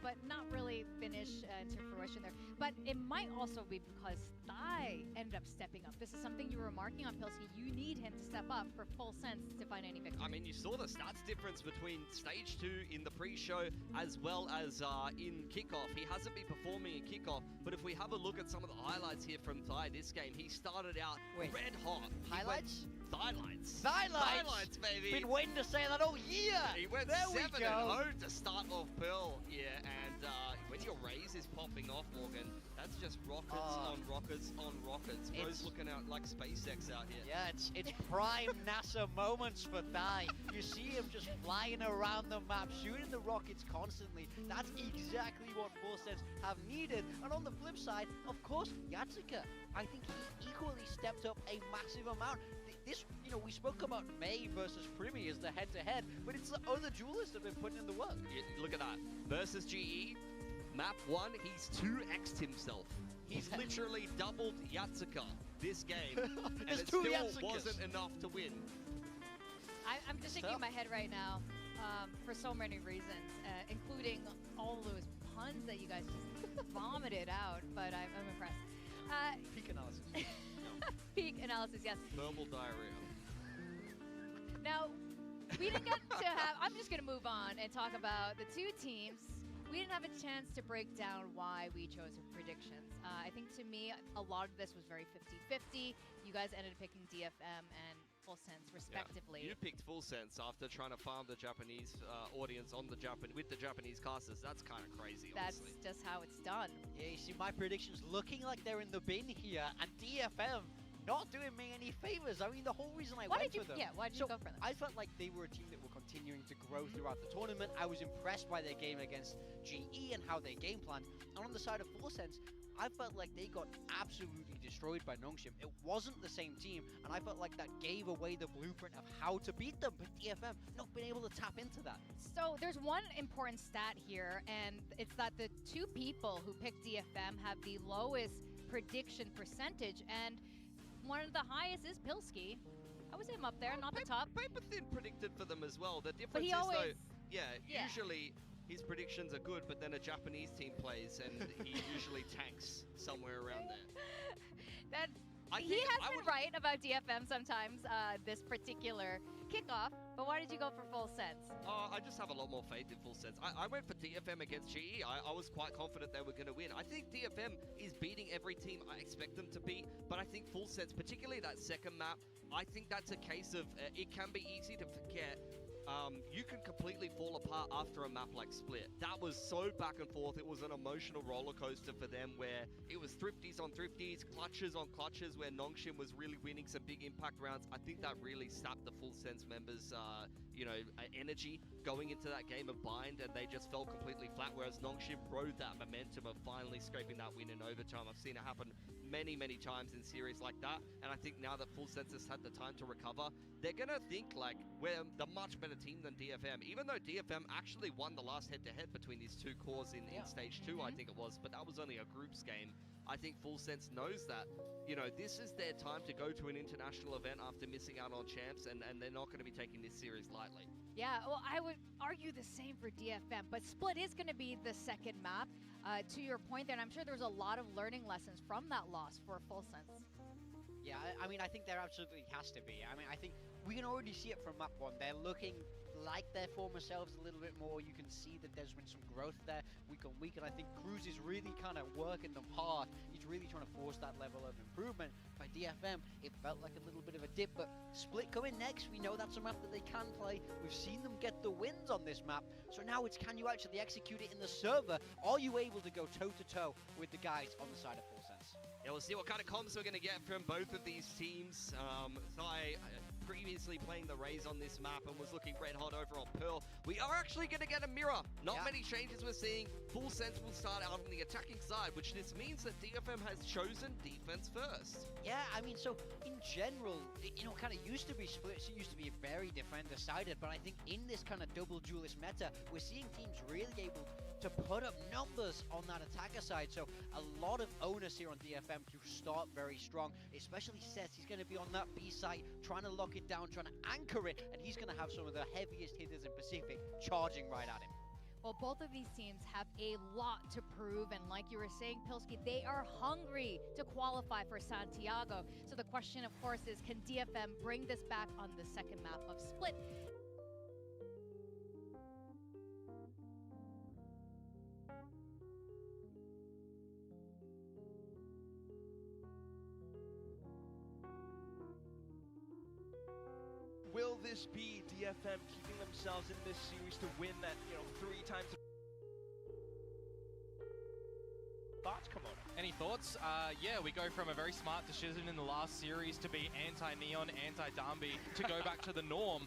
but not really finish into fruition there. But it might also be because Thai ended up stepping up. This is something you were remarking on, Pilsky. You need him to step up for Full Sense to find any victory. I mean, you saw the stats difference between stage 2 in the pre-show as well as in kickoff. He hasn't been performing in kickoff, but if we have a look at some of the highlights here from Thai this game, he started out red hot. Highlights? Highlights. Highlights, baby. Been waiting to say that all year. He went 7-0 to start off Pearl. Yeah, and when your raise is popping off, Morgan, that's just rockets on rockets on rockets. Bro's looking out like SpaceX out here. Yeah, it's prime NASA moments for Thai. You see him just flying around the map, shooting the rockets constantly. That's exactly what Full Sense have needed. And on the flip side, of course, Yatsuka. I think he equally stepped up a massive amount. This, we spoke about May versus Primi as the head-to-head, but it's the other duelists that have been putting in the work. Yeah, look at that. Versus GE, map 1, he's 2x'd himself. He's literally doubled Yatsuka this game, and it still wasn't enough to win. I'm just shaking my head right now for so many reasons, including all those puns that you guys just vomited out, but I'm impressed. Peak analysis. Peak analysis, yes. Thermal diarrhea. Now, we didn't get to have... I'm just going to move on and talk about the two teams We didn't have a chance to break down why we chose our predictions. I think to me, a lot of this was very 50-50. You guys ended up picking DFM and Full Sense respectively. Yeah. You picked Full Sense after trying to farm the Japanese audience on with the Japanese casters. That's kind of crazy, honestly. That's just how it's done. Yeah, you see my predictions looking like they're in the bin here, and DFM not doing me any favors. I mean, the whole reason I went for them. Yeah, why did you go for them? I felt like they were a team that were continuing to grow throughout the tournament. I was impressed by their game against GE and how they game planned. And on the side of Full Sense, I felt like they got absolutely destroyed by Nongshim. It wasn't the same team, and I felt like that gave away the blueprint of how to beat them. But DFM not been able to tap into that. So there's one important stat here, and it's that the two people who picked DFM have the lowest prediction percentage, and one of the highest is Pilsky. I would say him up there, not the top. Paper Thin predicted for them as well. The difference But he is always, though, usually his predictions are good, but then a Japanese team plays and he usually tanks somewhere around there. He has been right about DFM sometimes, this particular kickoff, but why did you go for Full Sense? I just have a lot more faith in Full Sense. I went for DFM against GE. I was quite confident they were going to win. I think DFM is beating every team I expect them to beat, but I think Full Sense, particularly that second map, I think that's a case of it can be easy to forget. You can completely fall apart after a map like Split. That was so back and forth. It was an emotional roller coaster for them where it was thrifties on thrifties, clutches on clutches, where Nongshim was really winning some big impact rounds. I think that really sapped the Full Sense members' energy going into that game of Bind, and they just fell completely flat, whereas Nongshim rode that momentum of finally scraping that win in overtime. I've seen it happen many, many times in series like that, and I think now that Full Sense has had the time to recover, they're gonna think like we're the much better team than DFM, even though DFM actually won the last head-to-head between these two cores in Stage 2, I think it was, but that was only a groups game. I think Full Sense knows that, this is their time to go to an international event after missing out on champs, and they're not going to be taking this series lightly. Yeah, well, I would argue the same for DFM, but Split is going to be the second map. To your point there, and I'm sure there's a lot of learning lessons from that loss for Full Sense. Yeah, I mean, I think there absolutely has to be. I mean, I think we can already see it from map 1. They're looking like their former selves a little bit more. You can see that there's been some growth there week on week, and I think Cruz is really kind of working them hard. He's really trying to force that level of improvement. By DFM, it felt like a little bit of a dip, but Split coming next. We know that's a map that they can play. We've seen them get the wins on this map, so now it's can you actually execute it in the server? Are you able to go toe-to-toe with the guys on the side of Full Sense? Yeah, we'll see what kind of comms we're going to get from both of these teams. I previously playing the Rays on this map and was looking red hot over on Pearl. We are actually going to get a mirror. Not many changes we're seeing. Full Sense will start out on the attacking side, which this means that DFM has chosen defense first. Yeah, I mean, so in general, kind of used to be Split, it used to be very defender-sided, but I think in this kind of double duelist meta, we're seeing teams really able to put up numbers on that attacker side, so a lot of onus here on DFM to start very strong, especially Seth. He's going to be on that B site, trying to lock it down, trying to anchor it, and he's going to have some of the heaviest hitters in Pacific charging right at him. Well, both of these teams have a lot to prove, and like you were saying, Pilsky, they are hungry to qualify for Santiago. So the question, of course, is can DFM bring this back on the second map of Split? Will this be DFM keeping themselves in this series to win that, 3 times? Thoughts, Komodo? Any thoughts? Yeah, we go from a very smart decision in the last series to be anti-Neon, anti-Dambi, to go back to the norm,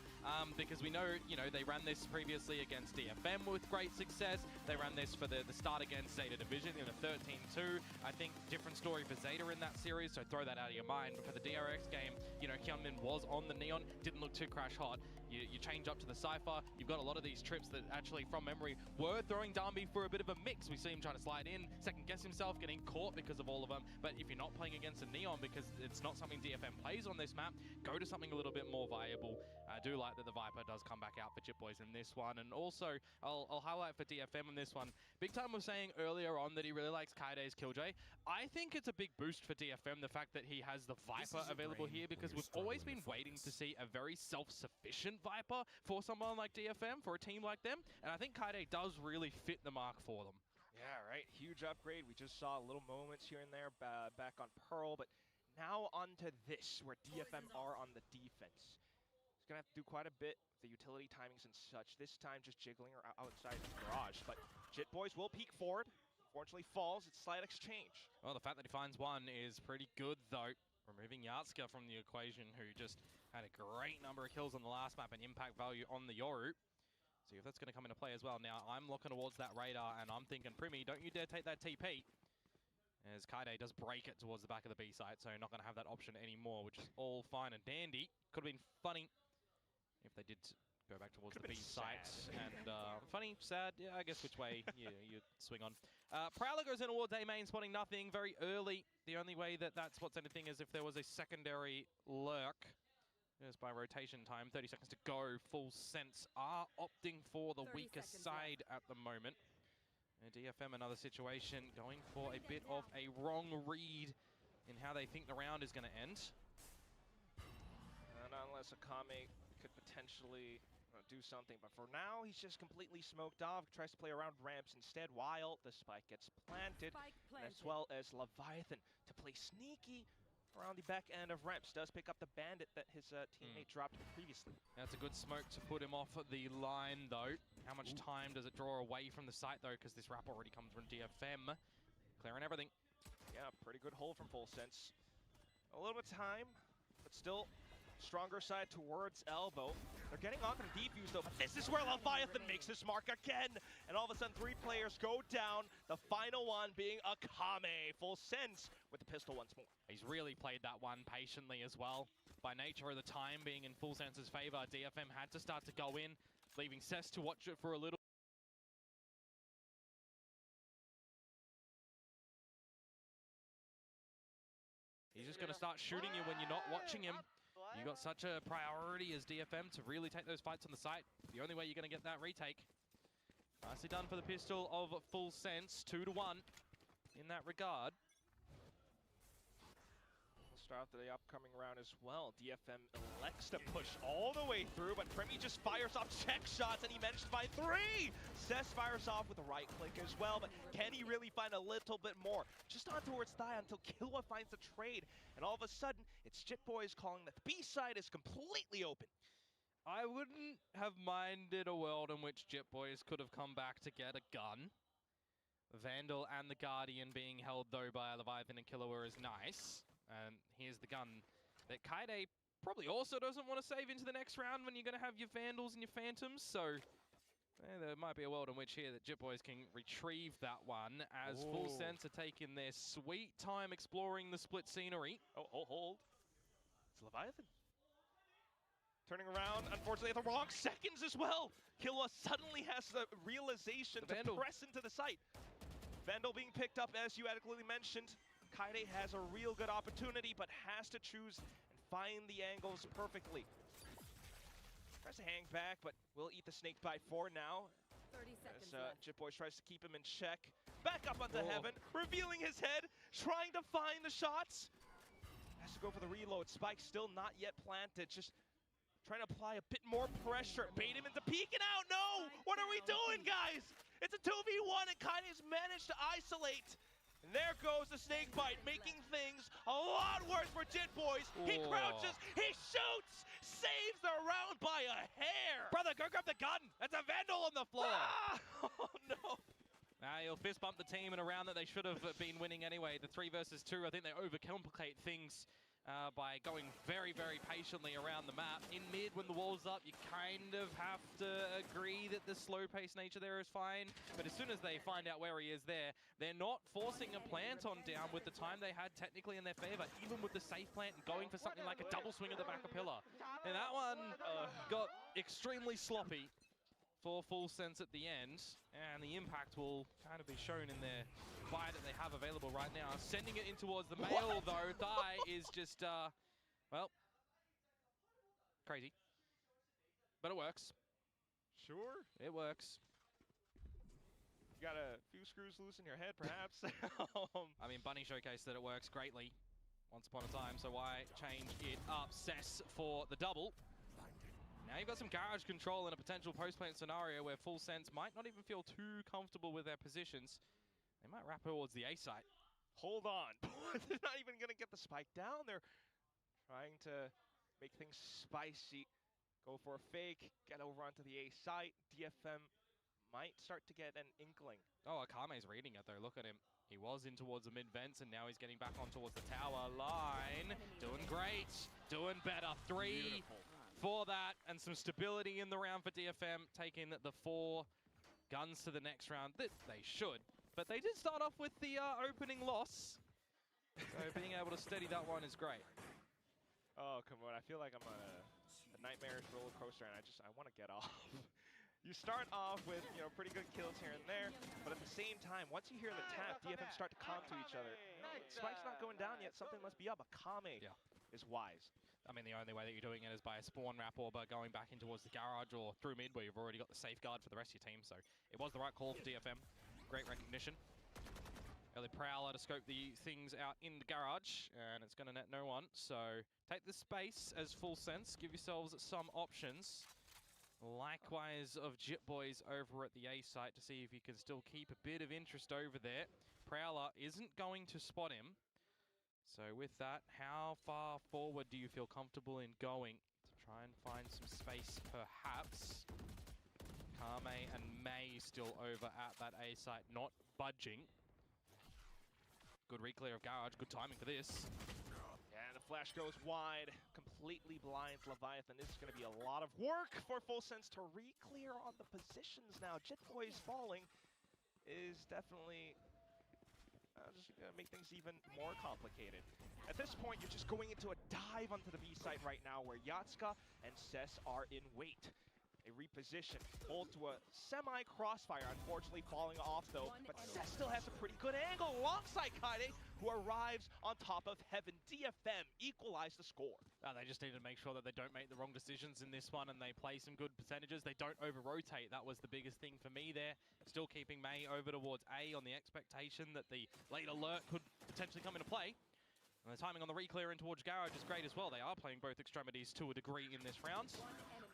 because we know, they ran this previously against DFM with great success. They ran this for the start against Zeta Division in a 13-2. I think different story for Zeta in that series, so throw that out of your mind. But for the DRX game, Hyunmin was on the Neon, didn't look too crash hot. You change up to the Cypher, you've got a lot of these trips that actually, from memory, were throwing Dambi for a bit of a mix. We see him trying to slide in, second-guess himself, getting caught because of all of them. But if you're not playing against a Neon, because it's not something DFM plays on this map, go to something a little bit more viable. I do like that the Viper does come back out for Chip Boys in this one. And also, I'll highlight for DFM in this one. Big Time was saying earlier on that he really likes Kaide's Killjoy. I think it's a big boost for DFM, the fact that he has the Viper available here, because we've always been waiting to see a very self-sufficient Viper for someone like DFM, for a team like them. And I think Kaide does really fit the mark for them. Yeah, right. Huge upgrade. We just saw little moments here and there back on Pearl, but now onto this, where DFM are on the defense. He's going to have to do quite a bit with the utility timings and such. This time just jiggling outside his garage, but Jit Boys will peek forward. Unfortunately falls. It's slight exchange. Well, the fact that he finds one is pretty good, though. Removing Yatska from the equation, who just had a great number of kills on the last map and impact value on the Yoru. See if that's going to come into play as well. Now, I'm looking towards that radar, and I'm thinking, Primi, don't you dare take that TP. As Kaide does break it towards the back of the B site, so not going to have that option anymore, which is all fine and dandy. Could have been funny if they did go back towards the B site. And funny, sad, yeah, I guess which way you swing on. Prowler goes in towards A main, spotting nothing very early. The only way that that spots anything is if there was a secondary lurk. Just by rotation time, 30 seconds to go. Full Sense are opting for the weaker side at the moment. And DFM, another situation, going for a bit of a wrong read in how they think the round is going to end. And unless Akame could potentially do something, but for now, he's just completely smoked off. Tries to play around ramps instead while the spike gets planted. As well as Leviathan to play sneaky around the back end of ramps. Does pick up the bandit that his teammate dropped previously. That's a good smoke to put him off the line, though. How much time does it draw away from the site, though? Because this wrap already comes from DFM. Clearing everything. Yeah, pretty good hold from Full Sense. A little bit of time, but still stronger side towards Elbow. They're getting on the defuse, though, but this is where Leviathan makes his mark again. And all of a sudden, 3 players go down. The final one being Akame. Full Sense with the pistol once more. He's really played that one patiently as well. By nature of the time being in Full Sense's favor, DFM had to start to go in, leaving Cess to watch it for a little. He's just going to start shooting you when you're not watching him. You got such a priority as DFM to really take those fights on the site. The only way you're going to get that retake. Nicely done for the pistol of Full Sense, 2-1 in that regard. We'll start the upcoming round as well. DFM elects to push all the way through, but Premi just fires off check shots, and he managed to find 3! Cess fires off with a right click as well, but can he really find a little bit more? Just on towards Thigh until Killua finds the trade, and all of a sudden, it's Jit Boys calling that the B side is completely open. I wouldn't have minded a world in which Jit Boys could have come back to get a gun. Vandal and the Guardian being held, though, by Leviathan and Killua is nice. And here's the gun that Kaide probably also doesn't want to save into the next round when you're going to have your Vandals and your Phantoms. So there might be a world in which here that Jit Boys can retrieve that one as Full Sense are taking their sweet time exploring the split scenery. Oh, hold. It's Leviathan. Turning around, unfortunately, at the wrong seconds as well. Killua suddenly has the realization to press into the site. Vandal being picked up, as you adequately mentioned. Kaide has a real good opportunity, but has to choose and find the angles perfectly. Tries to hang back, but will eat the snake bite for now. 30 seconds as Jit Boys tries to keep him in check. Back up onto Heaven, revealing his head, trying to find the shots. Has to go for the reload. Spike still not yet planted, just trying to apply a bit more pressure. Bait him into peeking out. No! What are we doing, guys? It's a 2v1, and Kaide has managed to isolate. And there goes the snake bite, making things a lot worse for Jit Boys. He crouches, he shoots, saves the round by a hair. Brother, go grab the gun. That's a Vandal on the floor. Ah! Oh, no. He'll fist bump the team in a round that they should have been winning anyway. The 3 versus 2, I think they overcomplicate things by going very, very patiently around the map. In mid, when the wall's up, you kind of have to agree that the slow-paced nature there is fine. But as soon as they find out where he is there, they're not forcing a plant on down with the time they had technically in their favor, even with the safe plant and going for something like a double swing at the back of pillar. And that one got extremely sloppy for Full Sense at the end, and the impact will kind of be shown in their buy that they have available right now. Sending it in towards the mail, though. Thigh is just, well, crazy. but it works. Sure. It works. You got a few screws loose in your head, perhaps. I mean, Bunny showcased that it works greatly once upon a time, so why change it up? Cess for the double. Now you've got some garage control in a potential post-plant scenario where Full Sense might not even feel too comfortable with their positions. They might wrap towards the A site. Hold on. They're not even going to get the spike down. They're trying to make things spicy. Go for a fake, get over onto the A site. DFM might start to get an inkling. Oh, Akame's reading it though. Look at him. He was in towards the mid-vents, and now he's getting back on towards the tower line. Doing great. Doing better. 3 for that, and some stability in the round for DFM, taking the 4 guns to the next round. That they should. But they did start off with the opening loss. So being able to steady that one is great. Oh, come on. I feel like I'm on a nightmarish roller coaster, and I want to get off. You start off with, pretty good kills here and there, but at the same time, once you hear the tap, DFM start to calm to each other. Spike's not going down yet, something must be up. Akame is wise. I mean, the only way that you're doing it is by a spawn wrap or by going back in towards the garage or through mid where you've already got the safeguard for the rest of your team, so it was the right call for DFM. Great recognition. Early Prowler to scope the things out in the garage, and it's going to net no one, so take the space as Full Sense, give yourselves some options. Likewise of Jit Boys over at the A site to see if you can still keep a bit of interest over there. Prowler isn't going to spot him. So with that, how far forward do you feel comfortable in going to try and find some space perhaps? Kame and May still over at that A site, not budging. Good re-clear of garage, good timing for this. And the flash goes wide, completely blinds Leviathan. This is going to be a lot of work for Full Sense to re-clear on the positions now. Jit Boys falling is definitely just going to make things even more complicated. At this point, you're just going into a dive onto the B site right now where Yatsuka and Cess are in wait. They reposition, hold to a semi-crossfire, unfortunately falling off though, but Cess still has a pretty good angle alongside Kaide, who arrives on top of Heaven. DFM equalize the score. They just need to make sure that they don't make the wrong decisions in this one and they play some good percentages. They don't over-rotate. That was the biggest thing for me there. Still keeping May over towards A on the expectation that the late alert could potentially come into play. And the timing on the re-clear in towards garage is great as well. They are playing both extremities to a degree in this round.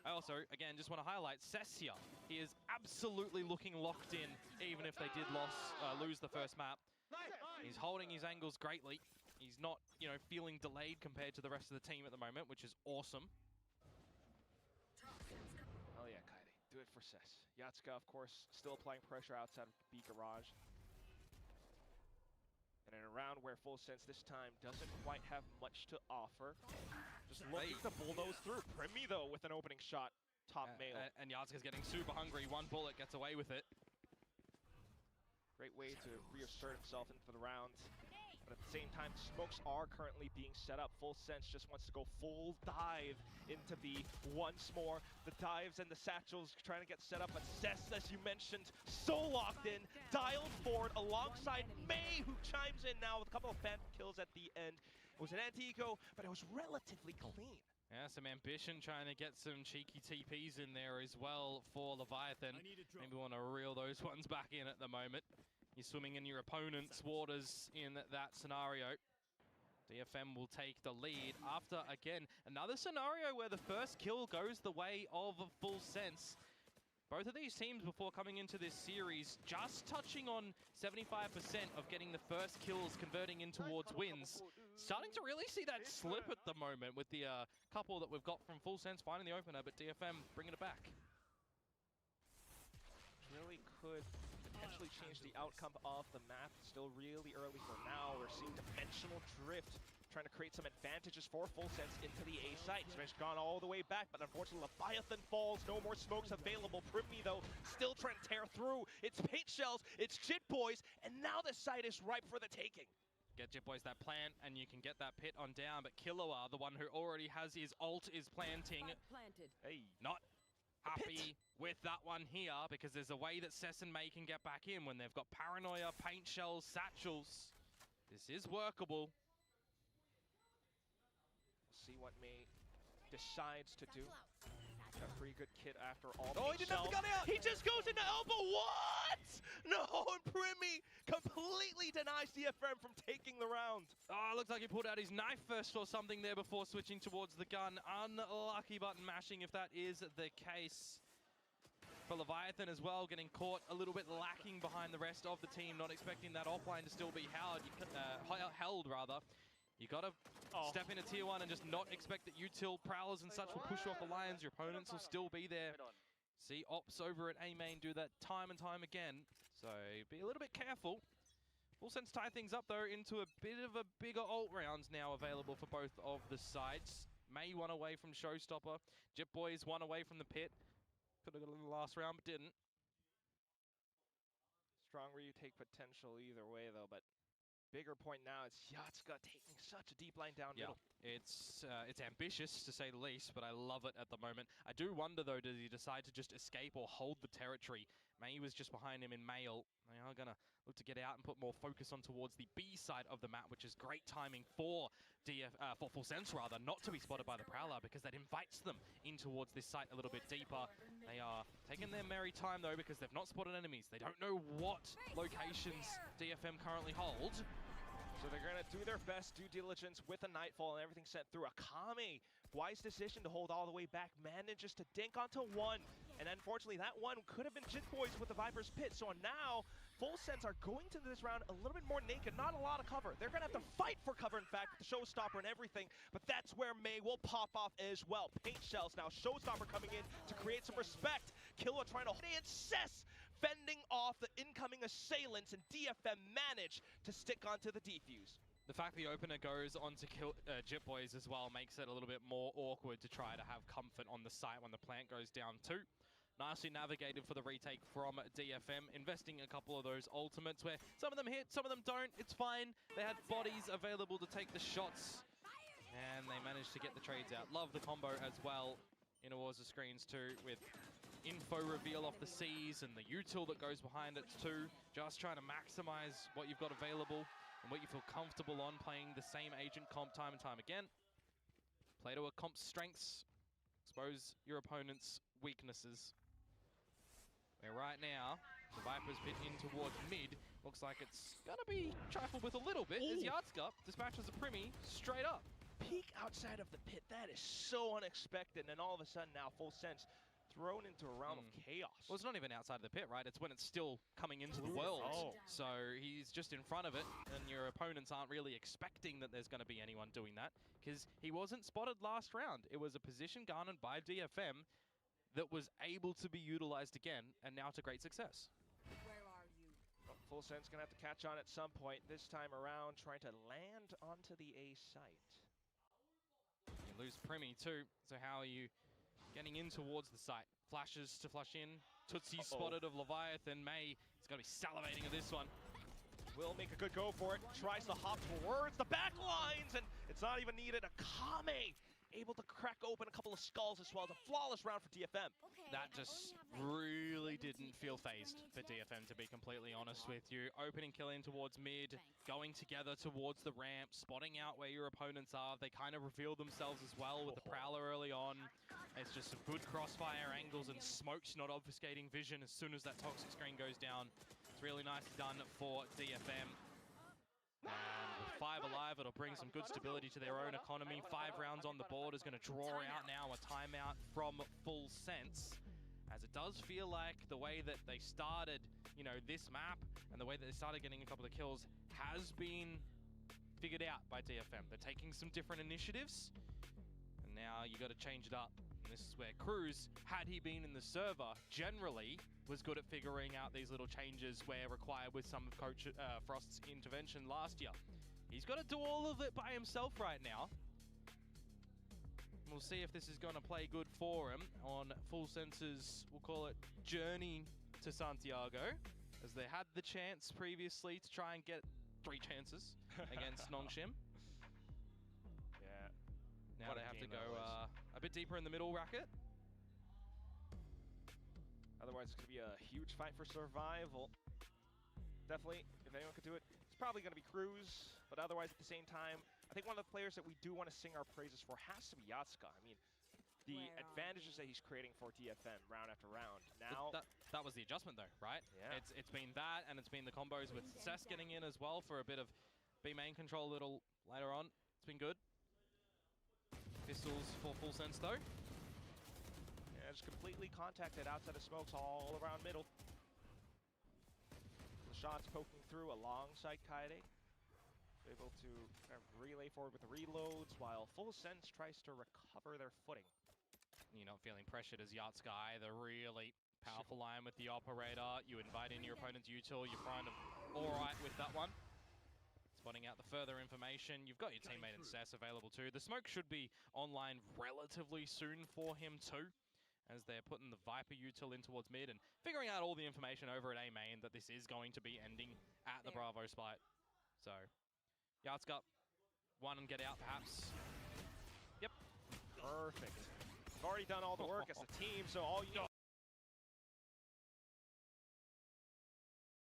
I also, again, just want to highlight Cessia. He is absolutely looking locked in, even if they did lose the first map. He's holding his angles greatly. He's not, feeling delayed compared to the rest of the team at the moment, which is awesome. Oh yeah, Kaide, do it for Cess. Yatsuka, of course, still applying pressure outside of B garage. And in a round where Full Sense this time doesn't quite have much to offer. Just looking to bulldoze through. Primi, though, with an opening shot. Top mail. And Yatsuka's getting super hungry. One bullet gets away with it. Great way to reassert himself into the round. But at the same time, smokes are currently being set up. Full Sense just wants to go full dive into B once more. The dives and the satchels trying to get set up, but Cess, as you mentioned, so locked in, dialed forward alongside May, who chimes in now with a couple of phantom kills at the end. It was an anti-eco, but it was relatively clean. Yeah, some ambition trying to get some cheeky TPs in there as well for Leviathan. Maybe want to reel those ones back in at the moment. You're swimming in your opponent's waters in that scenario. DFM will take the lead after, again, another scenario where the first kill goes the way of Full Sense. Both of these teams, before coming into this series, just touching on 75% of getting the first kills, converting in towards wins. Starting to really see that slip at the moment with the couple that we've got from Full Sense finding the opener, but DFM bringing it back. Really could potentially change the outcome of the map. Still really early for now. We're seeing dimensional drift trying to create some advantages for Full Sense into the A site. He's gone all the way back, but unfortunately Leviathan falls. No more smokes available. Primi, though, still trying to tear through. It's paint shells, it's Jit Boys, and now the site is ripe for the taking. Get Jit Boys that plant, and you can get that pit on down, but Killua, the one who already has his ult, is planting. Hey, not happy with that one here, because there's a way that Cess and May can get back in when they've got Paranoia, paint shells, satchels. This is workable. We'll see what May decides to do. Got a pretty good kit after all. Oh, he didn't have the gun out! He just goes into elbow. What? No, and Primi completely denies DFM from taking the round. Oh, looks like he pulled out his knife first or something there before switching towards the gun. Unlucky button mashing if that is the case. For Leviathan as well, getting caught a little bit lacking behind the rest of the team, not expecting that offline to still be held. Held rather. You gotta step into tier 1 and just not expect that util prowlers and such will push you off the lines. Your opponents will still be there. See Ops over at A main do that time and time again. So be a little bit careful. FullSense tie things up though into a bit of a bigger ult rounds now available for both of the sides. May one away from Showstopper. Jip Boys one away from the pit. Could have got in the last round, but didn't. Strong retake potential either way, though, but bigger point now, it's Yatska taking such a deep line down middle. It's ambitious, to say the least, but I love it at the moment. I do wonder, though, does he decide to just escape or hold the territory? May was just behind him in Mail. They are going to look to get out and put more focus on towards the B side of the map, which is great timing for FullSense, rather, not to be spotted by the Prowler, because that invites them in towards this site a little bit deeper. They are taking their merry time, though, because they've not spotted enemies. They don't know what locations DFM currently hold. So they're going to do their best due diligence with a Nightfall and everything sent through. Akame, wise decision to hold all the way back, manages to dink onto one. And unfortunately, that one could have been Jit Boys with the Viper's Pit. So now, FullSense are going to this round a little bit more naked, not a lot of cover. They're going to have to fight for cover, in fact, with the Showstopper and everything. But that's where May will pop off as well. Paint shells now, Showstopper coming in to create some respect. Killua trying to insist, fending off the incoming assailants, and DFM manage to stick onto the defuse. The fact the opener goes on to kill Jit Boys as well makes it a little bit more awkward to try to have comfort on the site when the plant goes down too. Nicely navigated for the retake from DFM, investing a couple of those ultimates where some of them hit, some of them don't. It's fine. They had bodies available to take the shots, and they managed to get the trades out. Love the combo as well in Wars of Screens too, with info reveal off the C's and the util that goes behind it too. Just trying to maximize what you've got available and what you feel comfortable on, playing the same agent comp time and time again. Play to a comp's strengths, expose your opponent's weaknesses. Where right now, the Viper's pit in towards mid. Looks like it's gonna be trifled with a little bit as Yatska dispatches a Primi straight up. Peek outside of the pit, that is so unexpected, and all of a sudden now FullSense thrown into a round of chaos. Well, it's not even outside of the pit, right? It's when it's still coming into the world. So he's just in front of it, and your opponents aren't really expecting that there's going to be anyone doing that, because he wasn't spotted last round. It was a position garnered by DFM that was able to be utilized again, and now to great success. Where are you? Well, FullSense gonna have to catch on at some point. This time around, trying to land onto the A site. You lose Primi too, so how are you getting in towards the site? Flashes to flush in. Tootsie spotted of Leviathan. May is going to be salivating at this one. Will make a good go for it. Tries to hop towards the back lines, and it's not even needed. Akame able to crack open a couple of skulls as well. It's a flawless round for DFM. That just really didn't feel phased for DFM, to be completely honest with you. Opening kill in towards mid, going together towards the ramp, spotting out where your opponents are. They kind of reveal themselves as well with the Prowler early on. It's just some good crossfire angles and smokes not obfuscating vision as soon as that toxic screen goes down. It's really nicely done for DFM. And with 5 alive, it'll bring some good stability to their own economy. 5 rounds on the board is going to draw out now a timeout from FullSense, as it does feel like the way that they started, you know, this map and the way that they started getting a couple of kills has been figured out by DFM. They're taking some different initiatives, and now you got to change it up. And this is where Cruz, had he been in the server, generally was good at figuring out these little changes where required with some of Coach Frost's intervention last year. He's got to do all of it by himself right now. We'll see if this is going to play good for him on FullSense's, we'll call it, journey to Santiago, as they had the chance previously to try and get 3 chances against Nongshim. Yeah. Now they have to go a bit deeper in the middle bracket. Otherwise, it's going to be a huge fight for survival. Definitely, if anyone could do it, it's probably going to be Cruz. But otherwise, at the same time, I think one of the players that we do want to sing our praises for has to be Yatska. I mean, the advantages that he's creating for DFM round after round. Now that was the adjustment though, right? Yeah. It's been that, and it's been the combos with Cess getting in as well for a bit of B main control a little later on. It's been good. Pistols for full sense though. Yeah, just completely contacted outside of smokes all around middle. The shots poking through alongside Kaede. Able to kind of relay forward with the reloads while full sense tries to recover their footing. You're not feeling pressured as Yatska either. Really powerful line with the operator. You invite in your opponent's util. You're kind of alright with that one. Spotting out the further information. You've got your teammate in Cess available too. The smoke should be online relatively soon for him too, as they're putting the Viper util in towards mid and figuring out all the information over at A main that this is going to be ending at the Bravo spot. So Yatska, one and get out perhaps. Yep, perfect. You've already done all the work as a team, so all you need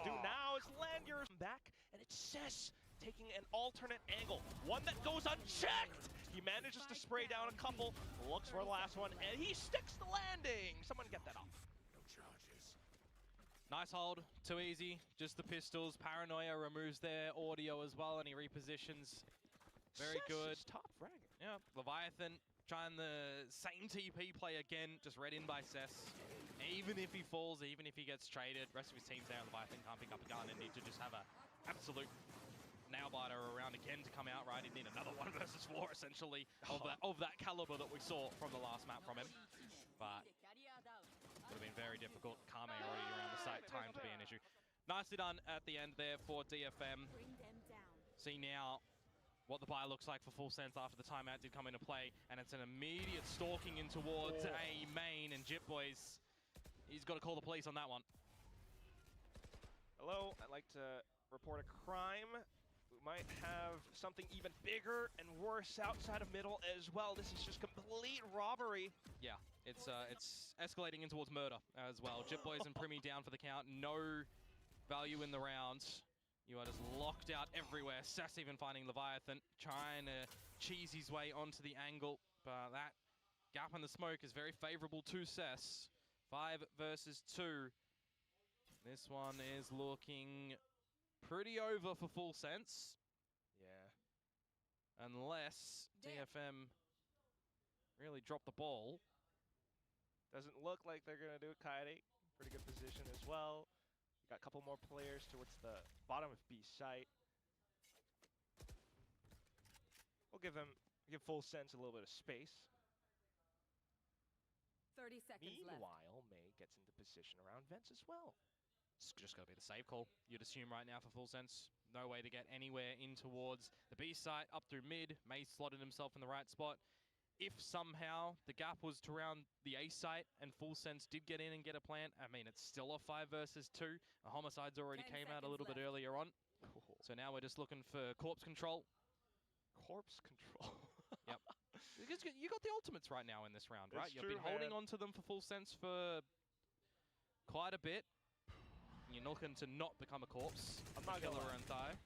to do now is land your back, and it's Cess taking an alternate angle, one that goes unchecked. He manages to spray down a couple, looks for the last one, and he sticks the landing. Someone get that off. Nice hold, too easy, just the pistols. Paranoia removes their audio as well, and he repositions. Very good. Top fragger. Yeah, Leviathan trying the same TP play again, just read in by Cess. Even if he falls, even if he gets traded, rest of his team's there, Leviathan can't pick up a gun and need to just have a absolute nail biter around again to come out, right? He'd need another 1 versus 4 essentially of that caliber that we saw from the last map from him. But would have been very difficult. Kame already around the site, time to be an issue. Nicely done at the end there for DFM. See now what the buy looks like for full sense after the timeout did come into play, and it's an immediate stalking in towards A main, and Jip Boys, he's got to call the police on that one. Hello, I'd like to report a crime. We might have something even bigger and worse outside of middle as well. This is just complete robbery. Yeah, it's escalating in towards murder as well. Jip Boys and Primi down for the count. No value in the round. You are just locked out everywhere. Cess even finding Leviathan, trying to cheese his way onto the angle. But that gap in the smoke is very favorable to Cess. 5 versus 2. This one is looking pretty over for full sense. Yeah. Unless DFM really drop the ball. Doesn't look like they're going to do it. Kaede, pretty good position as well. We got a couple more players towards the bottom of B site. We'll give full sense a little bit of space. 30 seconds left. Meanwhile, May gets into position around vents as well. It's just got to be the save call, you'd assume right now for full sense. No way to get anywhere in towards the B site, up through mid. May slotted himself in the right spot. If somehow the gap was to around the A site and full sense did get in and get a plant, I mean, it's still a 5 versus 2. A homicides already came out a little bit earlier on. Cool. So now we're just looking for corpse control. Corpse control. Yep. Because you got the ultimates right now in this round, right? It's You've true, been holding man. on to them for full sense for quite a bit. You're looking to not become a corpse. I'm not gonna lie. And die.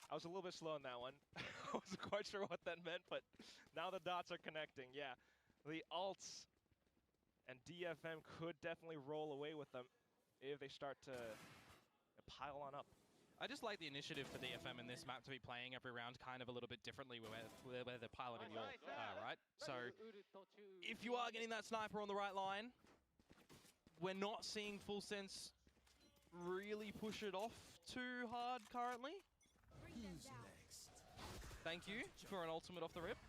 I was a little bit slow on that one. I wasn't quite sure what that meant, but now the dots are connecting. Yeah, the ults and DFM could definitely roll away with them if they start to pile on up. I just like the initiative for DFM in this map to be playing every round kind of a little bit differently where they're piloting the ult, right? So if you are getting that sniper on the right line, we're not seeing full sense really push it off too hard currently. Who's next? Thank you for an ultimate off the rip.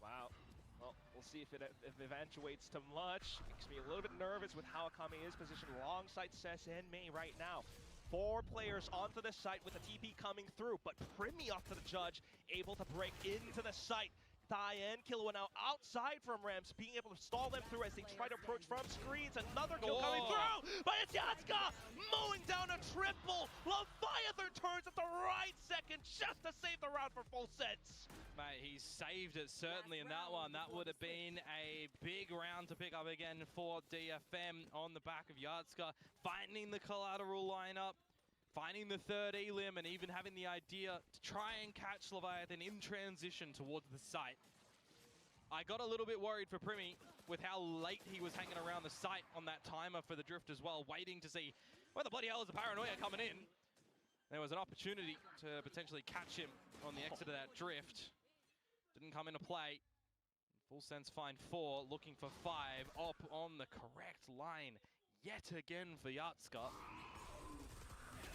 Wow. Well, we'll see if it eventuates to much. Makes me a little bit nervous with how Akame is positioned alongside Cess and May right now. 4 players onto the site with the TP coming through, but Primi off to the judge, able to break into the site. Thai and Killua now outside from Rams, being able to stall them through as they try to approach from screens. Another kill coming through, but it's Yatska mowing down a triple. Leviathan turns at the right second just to save the round for full sense. Mate, he's saved it certainly in that one. That would have been a big round to pick up again for DFM on the back of Yatska, finding the collateral lineup, finding the third elim, and even having the idea to try and catch Leviathan in transition towards the site. I got a little bit worried for Primi with how late he was hanging around the site on that timer for the drift as well, waiting to see where the bloody hell is the paranoia coming in. There was an opportunity to potentially catch him on the exit of that drift. Didn't come into play. Full sense find 4, looking for 5, up on the correct line yet again for Yatska.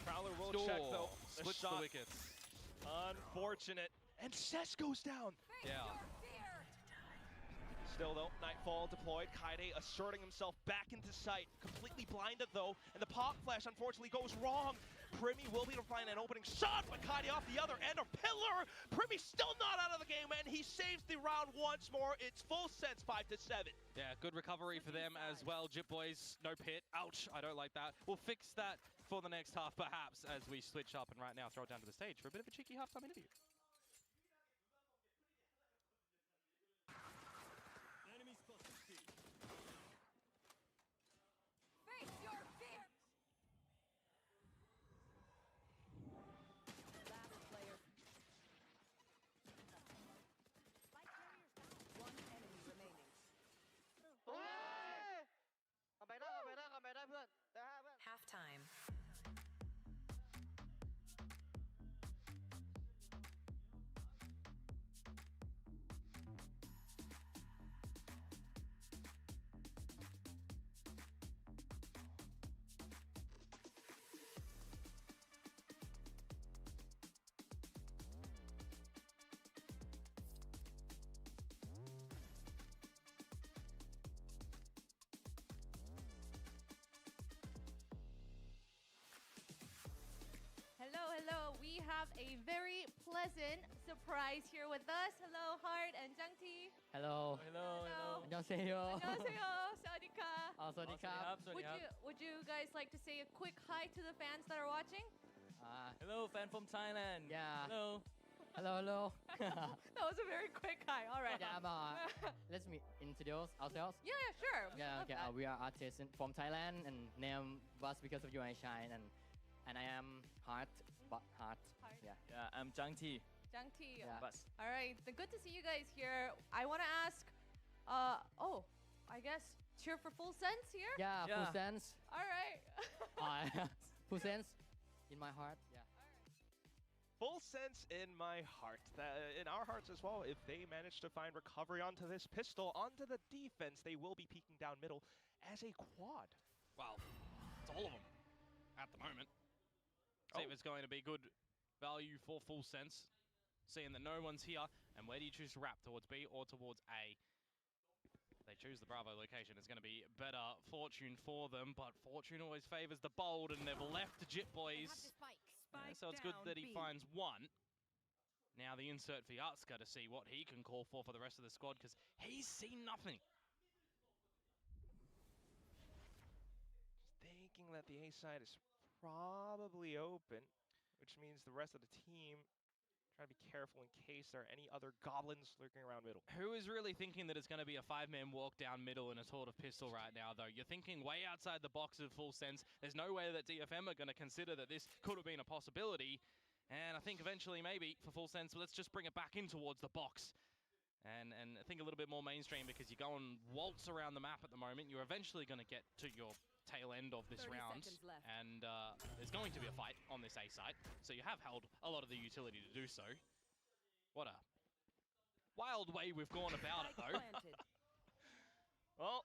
Prowler will check though. Splits the wickets. Unfortunate. And Cess goes down. Yeah. Still though, Nightfall deployed. Kaide asserting himself back into sight. Completely blinded though, and the pop flash unfortunately goes wrong. Primi will be able to find an opening shot, but Kaide off the other end of pillar. Primi still not out of the game, and he saves the round once more. It's full sense 5-7. Yeah, good recovery for them as well. Jip Boys, no pit. Ouch, I don't like that. We'll fix that for the next half perhaps as we switch up and right now throw it down to the stage for a bit of a cheeky halftime interview. Halftime. Hello. We have a very pleasant surprise here with us. Hello, Heart and Jangti. Hello. 안녕하세요. 안녕하세요. Sawadika. 사와디캅. Would you guys like to say a quick hi to the fans that are watching? Hello, fan from Thailand. Yeah. Hello. That was a very quick hi. All right. Yeah, let's introduce ourselves. Yeah, sure. Yeah, okay. We are artists from Thailand, and name was because of you I shine, and I am Heart. Yeah, I'm Jangti. Jangti. Yeah. All right. Good to see you guys here. I want to ask. I guess cheer for Full Sense here. Yeah, Full Sense. All right. Full Sense in my heart. Yeah. Full sense in my heart. In our hearts as well. If they manage to find recovery onto this pistol, onto the defense, they will be peeking down middle as a quad. Well, it's all of them at the moment. See if it's going to be good value for Full Sense, seeing that no one's here. And where do you choose to wrap, towards B or towards A? They choose the Bravo location. It's going to be better fortune for them, but fortune always favors the bold, and they've left Jit Boys. Yeah, so it's good that he finds one. Now the insert for Yatska to see what he can call for the rest of the squad, because he's seen nothing. Just thinking that the A side is probably open, which means the rest of the team try to be careful in case there are any other goblins lurking around middle. Who is really thinking that it's going to be a 5-man walk down middle in a sort of pistol right now, though? You're thinking way outside the box of Full Sense. There's no way that DFM are going to consider that this could have been a possibility. And I think eventually, maybe, for Full Sense, let's just bring it back in towards the box. And think a little bit more mainstream, because you're going waltz around the map at the moment. You're eventually going to get to your tail end of this round, and there's going to be a fight on this A side, so you have held a lot of the utility to do so. What a wild way we've gone about it, though. Well,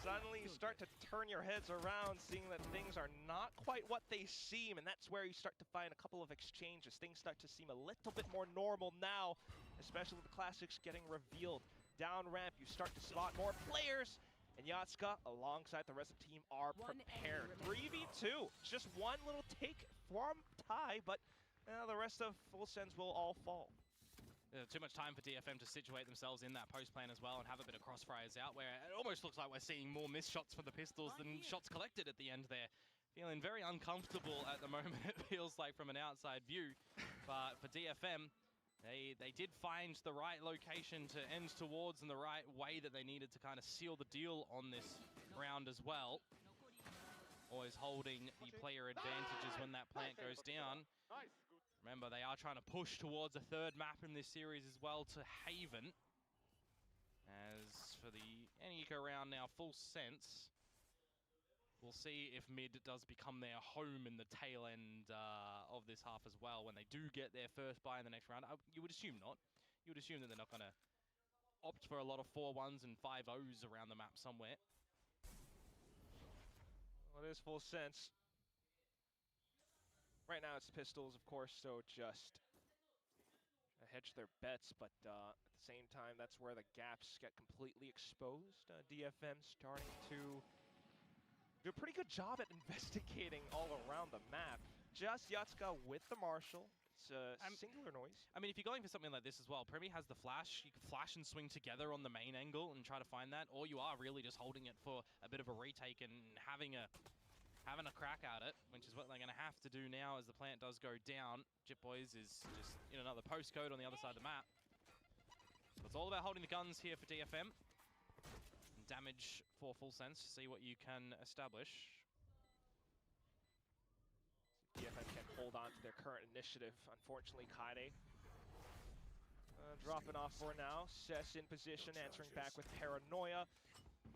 suddenly you start to turn your heads around, seeing that things are not quite what they seem, and that's where you start to find a couple of exchanges. Things start to seem a little bit more normal now, especially with the classics getting revealed. Down ramp, you start to spot more players, and Yatska, alongside the rest of the team, are prepared. 3v2. It's just one little take from Ty, but the rest of Full Sense will all fall. Too much time for DFM to situate themselves in that post plan as well and have a bit of crossfires out, where it almost looks like we're seeing more missed shots for the pistols than shots collected at the end there. Feeling very uncomfortable at the moment, it feels like, from an outside view. But for DFM, They did find the right location to end towards and the right way that they needed to kind of seal the deal on this round as well. Always holding the player advantages when that plant goes down. Remember, they are trying to push towards a third map in this series as well to Haven. As for the Eco round now, full sense. We'll see if mid does become their home in the tail end of this half as well when they do get their first buy in the next round. You would assume not. You would assume that they're not going to opt for a lot of 4-1s and 5-0s around the map somewhere. Well, it is full sense. Right now it's pistols, of course, so just hedge their bets, but at the same time, that's where the gaps get completely exposed. DFM starting to do a pretty good job at investigating all around the map. Just Yatsuka with the Marshal. It's a singular noise. I mean, if you're going for something like this as well, Premi has the flash. You can flash and swing together on the main angle and try to find that, or you are really just holding it for a bit of a retake and having a crack at it, which is what they're going to have to do now as the plant does go down. Jit Boys is just in another postcode on the other side of the map. So it's all about holding the guns here for DFM. And damage for full sense, see what you can establish. DFM can hold on to their current initiative. Unfortunately, Kaide dropping off for now. Cess in position, answering back with Paranoia.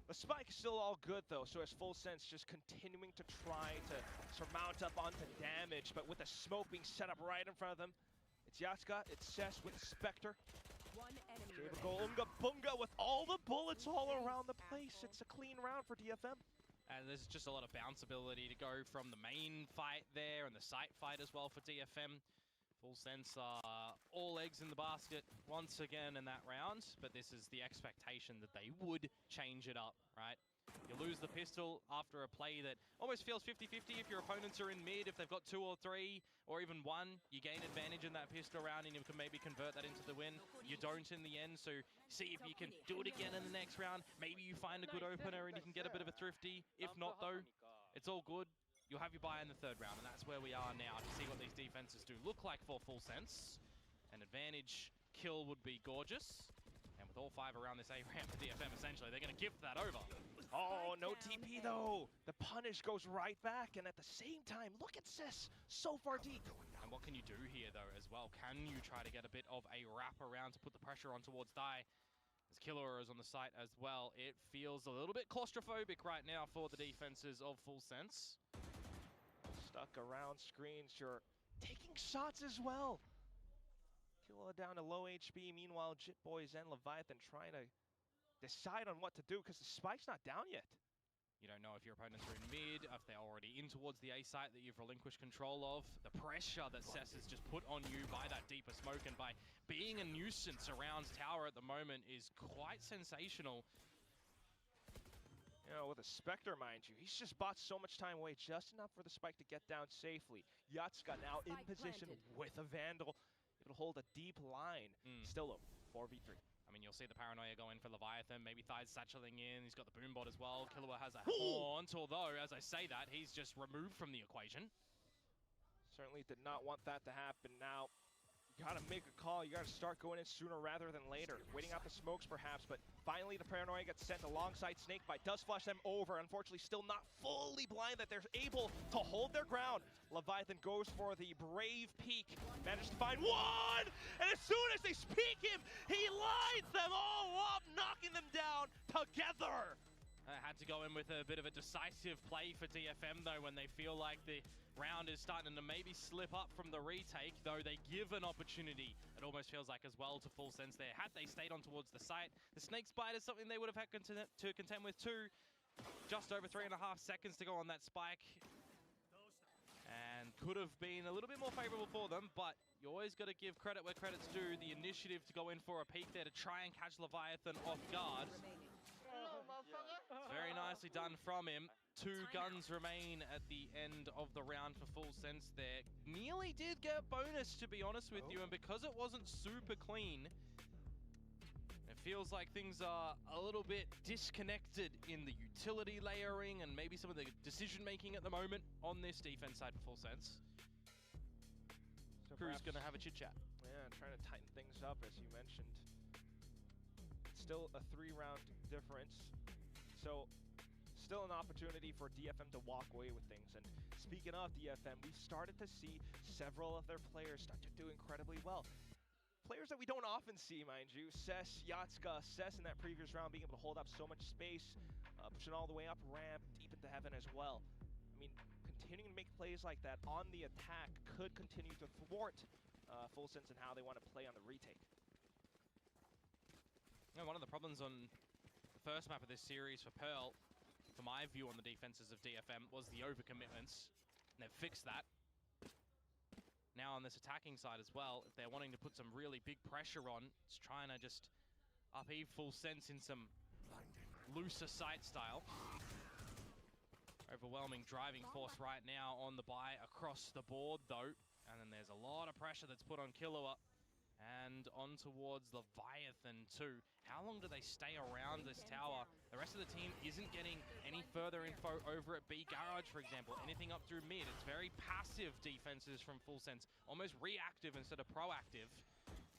The spike is still all good though, so as full sense just continuing to try to surmount up onto damage, but with the smoke being set up right in front of them. It's Yatsuka, it's Cess with the Spectre. One enemy Able to go Unga Bunga with all the bullets all around the place. It's a clean round for DFM. And there's just a lot of bounce ability to go from the main fight there and the site fight as well for DFM. Full sense all eggs in the basket once again in that round, but this is the expectation that they would change it up, right? You lose the pistol after a play that almost feels 50-50 if your opponents are in mid. If they've got 2 or 3 or even 1, you gain advantage in that pistol round and you can maybe convert that into the win. You don't in the end, so see if you can do it again in the next round. Maybe you find a good opener and you can get a bit of a thrifty. If not though, it's all good. You'll have your buy in the 3rd round, and that's where we are now to see what these defenses do look like for full sense. An advantage kill would be gorgeous. And with all 5 around this A ramp for DFM, essentially, they're going to gift that over. Oh, no TP though. The punish goes right back, and at the same time, look at Cess, so far deep. And what can you do here though as well? Can you try to get a bit of a wrap around to put the pressure on towards Die? As Killer is on the site as well. It feels a little bit claustrophobic right now for the defenses of full sense. Stuck around screens, you're taking shots as well. Killa down to low HP, meanwhile Jit Boys and Leviathan trying to decide on what to do because the spike's not down yet. You don't know if your opponents are in mid, if they're already in towards the A site that you've relinquished control of. The pressure that Cess has just put on you by that deeper smoke and by being a nuisance around tower at the moment is quite sensational. You know, with a Spectre, mind you, he's just bought so much time away, just enough for the spike to get down safely. Yatsuka now in position with a Vandal. It'll hold a deep line. Still a 4v3. I mean, you'll see the Paranoia go in for Leviathan. Maybe Thide's satcheling in. He's got the Boombot as well. Killua has a haunt, although, as I say that, he's just removed from the equation. Certainly did not want that to happen. Now, you gotta make a call. You gotta start going in sooner rather than later. Waiting out the smokes, perhaps, but finally the Paranoia gets sent alongside Snakebite. Does flush them over. Unfortunately, still not fully blind that they're able to hold their ground. Leviathan goes for the brave peek. Manages to find one! And as soon as they peek him, he lines them all up, knocking them down together. Had to go in with a bit of a decisive play for DFM, though, when they feel like the round is starting to maybe slip up from the retake, though they give an opportunity, it almost feels like, as well, to full sense there. Had they stayed on towards the site, the Snake Bite is something they would have had to contend with too. Just over 3.5 seconds to go on that spike. And could have been a little bit more favorable for them, but you always got to give credit where credit's due. The initiative to go in for a peek there to try and catch Leviathan off guard. Very nicely done from him. 2 guns remain at the end of the round for full sense there. Nearly did get bonus, to be honest with you, and because it wasn't super clean, it feels like things are a little bit disconnected in the utility layering and maybe some of the decision making at the moment on this defense side for full sense. So Crew's gonna have a chit chat. Yeah, trying to tighten things up, as you mentioned. Still a 3-round difference. So still an opportunity for DFM to walk away with things. And speaking of DFM, we've started to see several of their players start to do incredibly well. players that we don't often see, mind you. Cess, Yatska, Cess in that previous round being able to hold up so much space, pushing all the way up ramp, deep into heaven as well. I mean, continuing to make plays like that on the attack could continue to thwart Full Sense in how they want to play on the retake. You know, one of the problems on the first map of this series for Pearl, for my view on the defenses of DFM, was the overcommitments, and they've fixed that. Now on this attacking side as well, if they're wanting to put some really big pressure on, it's trying to just upheave Full Sense in some looser sight style. Overwhelming driving force right now on the buy across the board though. And then there's a lot of pressure that's put on Killua and on towards Leviathan too. How long do they stay around this tower? The rest of the team isn't getting any further info over at B Garage, for example. Anything up through mid. It's very passive defenses from Full Sense, almost reactive instead of proactive.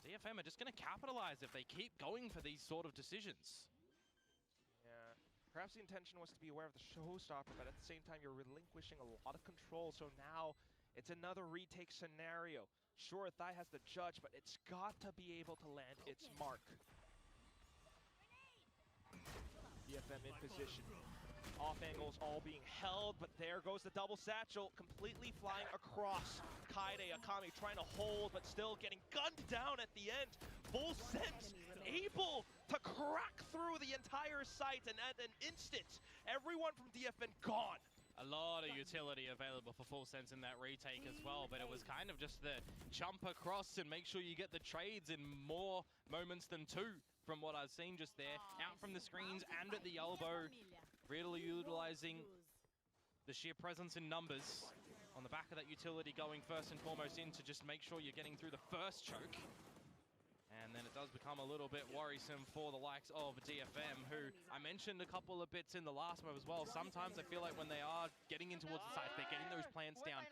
DFM are just going to capitalize if they keep going for these sort of decisions. Yeah, perhaps the intention was to be aware of the showstopper, but at the same time you're relinquishing a lot of control, so now it's another retake scenario. Sure, Thai has the judge, but it's got to be able to land its mark. DFM in position. Off angles all being held, but there goes the double satchel, completely flying across. Kaide Akami trying to hold, but still getting gunned down at the end. Full Sense able to crack through the entire site, and at an instant, everyone from DFM gone. A lot of utility available for Full Sense in that retake as well, but it was kind of just the jump across and make sure you get the trades in more moments than two from what I've seen just there. Out from the screens and at the elbow, really utilizing the sheer presence in numbers on the back of that utility, going first and foremost in to just make sure you're getting through the first choke. And then it does become a little bit worrisome for the likes of DFM, who I mentioned a couple of bits in the last move as well. Sometimes I feel like when they are getting in towards the side, they're getting those plants down,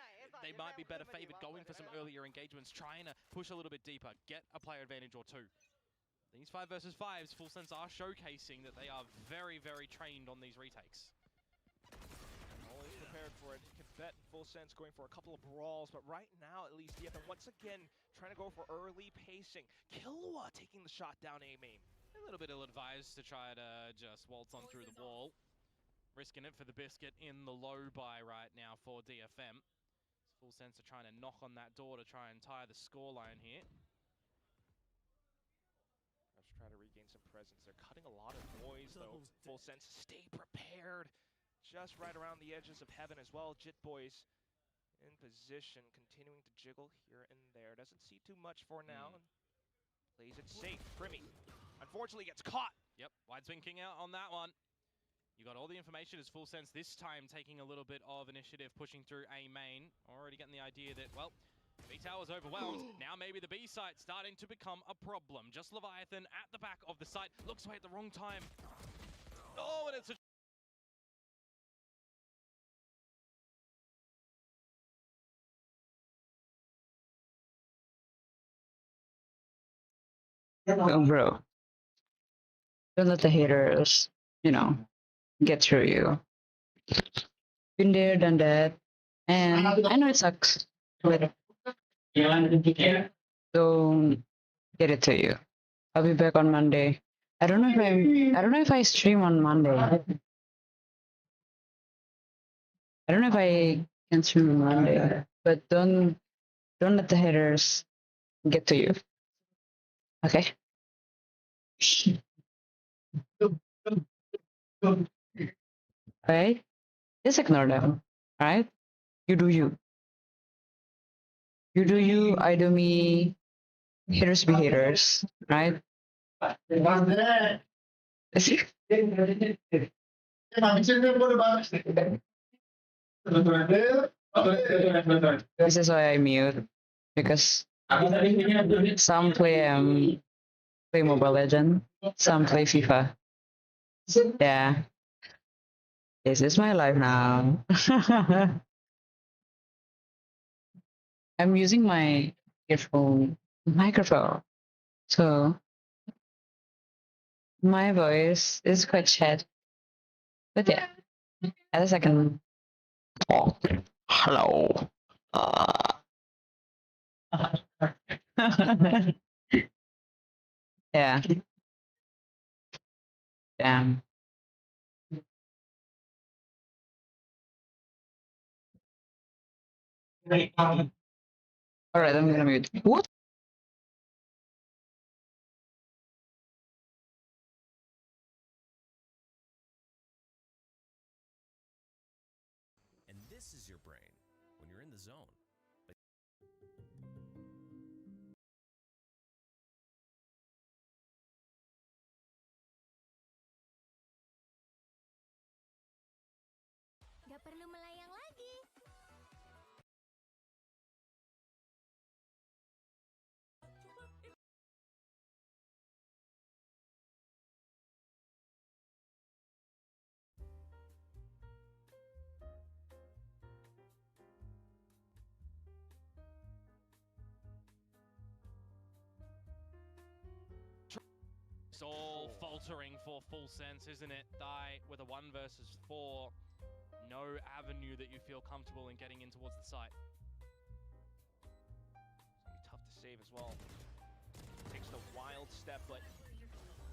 they might be better favored going for some earlier engagements, trying to push a little bit deeper, get a player advantage or two. These 5 versus 5s, Full Sense are showcasing that they are very, very trained on these retakes. Always prepared for it. You can bet Full Sense going for a couple of brawls, but right now, at least, DFM once again trying to go for early pacing. Killua taking the shot down A main. A little bit ill-advised to try to just waltz on through the wall. Risking it for the biscuit in the low buy right now for DFM. Full Sense are trying to knock on that door to try and tie the scoreline here. Let's try to regain some presence. They're cutting a lot of noise, though. Full Sense, stay prepared. Just right around the edges of heaven as well. Jit Boys in position, continuing to jiggle here and there. Doesn't see too much for now. Plays it safe. Primi, unfortunately, gets caught. Yep, wide swing king out on that one. You got all the information as Full Sense this time taking a little bit of initiative, pushing through A main. Already getting the idea that, well, B tower's overwhelmed. Now maybe the B site starting to become a problem. Just Leviathan at the back of the site. Looks away at the wrong time. Oh, and it's a Oh, bro, don't let the haters, get through you. Been there, done that, and I know it sucks, but don't get it to you. I'll be back on Monday. I don't know if I stream on Monday. I don't know if I can stream on Monday, but don't let the haters get to you. Okay? Right? Just ignore them. Right? You do you. You do you, I do me. Haters be haters. Right? This is why I mute, because some play Mobile Legend, some play FIFA. Yeah, this is my life now. I'm using my earphone microphone, so my voice is quite shed. But yeah, at least I can talk. Hello. Yeah. Damn. All right, I'm gonna mute. What? And this is your brain when you're in the zone. Gak perlu melayang lagi. It's all faltering for full sense, isn't it? Die with a 1 versus 4. No avenue that you feel comfortable in getting in towards the site. It's gonna be tough to save as well. Takes the wild step, but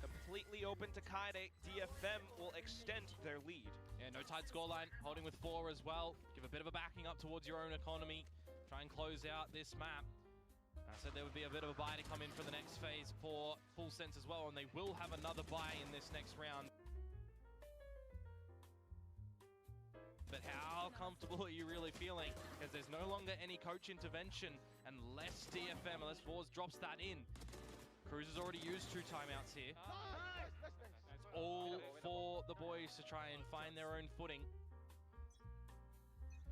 completely open to Kaide. DFM will extend their lead. Yeah, no tight scoreline, holding with 4 as well. Give a bit of a backing up towards your own economy. Try and close out this map. I said there would be a bit of a buy to come in for the next phase for Full Sense as well, and they will have another buy in this next round. But how comfortable are you really feeling? Because there's no longer any coach intervention unless DFM, unless Force drops that in. Cruz has already used 2 timeouts here. It's all for the boys to try and find their own footing.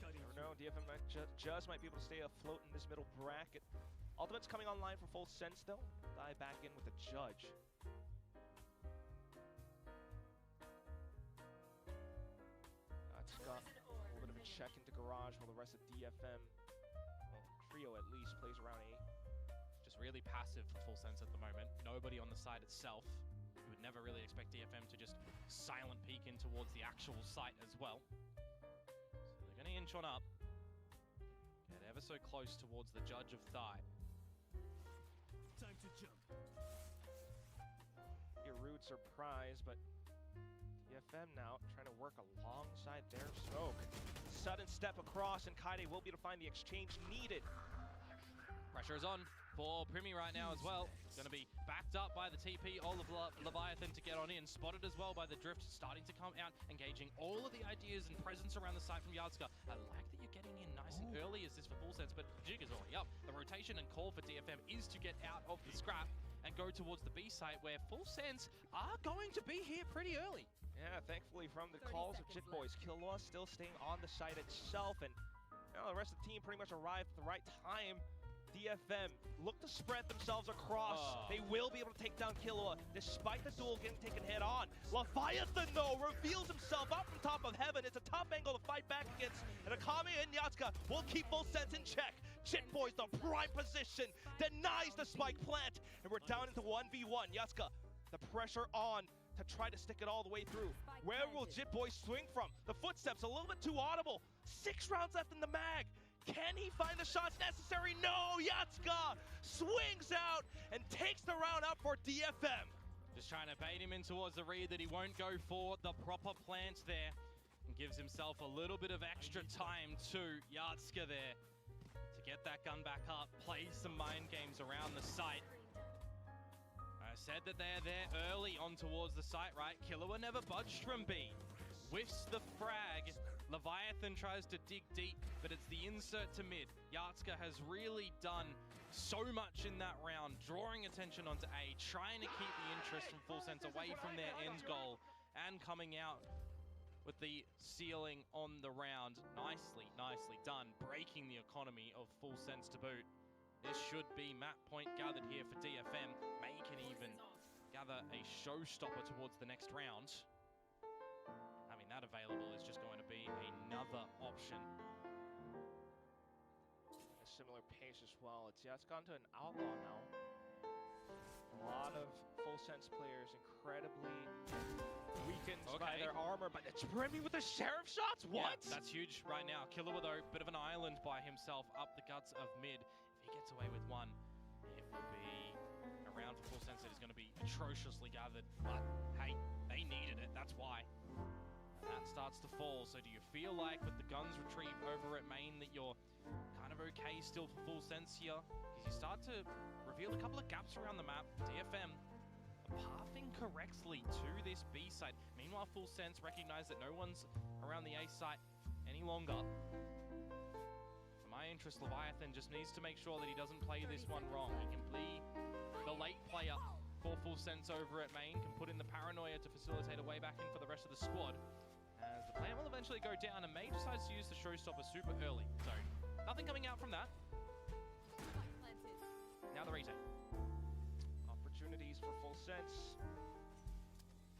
Never know, DFM just might be able to stay afloat in this middle bracket. Ultimate's coming online for Full Sense though. Dive back in with the Judge. That's got a little bit of a check into Garage while the rest of DFM, well, trio at least, plays around A. Just really passive for Full Sense at the moment. Nobody on the side itself. You would never really expect DFM to just silent peek in towards the actual site as well. So they're going to inch on up. Get ever so close towards the Judge of Thigh. Time to jump. Your roots are prized, but DFM now trying to work alongside their smoke. Sudden step across, and Kaide will be able to find the exchange needed. Pressure is on for Primi right now as well. Going to be backed up by the TP, all of Leviathan to get on in. Spotted as well by the Drift, starting to come out, engaging all of the ideas and presence around the site from Yardska. I like that you're getting in nice and early as this for Full Sense, but Jig is already up. The rotation and call for DFM is to get out of the scrap and go towards the B site, where Full Sense are going to be here pretty early. Yeah, thankfully from the calls of Jit Boys, Killua still staying on the site itself, and the rest of the team pretty much arrived at the right time. DFM look to spread themselves across. They will be able to take down Killua despite the duel getting taken head on. Leviathan though reveals himself up from top of heaven. It's a tough angle to fight back against, and Akame and Yatsuka will keep Full Sense in check. Jit Boys, the prime position, denies the spike plant, and we're down into 1v1. Yatsuka, the pressure on to try to stick it all the way through. Where will Jit Boys swing from? The footsteps a little bit too audible. 6 rounds left in the mag. Can he find the shots necessary? No! Yatsuka swings out and takes the round up for DFM. Just trying to bait him in towards the read that he won't go for the proper plant there. And gives himself a little bit of extra time to Yatsuka there to get that gun back up, play some mind games around the site. I said that they're there early on towards the site, right? Killua never budged from B. Whiffs the frag. Leviathan tries to dig deep, but it's the insert to mid. Yatsuka has really done so much in that round, drawing attention onto A, trying to keep the interest from Full Sense away from their end goal, and coming out with the ceiling on the round. Nicely, nicely done, breaking the economy of Full Sense to boot. This should be map point gathered here for DFM. May can even gather a showstopper towards the next round. Having that available is just going to be another option. A similar pace as well. It's gone to an outlaw now. A lot of Full Sense players incredibly weakened by their armor, but it's Remy with the sheriff shots? What? Yeah, that's huge right now. Killua though, bit of an island by himself up the guts of mid. If he gets away with one, it will be around for Full sense that is going to be atrociously gathered. But hey, they needed it. That's why. And that starts to fall. So do you feel like with the guns retrieve over at main that you're kind of okay still for full sense here? Because you start to reveal a couple of gaps around the map. DFM pathing correctly to this B site. Meanwhile, full sense recognize that no one's around the A site any longer. For my interest, Leviathan just needs to make sure that he doesn't play this one wrong. He can be the late player for full sense over at main, can put in the paranoia to facilitate a way back in for the rest of the squad. As the plan will eventually go down and May decides to use the showstopper super early. So nothing coming out from that. Now the retake. Opportunities for full sense.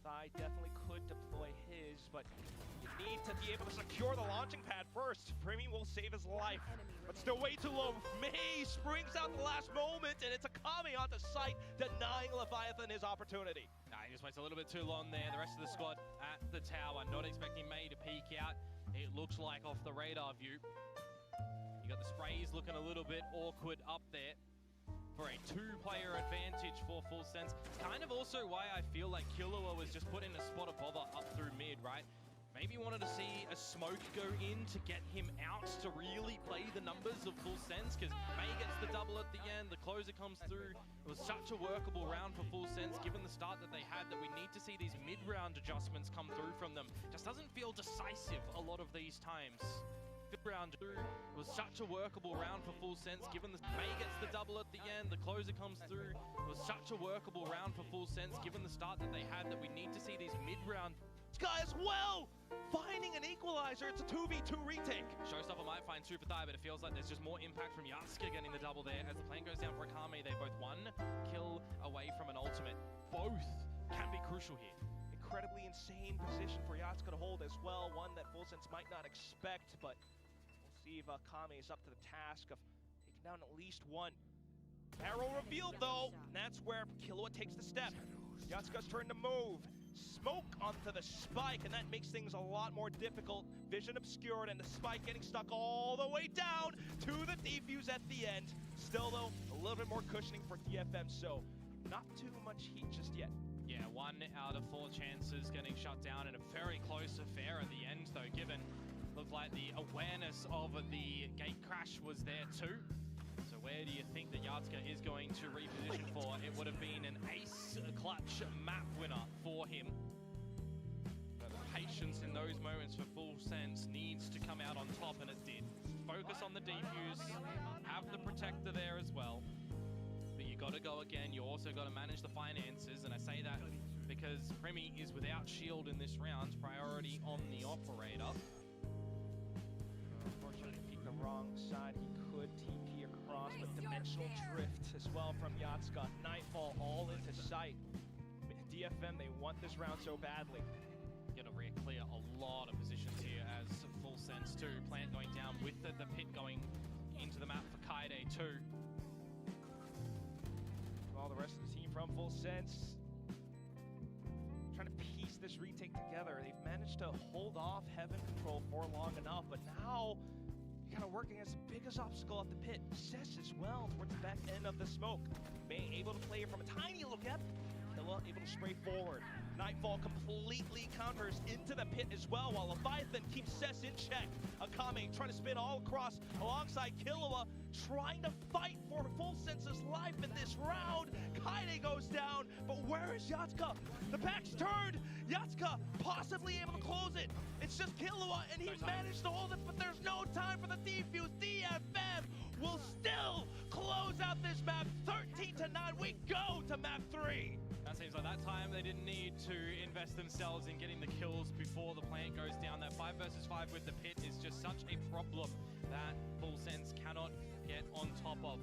Thigh definitely could deploy his, but you need to be able to secure the launching pad first. Primi will save his life, but still way too low. May springs out the last moment, and it's a Kami onto sight, denying Leviathan his opportunity. He just waits a little bit too long there. The rest of the squad at the tower, not expecting May to peek out. It looks like off the radar view. You got the sprays looking a little bit awkward up there for a two-player advantage for full sense. It's kind of also why I feel like Killua was just put in a spot of bother up through mid, right? Maybe wanted to see a smoke go in to get him out to really play the numbers of full sense, because May gets the double at the end, the closer comes through. It was such a workable round for full sense, given the start that they had, that we need to see these mid-round adjustments come through from them. Just doesn't feel decisive a lot of these times. Round through. It was such a workable round for full sense, given the May gets the double at the end, the closer comes through. It was such a workable round for full sense, given the start that they had, that we need to see these mid-round. This guy as well, finding an equalizer. It's a 2v2 retake. Showstopper might find Super Thigh, but it feels like there's just more impact from Yatsuka getting the double there. As the plane goes down for Akame, they both one kill away from an ultimate. Both can be crucial here. Incredibly insane position for Yatsuka to hold as well, one that full sense might not expect, but see if Akame is up to the task of taking down at least one. Arrow revealed though, and that's where Killua takes the step. Yatsuka's turn to move. Smoke onto the spike, and that makes things a lot more difficult. Vision obscured, and the spike getting stuck all the way down to the defuse at the end. Still though, a little bit more cushioning for DFM, so not too much heat just yet. Yeah, 1 out of 4 chances getting shut down in a very close affair at the end though, given looked like the awareness of the gate crash was there too. So where do you think that Yatsuka is going to reposition for? It would have been an ace clutch map winner for him. But the patience in those moments for full sense needs to come out on top, and it did. Focus on the defuse, have the protector there as well. But you got to go again. You also got to manage the finances, and I say that because Primi is without shield in this round. Priority on the operator. Unfortunately, he peeked the wrong side. He could TP across, but dimensional drift as well from Yatsuka. Nightfall all into sight. DFM, they want this round so badly. Gonna clear a lot of positions here as full sense too. Plant going down with the pit going into the map for Kaide too. All the rest of the team from full sense trying to piece this retake together. They've managed to hold off Heaven Control for long enough, but now you gotta work against the biggest obstacle at the pit. Cess as well towards the back end of the smoke. Being able to play it from a tiny little gap. Killua able to spray forward. Nightfall completely counters into the pit as well, while Leviathan keeps Cess in check. Akame trying to spin all across alongside Killua, trying to fight for full sense's life in this round. Kaide goes down, but where is Yatsuka? The back's turned. Yatsuka possibly able to close it. It's just Killua, and he managed to hold it, but there's no time for the defuse. DFM will still close out this map 13-9. We go to map 3. That seems like that time they didn't need to invest themselves in getting the kills before the plant goes down. That 5 versus 5 with the pit is just such a problem that full sense cannot get on top of.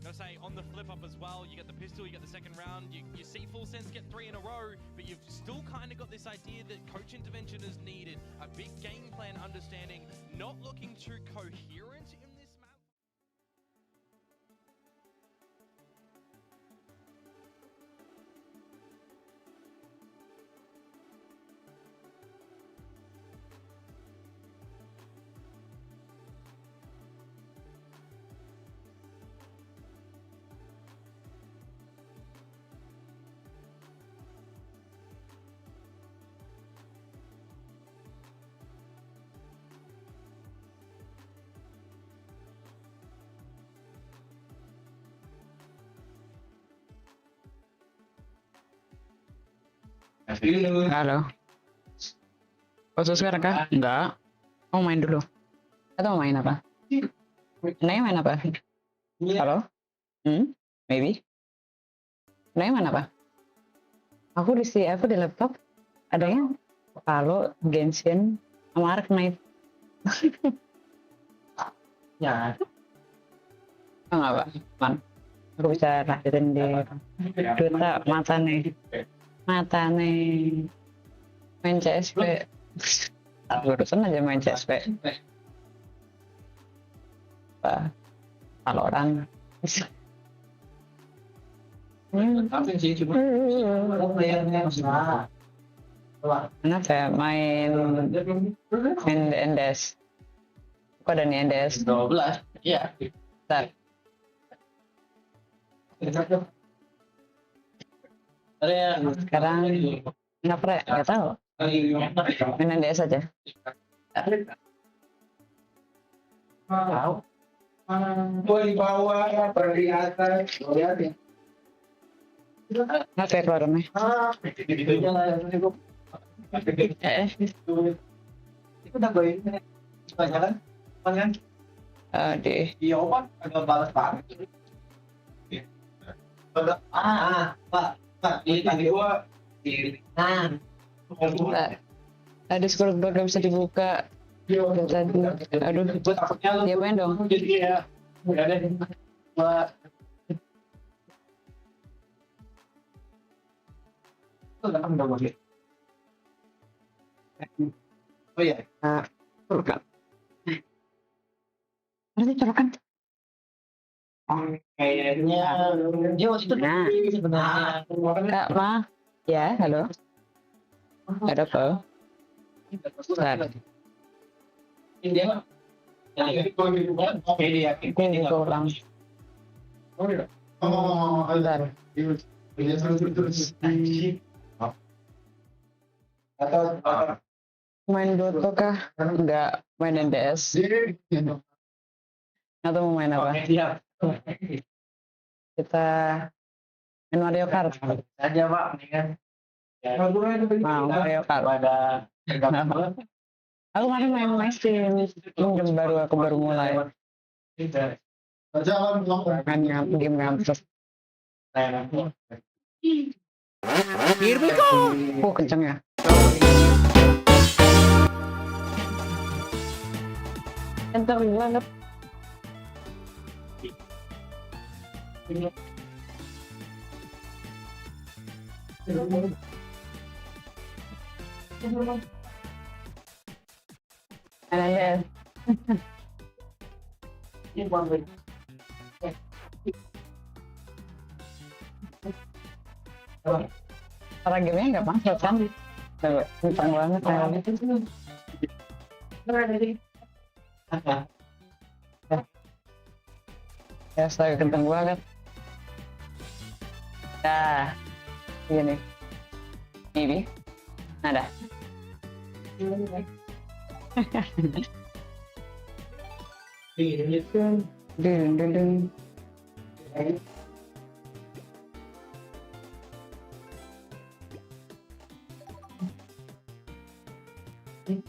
Gotta say, on the flip up as well, you get the pistol, you get the second round, you see full sense get 3 in a row, but you've still kind of got this idea that coach intervention is needed. A big game plan understanding, not looking too coherent in this map. Halo. Khusus sekarang kah? Enggak. Mau main dulu. Atau mau main apa? Naya main apa? Halo? Maybe. Naya main apa? Aku di laptop adanya Halo, Genshin, sama Ark Knight. Ya. Oh, enggak, Pak. Man. Aku bisa lahirin di Duta mata nih main CSP. Urusan aja main CSP. Valorant. Mana saya main NDS. Kok ada nih NDS 12? Iya. Bentar. Sekarang kenapa ya? Nggak tahu. Main NDS aja. Tahu. Di bawah, di atas, lihat ya. Nggak fair warnanya. Itu udah gue ini banyak kan? Deh. Iya, Pak. Agak balas banget. Pak, ini tadi gua di ada scroll bar gak bisa dibuka. Tadi, aduh, dia main dong. Jadi ya, nggak ada. Itu udah kan udah. Oh iya, colokan. Nanti colokan. Kayaknya dia waktu itu sebenarnya. Kak Ma, ya, halo. Ada apa? Bentar. Ini ulang. Bentar. Main Dota kah? Enggak, main NDS. Atau mau main apa? Kita main Mario Kart aja, Pak. Mau Mario Kart. Aku kemarin main Steam. Game baru, aku baru mulai. Main game ngapus. Here we go. Kenceng ya. Kenceng banget. Para gamenya nggak masuk kan? Kencang banget ya, saya kencang banget. Dah, gini. Maybe. Ada. Ding.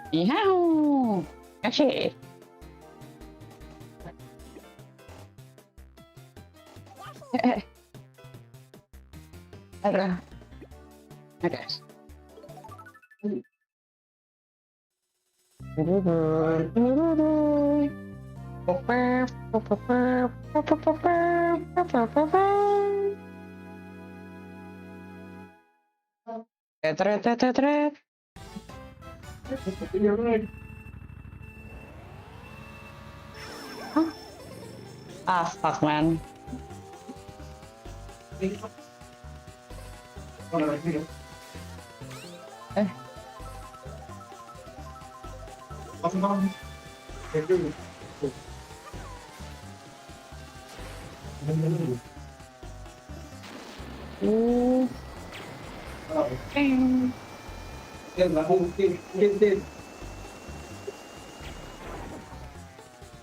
Yahoo! Asik. Ada. Tret. Fuck man.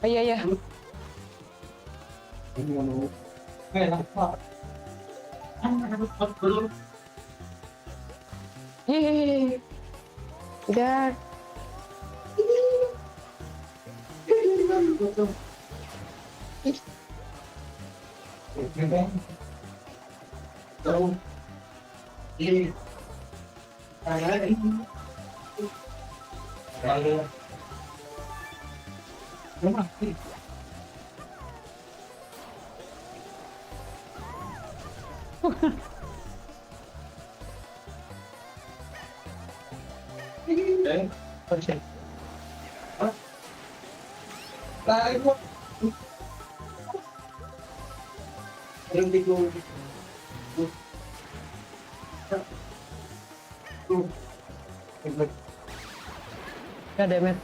Iya. Hehehe. Tidak. God damn it.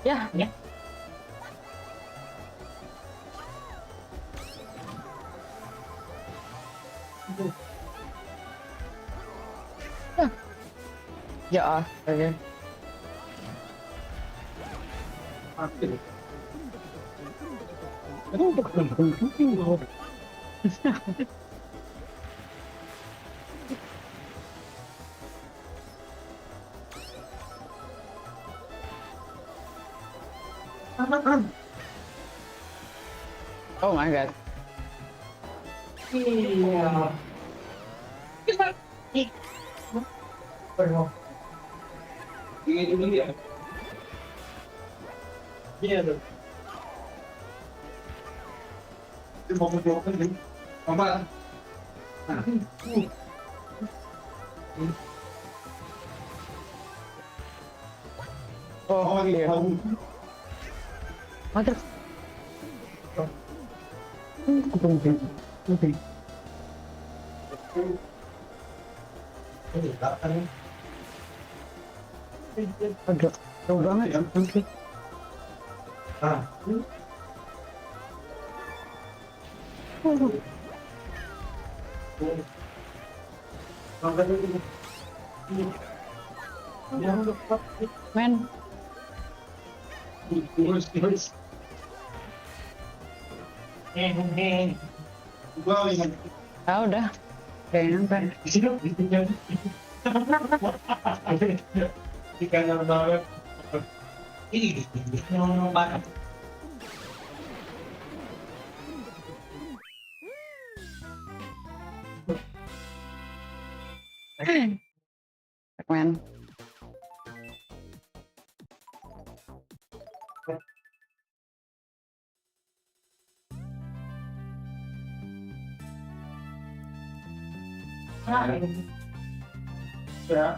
Yeah, yeah. Yeah, okay. Oh my god. Yeah. Oh dear. What the? Agak jauh banget ya. Men. Ah udah. Udah nyampe. Man. Ya.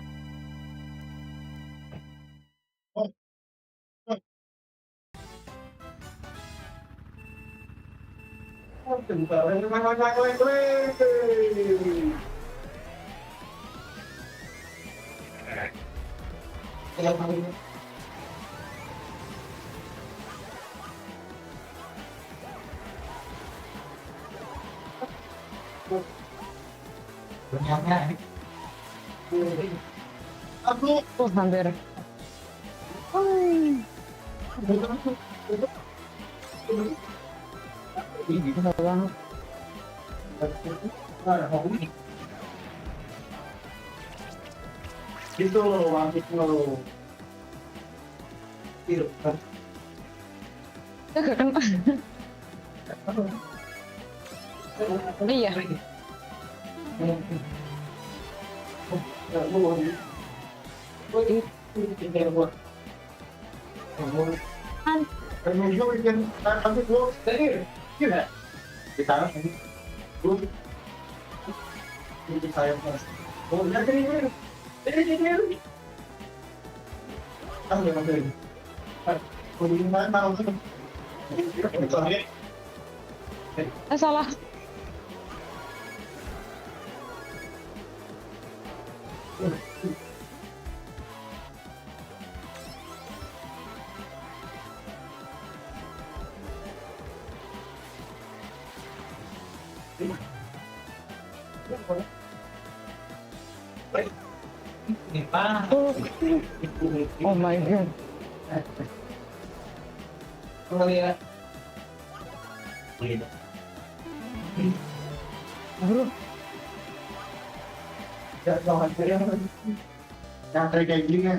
Oh, hampir. Susah banget. Itu wangit lo. Gak kena. Iya. Salah. Oh my god. Bro. Ya, jangan yang kayak gini kan.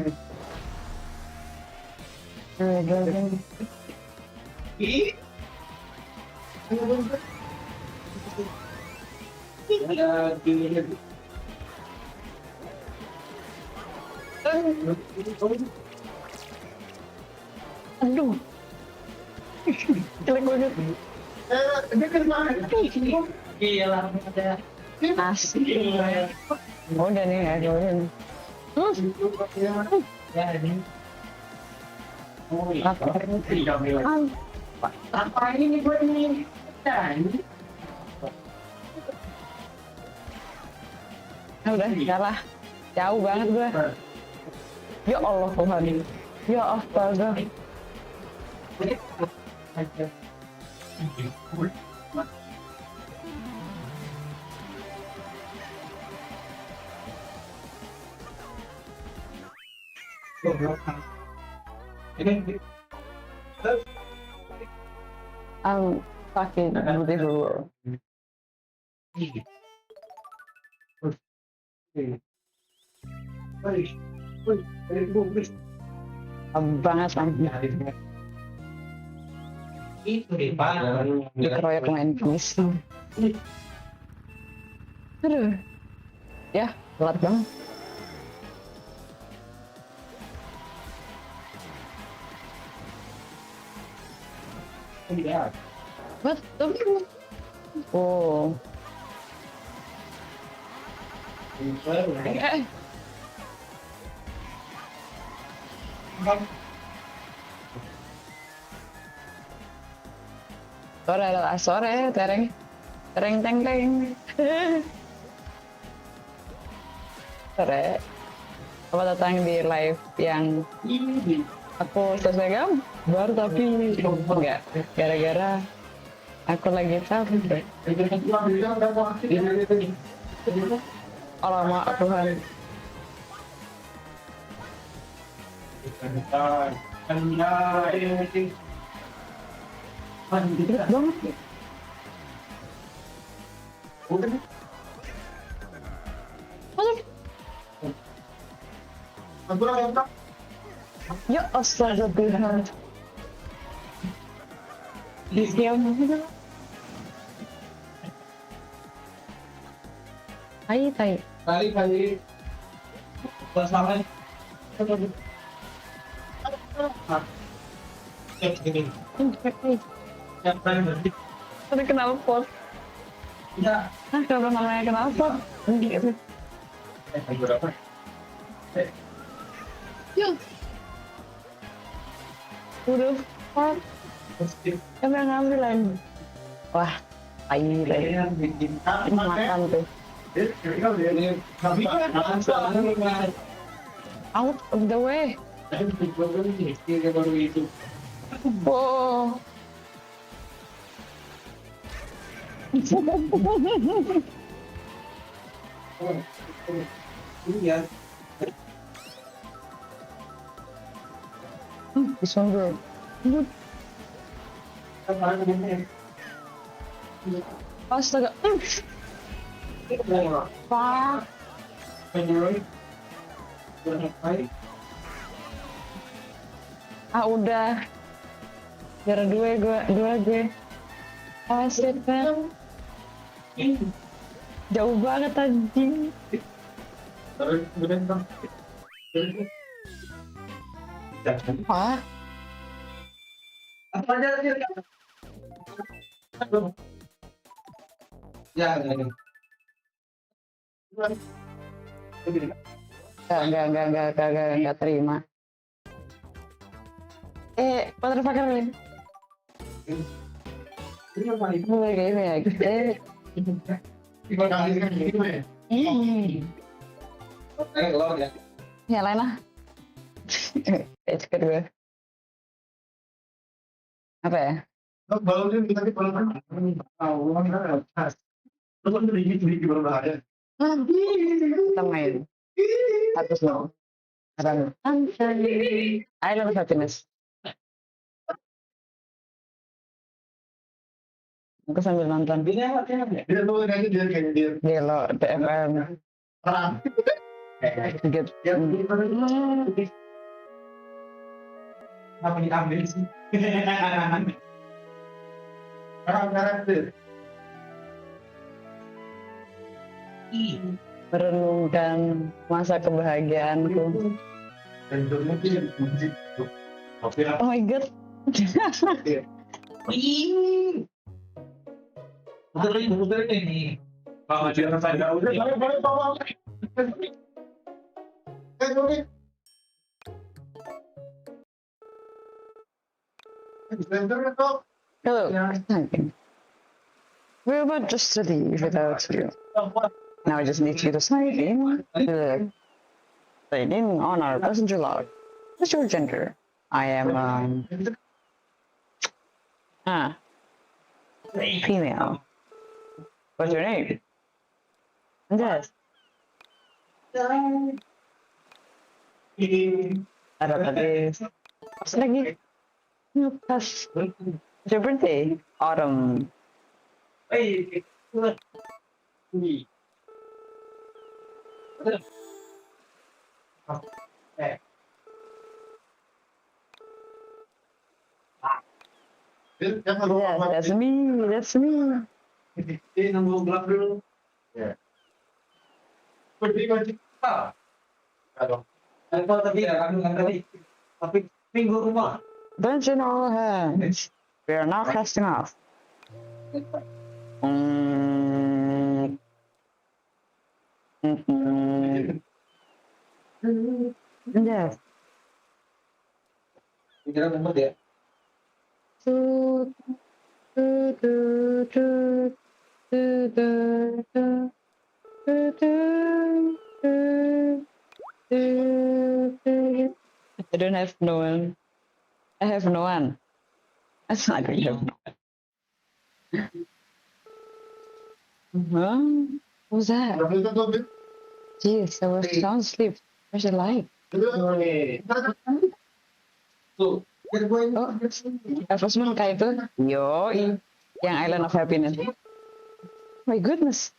Aduh. Jelek banget. Dia kan mana? Gila, ada. Asik. Udah nih ya, udah nih. Ya, ini. Oh, apa ini gue ini? Udah kalah. Jauh banget gue. Ya Allah Tuhan. Ya astaga. I'm fucking beautiful. Banget dikeroyok main kuis. Aduh. Ya, telat banget. What? Oh. Sore, tereng teng teng. Sore. Apa datang di live yang aku selesai gambar tapi enggak, gara-gara aku lagi capek. Alamak Tuhan. Gila banget. Ya astaga Tuhan. Diam. Tai. Pasangan. Ada kenal pot. Ya. Kenapa namanya kenal pot? Gitu. Ya. Udah pot. Siapa yang ngambil lagi? Wah, tai deh. Makan tuh. Out of the way. Wow. Iya. This one, bro. Astaga. Fuck. Ah udah. Biar dua gue. Shit, man. Jauh banget anjing. Apa? Apa aja sih? Ya, enggak terima. Motherfucker. Ini apa ini? Ya lain lah. Cekat gue. Apa ya? Balon kita balon. Kita main. Atas lo. I love happiness. Aku sambil nonton. Dia lo TFM. Apa diambil sih? Merenungkan masa kebahagiaanku. Oh my god. Betul ini. Hello. We're about just to leave without you. Now I just need you to slide in. Slide in on our passenger log. What's your gender? I am female. What's your name? Yes. Aratha this. What's lagi? Pas. It's your birthday. Autumn. Yes, that's me. That's me. Attention all hands. We are now casting off. Yes. I don't have no one. I have no one. That's not good. Huh? What was that? Jeez, I was sound asleep. Where's the light? Oh, Evolution kayak itu. Yoi. Yang Island of Happiness. My goodness.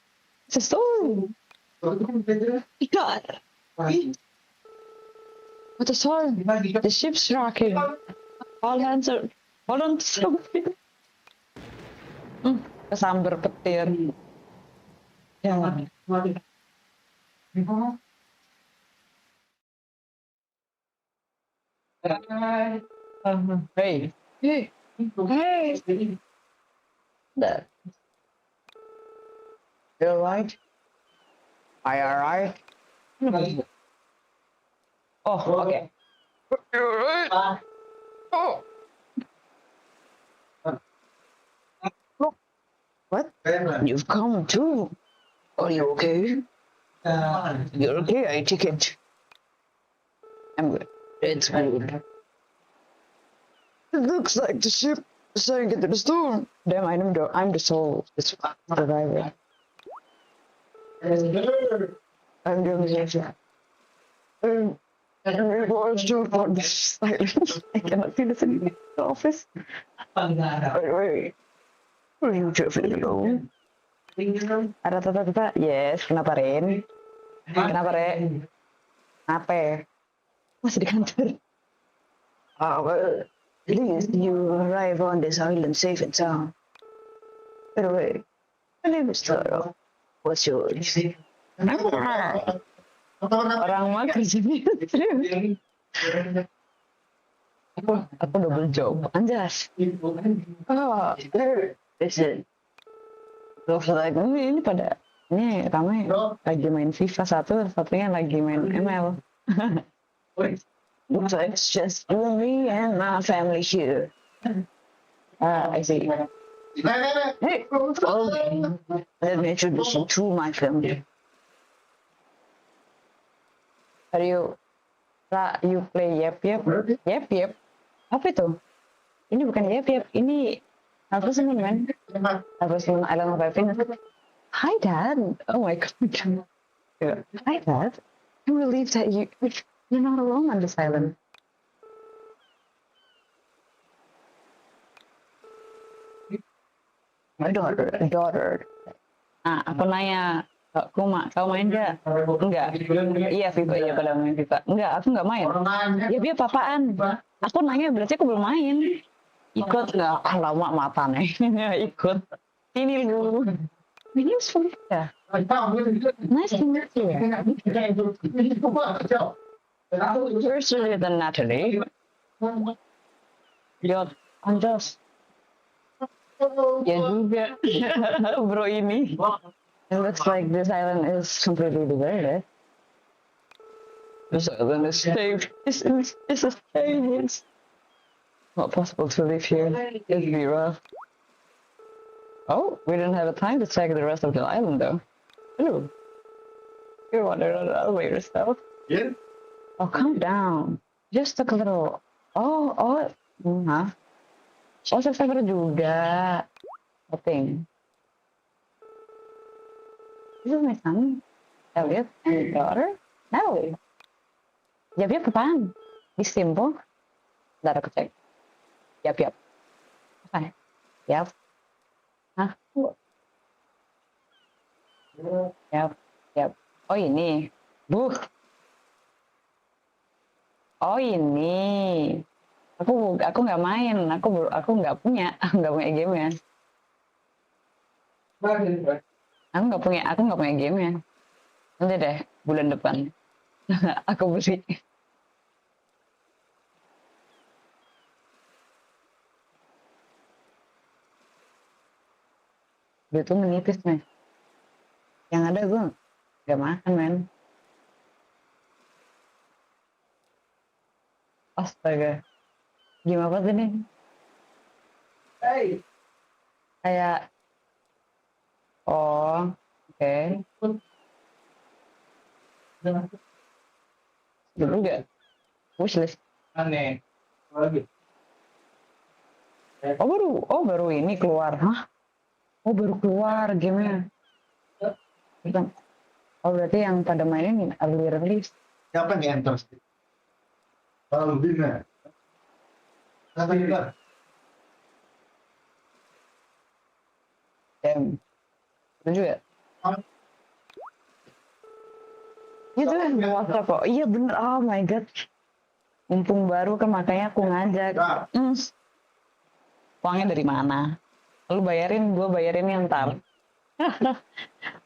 It's a storm. God. What a storm. The ship's rocking. All hands are... Hold on to something. Kesambar petir. Ya. Hey. Hey. Hey. That. You alright? Are you alright? Oh, okay. You alright? Oh. What? You've come too. Are you okay? You're okay, I take it. I'm good. It's good. It looks like the ship sank into the storm. Damn, I'm the sole survivor. I'm the only survivor. For this silence. I cannot see this in the office. Wait. Are you traveling alone? Aratha, yes. Kenapa, Ren? Kenapa, Ren? Apa? Masih di kantor. Well, at least you arrive on this island safe and sound. By the way, my name is Taro. What's yours? Orang mah kerjanya aku double job, anjas. Listen. Looks like ini pada ini kami lagi main FIFA satunya lagi main ML. Looks like it's just me and my family here. I see. Hey, follow me. Let me introduce you to my family. Are you play yep? Apa itu? Ini bukan yep. Ini apa sih man? Apa sih Island of Happiness? Hi Dad. Oh my god. Hi Dad. I'm relieved that you're not alone on this island. My daughter. Aku nanya. Kau main gak? Enggak. Iya FIFA, iya pada main FIFA. Enggak, aku nggak main. Ya dia papaan. Aku nanya berarti aku belum main. Ikut nggak? Lama mata nih. Ikut. Ini lu. Ini useful ya. Nice to meet you. You're sillier than Natalie. Lihat, anjas. Ya juga. Bro ini. It looks like this island is completely deserted. This island is safe. This is safe. It's not possible to live here. It'd be rough. Oh, we didn't have a time to check the rest of the island though. Hello. You're wandering on the elevator stuff. Yeah. Oh, calm down. Just took a little. Oh. Huh? Oh, subscriber juga. I think. This is my son, Elliot, and daughter, Natalie. Yap, apaan? Di Simple? Ntar aku cek. Yap. Apa? Yap. Hah? Yap. Oh ini. Oh ini. Aku nggak main. Aku nggak punya game ya. Aku nggak punya game ya. Nanti deh bulan depan aku beli. Dia tuh menipis nih. Yang ada gue nggak makan men. Astaga. Gimana sih nih? Kayak oh, oke. Dulu gak? Wishlist. Aneh. Lagi. Oh baru ini keluar, hah? Oh baru keluar gamenya. Oh berarti yang pada mainin early release. Siapa yang enter? Kalau lebih nggak? Siapa juga? Itu juga. Itu kan WhatsApp kok. Iya bener. Oh my god. Mumpung baru kan makanya aku ngajak. Uangnya dari mana? Lu bayarin, gue bayarin ntar.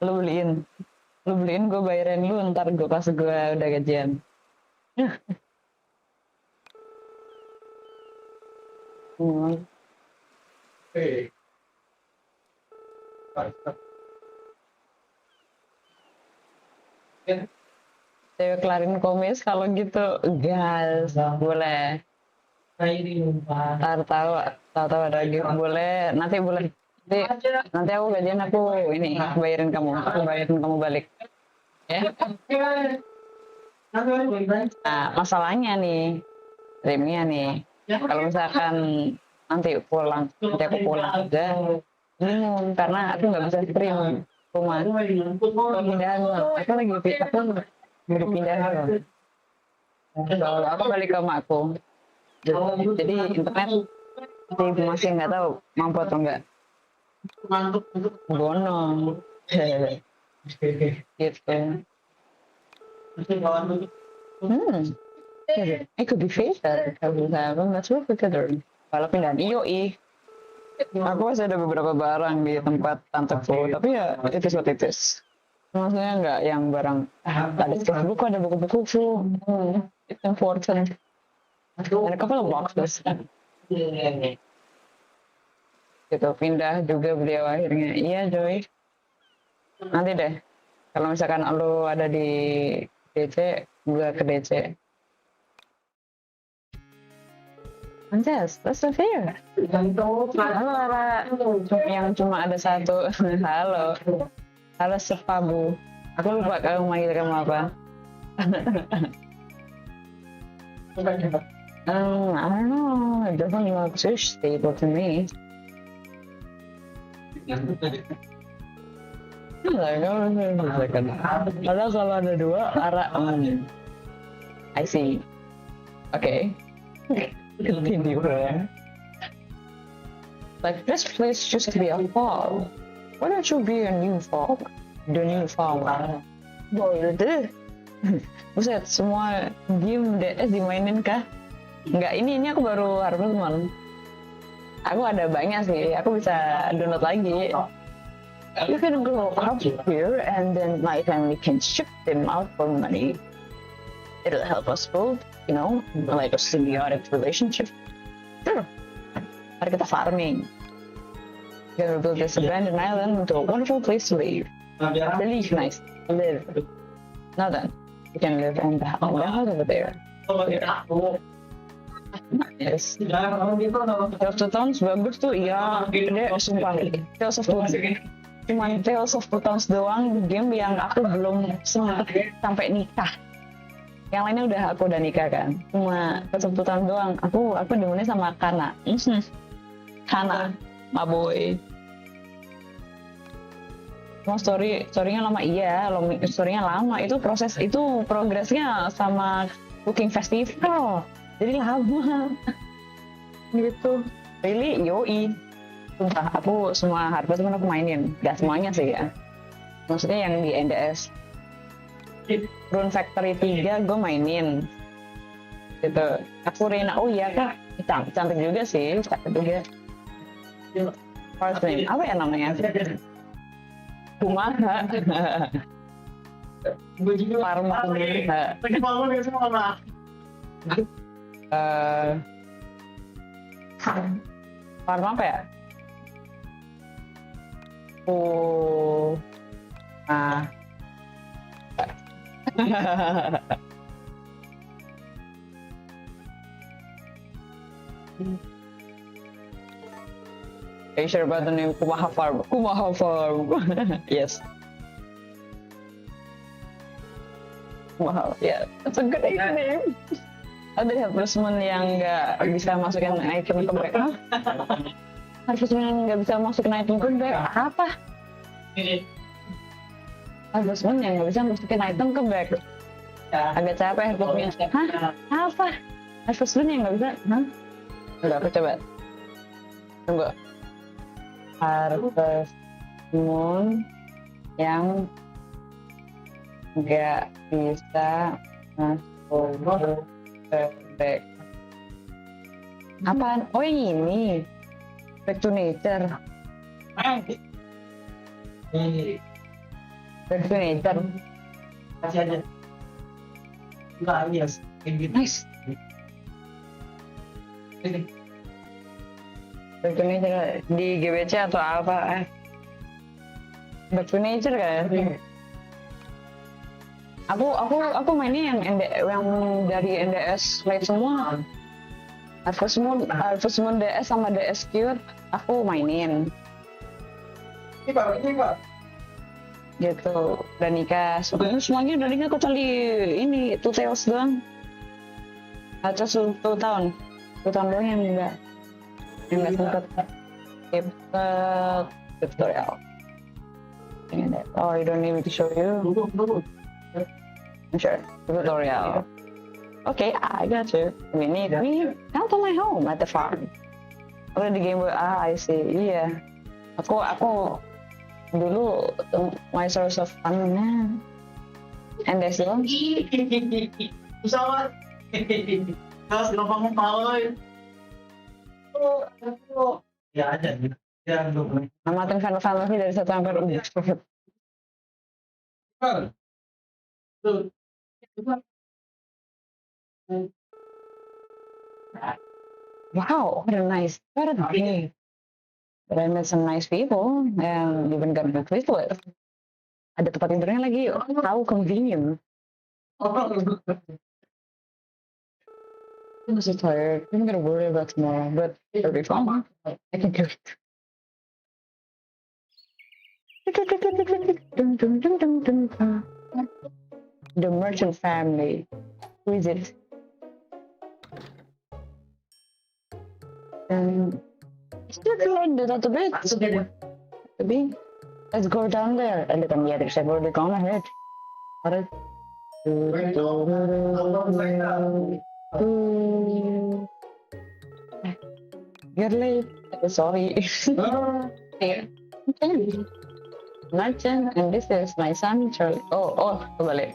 Lu beliin, gue bayarin lu ntar gue pas gue udah gajian. Saya kelarin komis kalau gitu gas boleh. Tahu ada game boleh. Nanti aku gajian aku ini bayarin kamu balik ya. Nah masalahnya nih streamnya nih kalau misalkan nanti aku pulang aja bingung karena aku nggak bisa stream rumah pindahan aku lagi pindah Lalu aku balik ke emakku. Jadi internet masih nggak tahu mampu atau enggak. Bono. Gitu. It could be faster kalau misalnya let's work together. Kalau pindah IOI. Aku masih ada beberapa barang di tempat tanteku, tapi ya it is what it is. Maksudnya nggak yang barang ada sketchbook, ada buku-buku, it's important. And a couple of boxes. Gitu, pindah juga beliau akhirnya. Iya Joy. Nanti deh, kalau misalkan lo ada di DC, gue ke DC. Anjas, that's not fair. Halo Lara, yang cuma ada satu. Halo. Halo Sepabu. Aku lupa kamu manggil kamu apa. I don't know. It doesn't look so stable to me. Padahal kalau ada dua, I see. Okay. Continue. Like this place used to be a farm. Why don't you be a new farm? The new farm. Boleh. Buset, semua game DS dimainin kah? Enggak, ini aku baru harus teman. Aku ada banyak sih, aku bisa download lagi. You can go up here and then my family can ship them out for money. It'll help us both, you know, like a symbiotic relationship. Sure. Mari kita farming. We're gonna build this abandoned island into a wonderful place to live. Really nice to live. Now then, we can live in the house over there. Yes. Tales of Towns bagus tuh, iya. Gede, sumpah. Tales of Towns. Cuman Tales of Towns doang game yang aku belum sempet sampai nikah. Yang lainnya aku udah nikah kan. Cuma Tales of Towns doang. Aku demennya sama Kana. Kana, my boy. Mau storynya lama, iya, storynya lama. Itu progresnya sama cooking festival. Jadi lama gitu. Really, yoi. Sumpah, aku semua Harvest Moon aku mainin. Gak semuanya sih ya. Maksudnya yang di NDS. Rune Factory 3 gue mainin. Gitu. Aku Rena, oh iya kak. Cantik juga sih. Cantik juga. First name, apa ya namanya? Kumaha. Parma. Farm apa ya? Are you sure about the name Kumaha Farm? Kumaha Farm. Yes. Wow, yeah, that's a good name. Ada Harvest Moon yang nggak bisa masukin item ke bag. Harvest Moon yang nggak bisa masukin item ke bag apa? Harvest Moon yang nggak bisa masukin item ke bag. Agak capek Harvest Moon. Hah? Apa? Harvest Moon yang nggak bisa? Hah? Udah aku coba. Tunggu. Harvest Moon yang nggak bisa masuk back. Apaan? Oh yang ini. Back to nature. Back to nature. Kasih aja. Yes. Nice. Back to nature di GBC atau apa? Back to nature kan? Aku mainnya yang dari NDS Lite semua. Harvest Moon DS sama DS Cute aku mainin. Ini Pak. Gitu. Udah nikah. Semuanya udah nikah kecuali ini Two Tales doang. Atau 2 tahun. 2 tahun doang yang enggak sempet skip tutorial. Oh, you don't need me to show you? Sure, tutorial. Okay, I got you. We need help on my home at the farm. Oh, di Game Boy. I see. Iya. Aku dulu my source of fun-nya NDS doang. Pesawat. Terus gampang mau. Ya ada. Ya belum. Amatin Final Fantasy dari 1 sampai 4. Wow, what a nice game. But I met some nice people and even got a quiz with. Ada tempat tidurnya lagi. How convenient. I'm so tired. I'm gonna worry about tomorrow, but it'll be fun. I can do it. The merchant family. Who is it? Still feeling a little bit. Maybe. Let's go down there. A little bit. I've already gone ahead. Alright. You're late. Sorry. Here. Okay. Merchant, and this is my son, Charlie. Oh, kembali.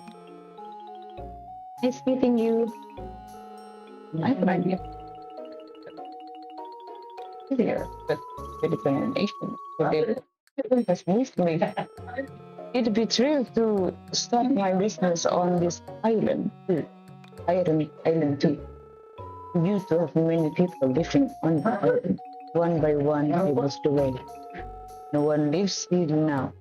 Nice meeting you. Nice meeting you. Here, but the determination has moved me. It'd be thrilled to start my business on this island too. Island too. We used to have many people living on the island. One by one, they passed away. No one lives here now.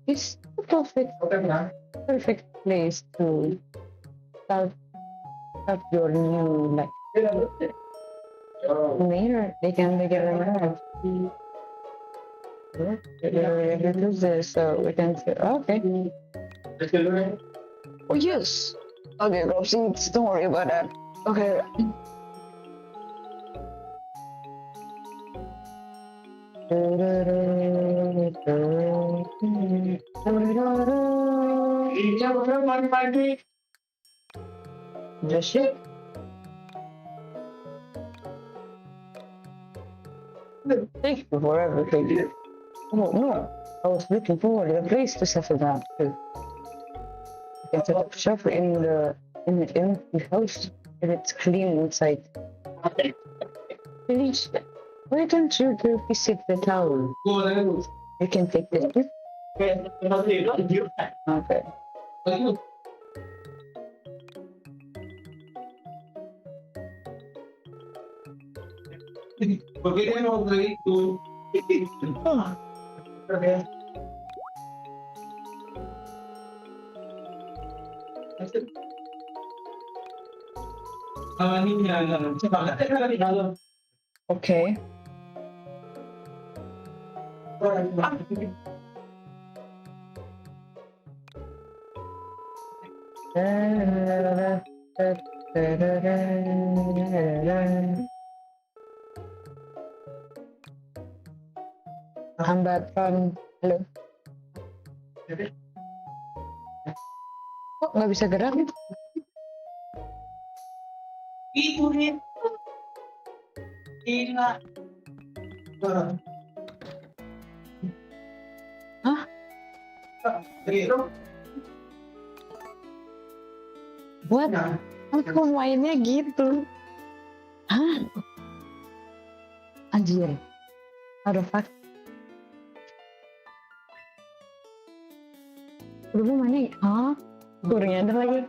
It's the perfect place to start your new life. Later, they can make it around. Do this, so we can say, okay. Oh, yes. Okay, grab seats. Don't worry about that. Okay. Just shit. Thank you for everything. Oh no, I was looking forward to a place to settle down too. I can set up shop in the empty house if it's clean inside. Please, why don't you go visit the town? You can take this with. Okay. Porque no voy tú. Okay. Hambatan. Halo. Kok nggak bisa gerak? Itu nih. Gila. Hah? Buat aku mainnya gitu. Hah? Anjir. Ada fuck. Udah mau mainnya, hah? Baru nyadar lagi.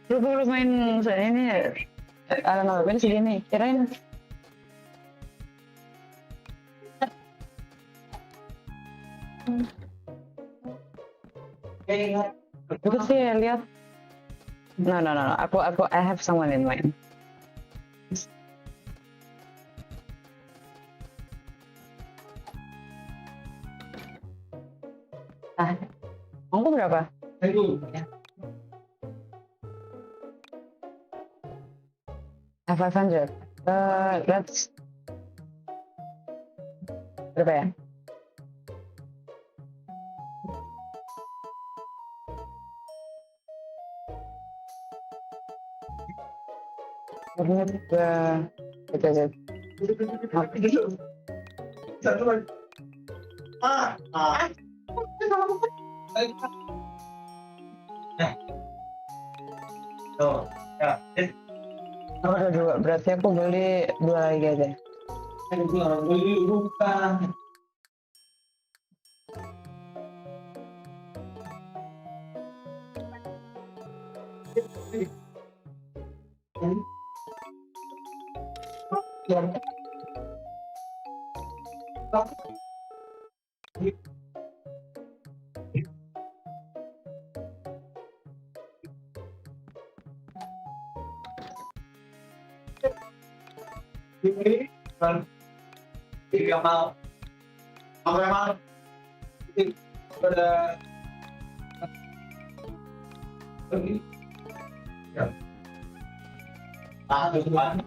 Lu baru main ini, alam apa segini, kirain. Itu sih lihat. No. I have someone in mind. Kamu berapa? 500. Let's berapa ya? Menit itu. Satu lagi. Ya. Aku ada 2, berarti aku beli 2 lagi aja. Beli bukan. Ini kan tidak mau memang pada ya teman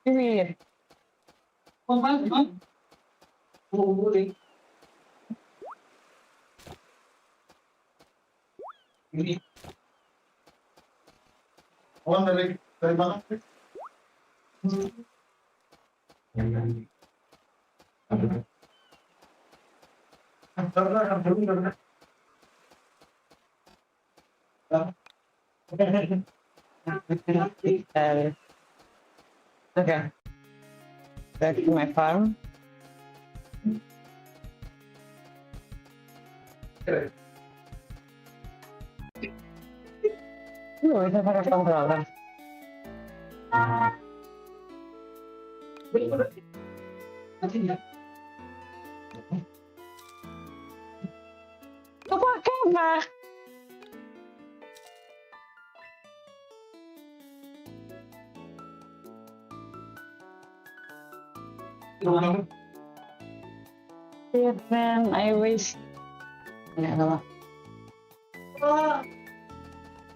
Ini ini orang dari mana? Okay. Back to my farm. Bisa pakai controller. Kau pakai apa? Man, I wish. Nggak salah.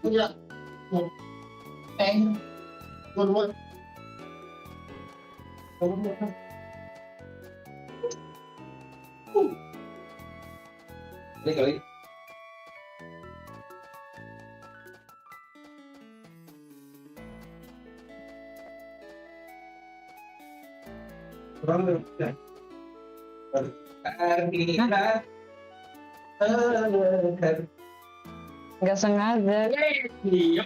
Ya. Buat. Ini kali. Kurang lebih. Nggak sengaja. Iya.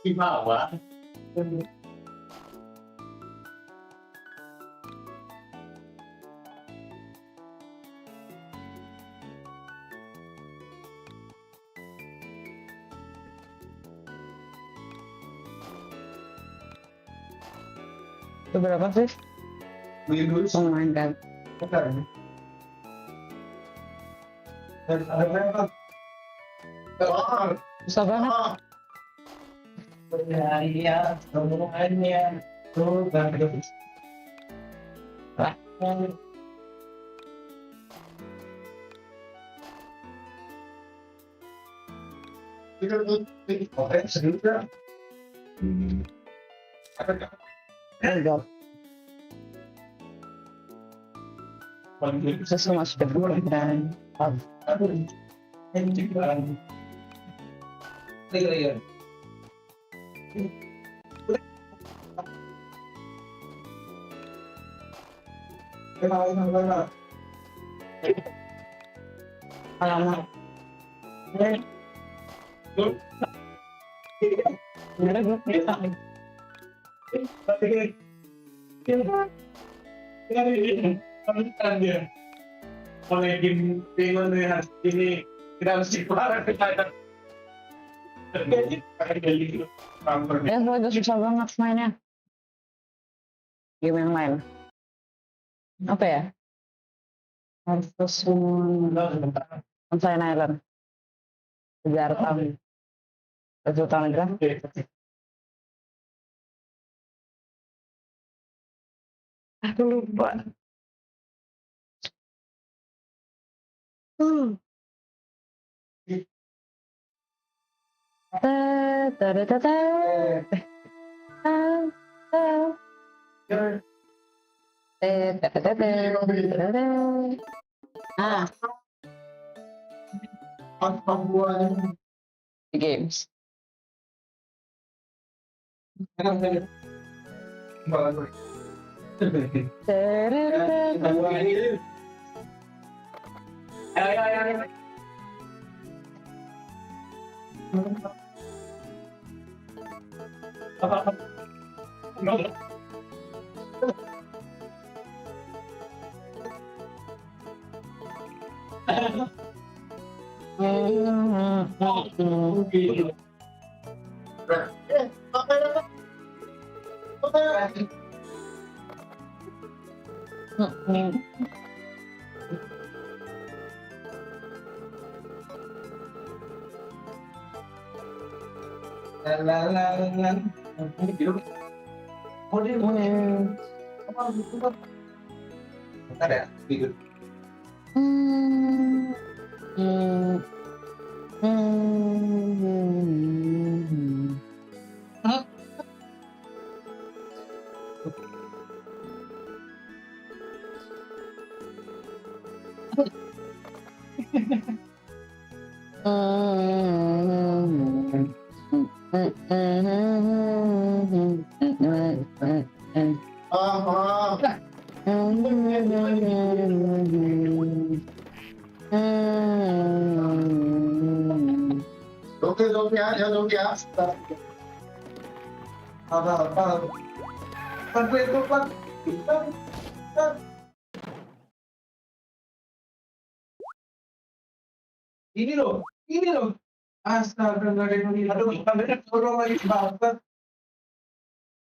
Di bawah. Itu berapa sih? Beli dulu. Oh my god. Bukan. Susah banget. Iya, semuanya tuh bagus. There's so much different than alamak. Gimana gue bisa? Dia oleh game dengan ini kita harus diparah kita. Ya, gue udah susah banget mainnya. Game yang lain. Apa ya? Harus Sunshine Island. Aratha. Telegram. Aku lupa. Ah, games. Bentar ya, tidur. Dong ya. Apa? Itu Pak. Ini loh. Astaga, nggak ada yang lihat. Aduh, kameranya turun lagi banget.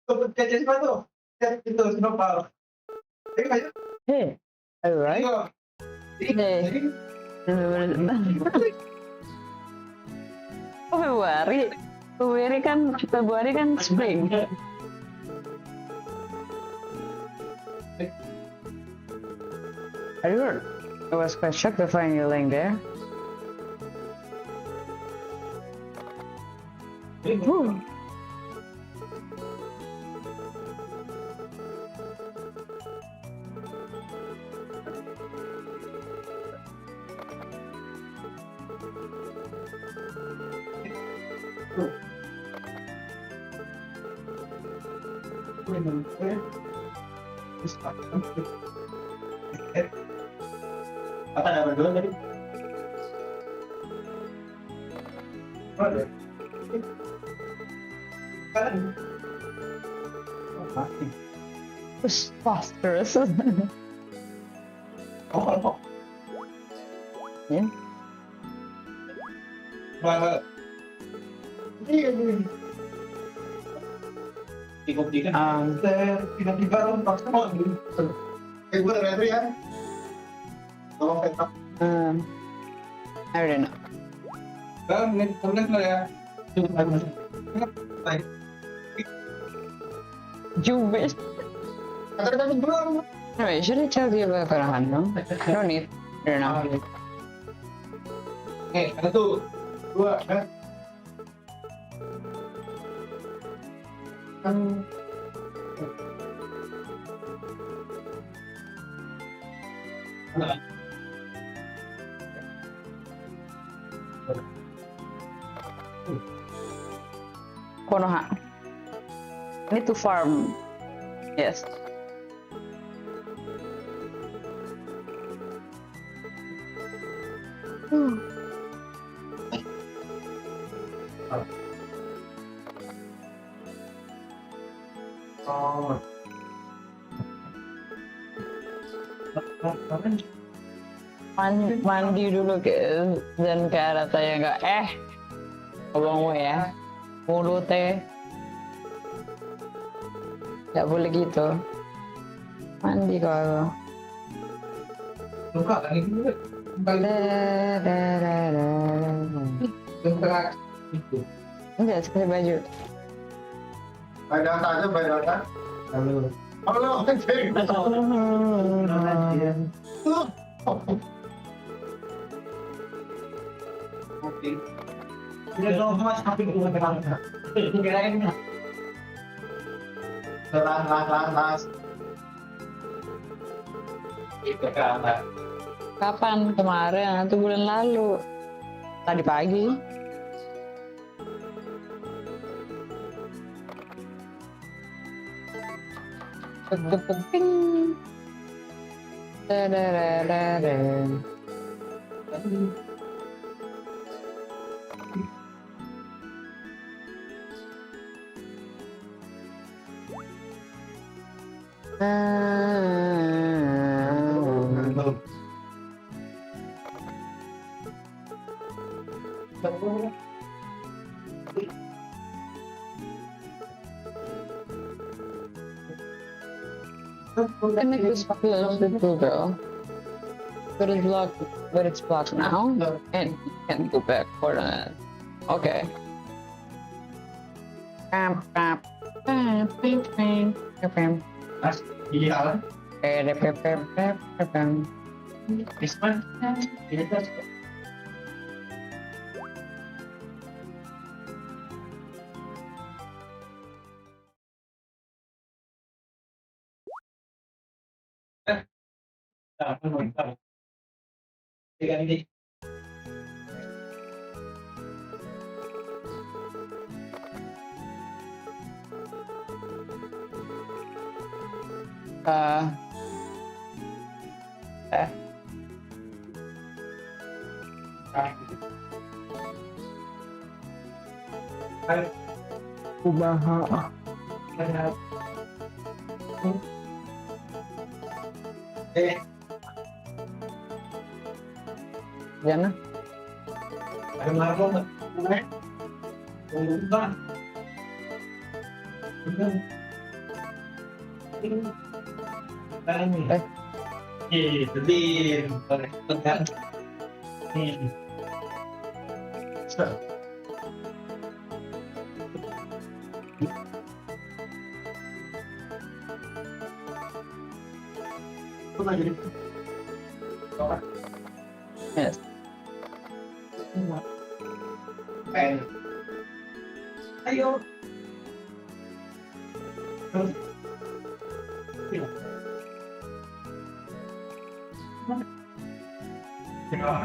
Kecil sepatu. Itu snowball. Hey, alright. Hey. Oh, Februari kan spring. I was quite shocked to find you laying there. Ooh. Apa nama dulu tadi? Phosphorus. Oh. Yeah. Tiba-tiba lompat semua. Gue retri ya. Tolong petak. I don't know. Kemudian ya. Juves. Anyway, should I tell you about Farhan? No need. I don't know. Satu, dua, kan? Konoha. I need to farm. Yes. Mandi dulu dan ke Aratha ya enggak ngomong ya mulutnya nggak boleh gitu mandi kalau luka kan itu enggak seperti baju bayi data aja bayi data lalu Oh, Tidak tahu mas, tapi gue terang. Kirain. Las. Itu kan. Kapan? Kemarin atau bulan lalu? Tadi pagi. Penting. Can make this close little girl. But it's blocked now, and you can't go back for that. Okay. Iya. This one. Kubaha. Jangan. Ada marco nggak? Enggak. Sedih. Yes. Ayo.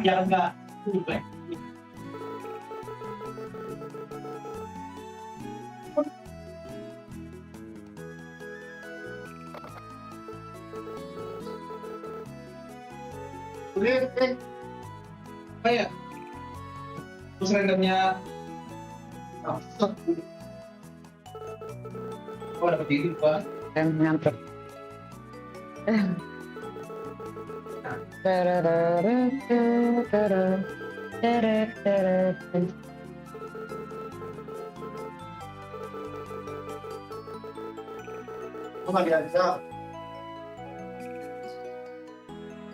Ya enggak. Apa ya? Terus randomnya oh dapat itu pak yang nyamper. oh nggak bisa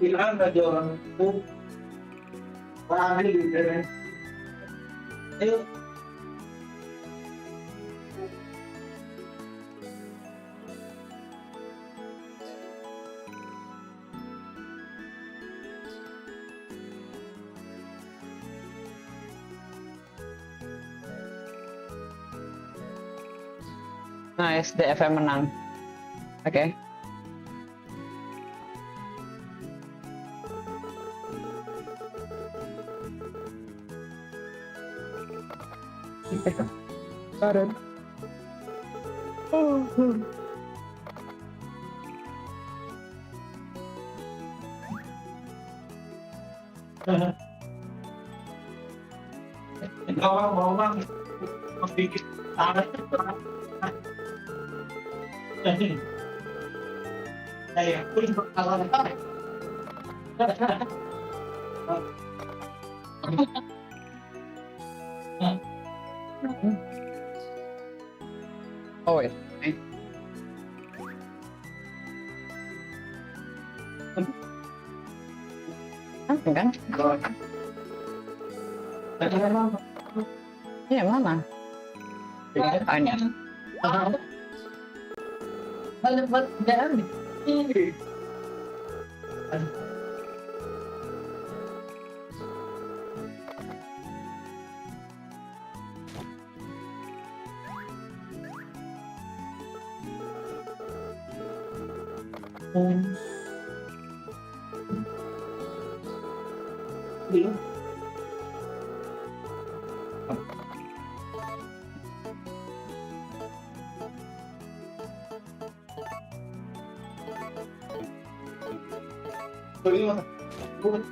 bilang ada orang itu ambil gitu ya. Ayo. Nice, DFM menang. Oke. Barat. Mau bikin tangan. Saya pun berkalah. Oh wait. Kan? Iya mana? Hanya. Banyak banget kerjaan nih. Belum. Belum.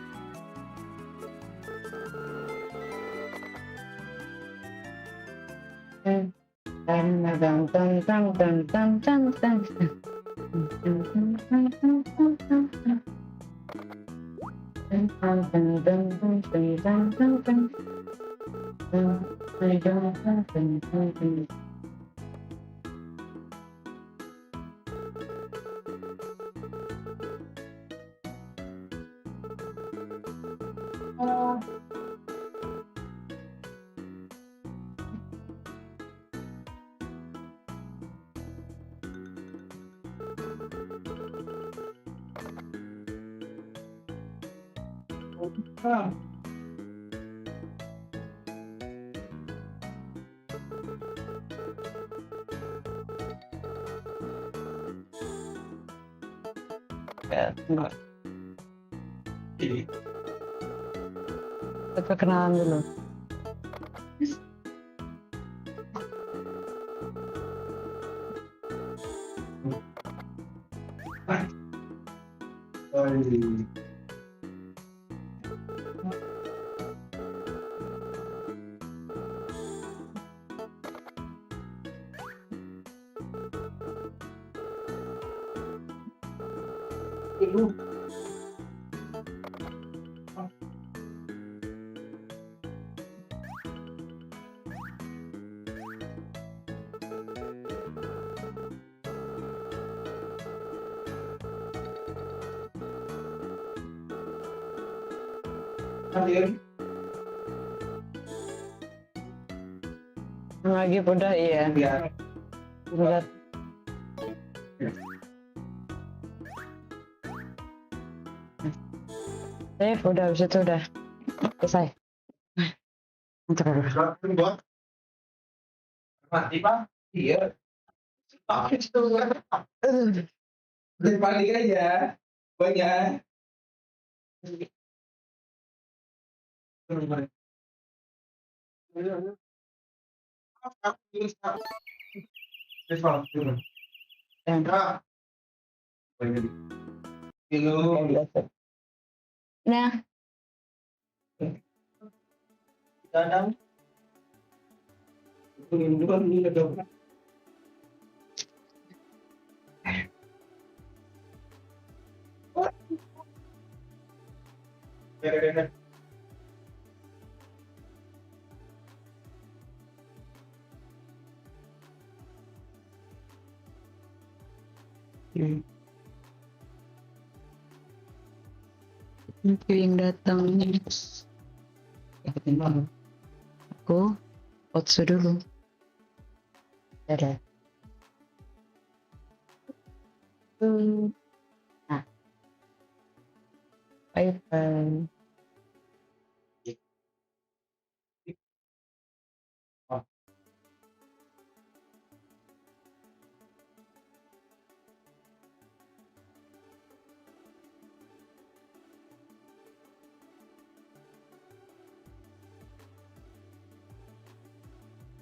Ya, enggak. Kita kenalan dulu. Ibu. Hadir. Lagi udah iya. Iya. Udah. Udah habis itu udah selesai. Untuk mati pak? Iya. Balik aja. Banyak. Nah, kadang Itu yang datang. Aku otsu dulu. Dadah. Nah. Bye bye.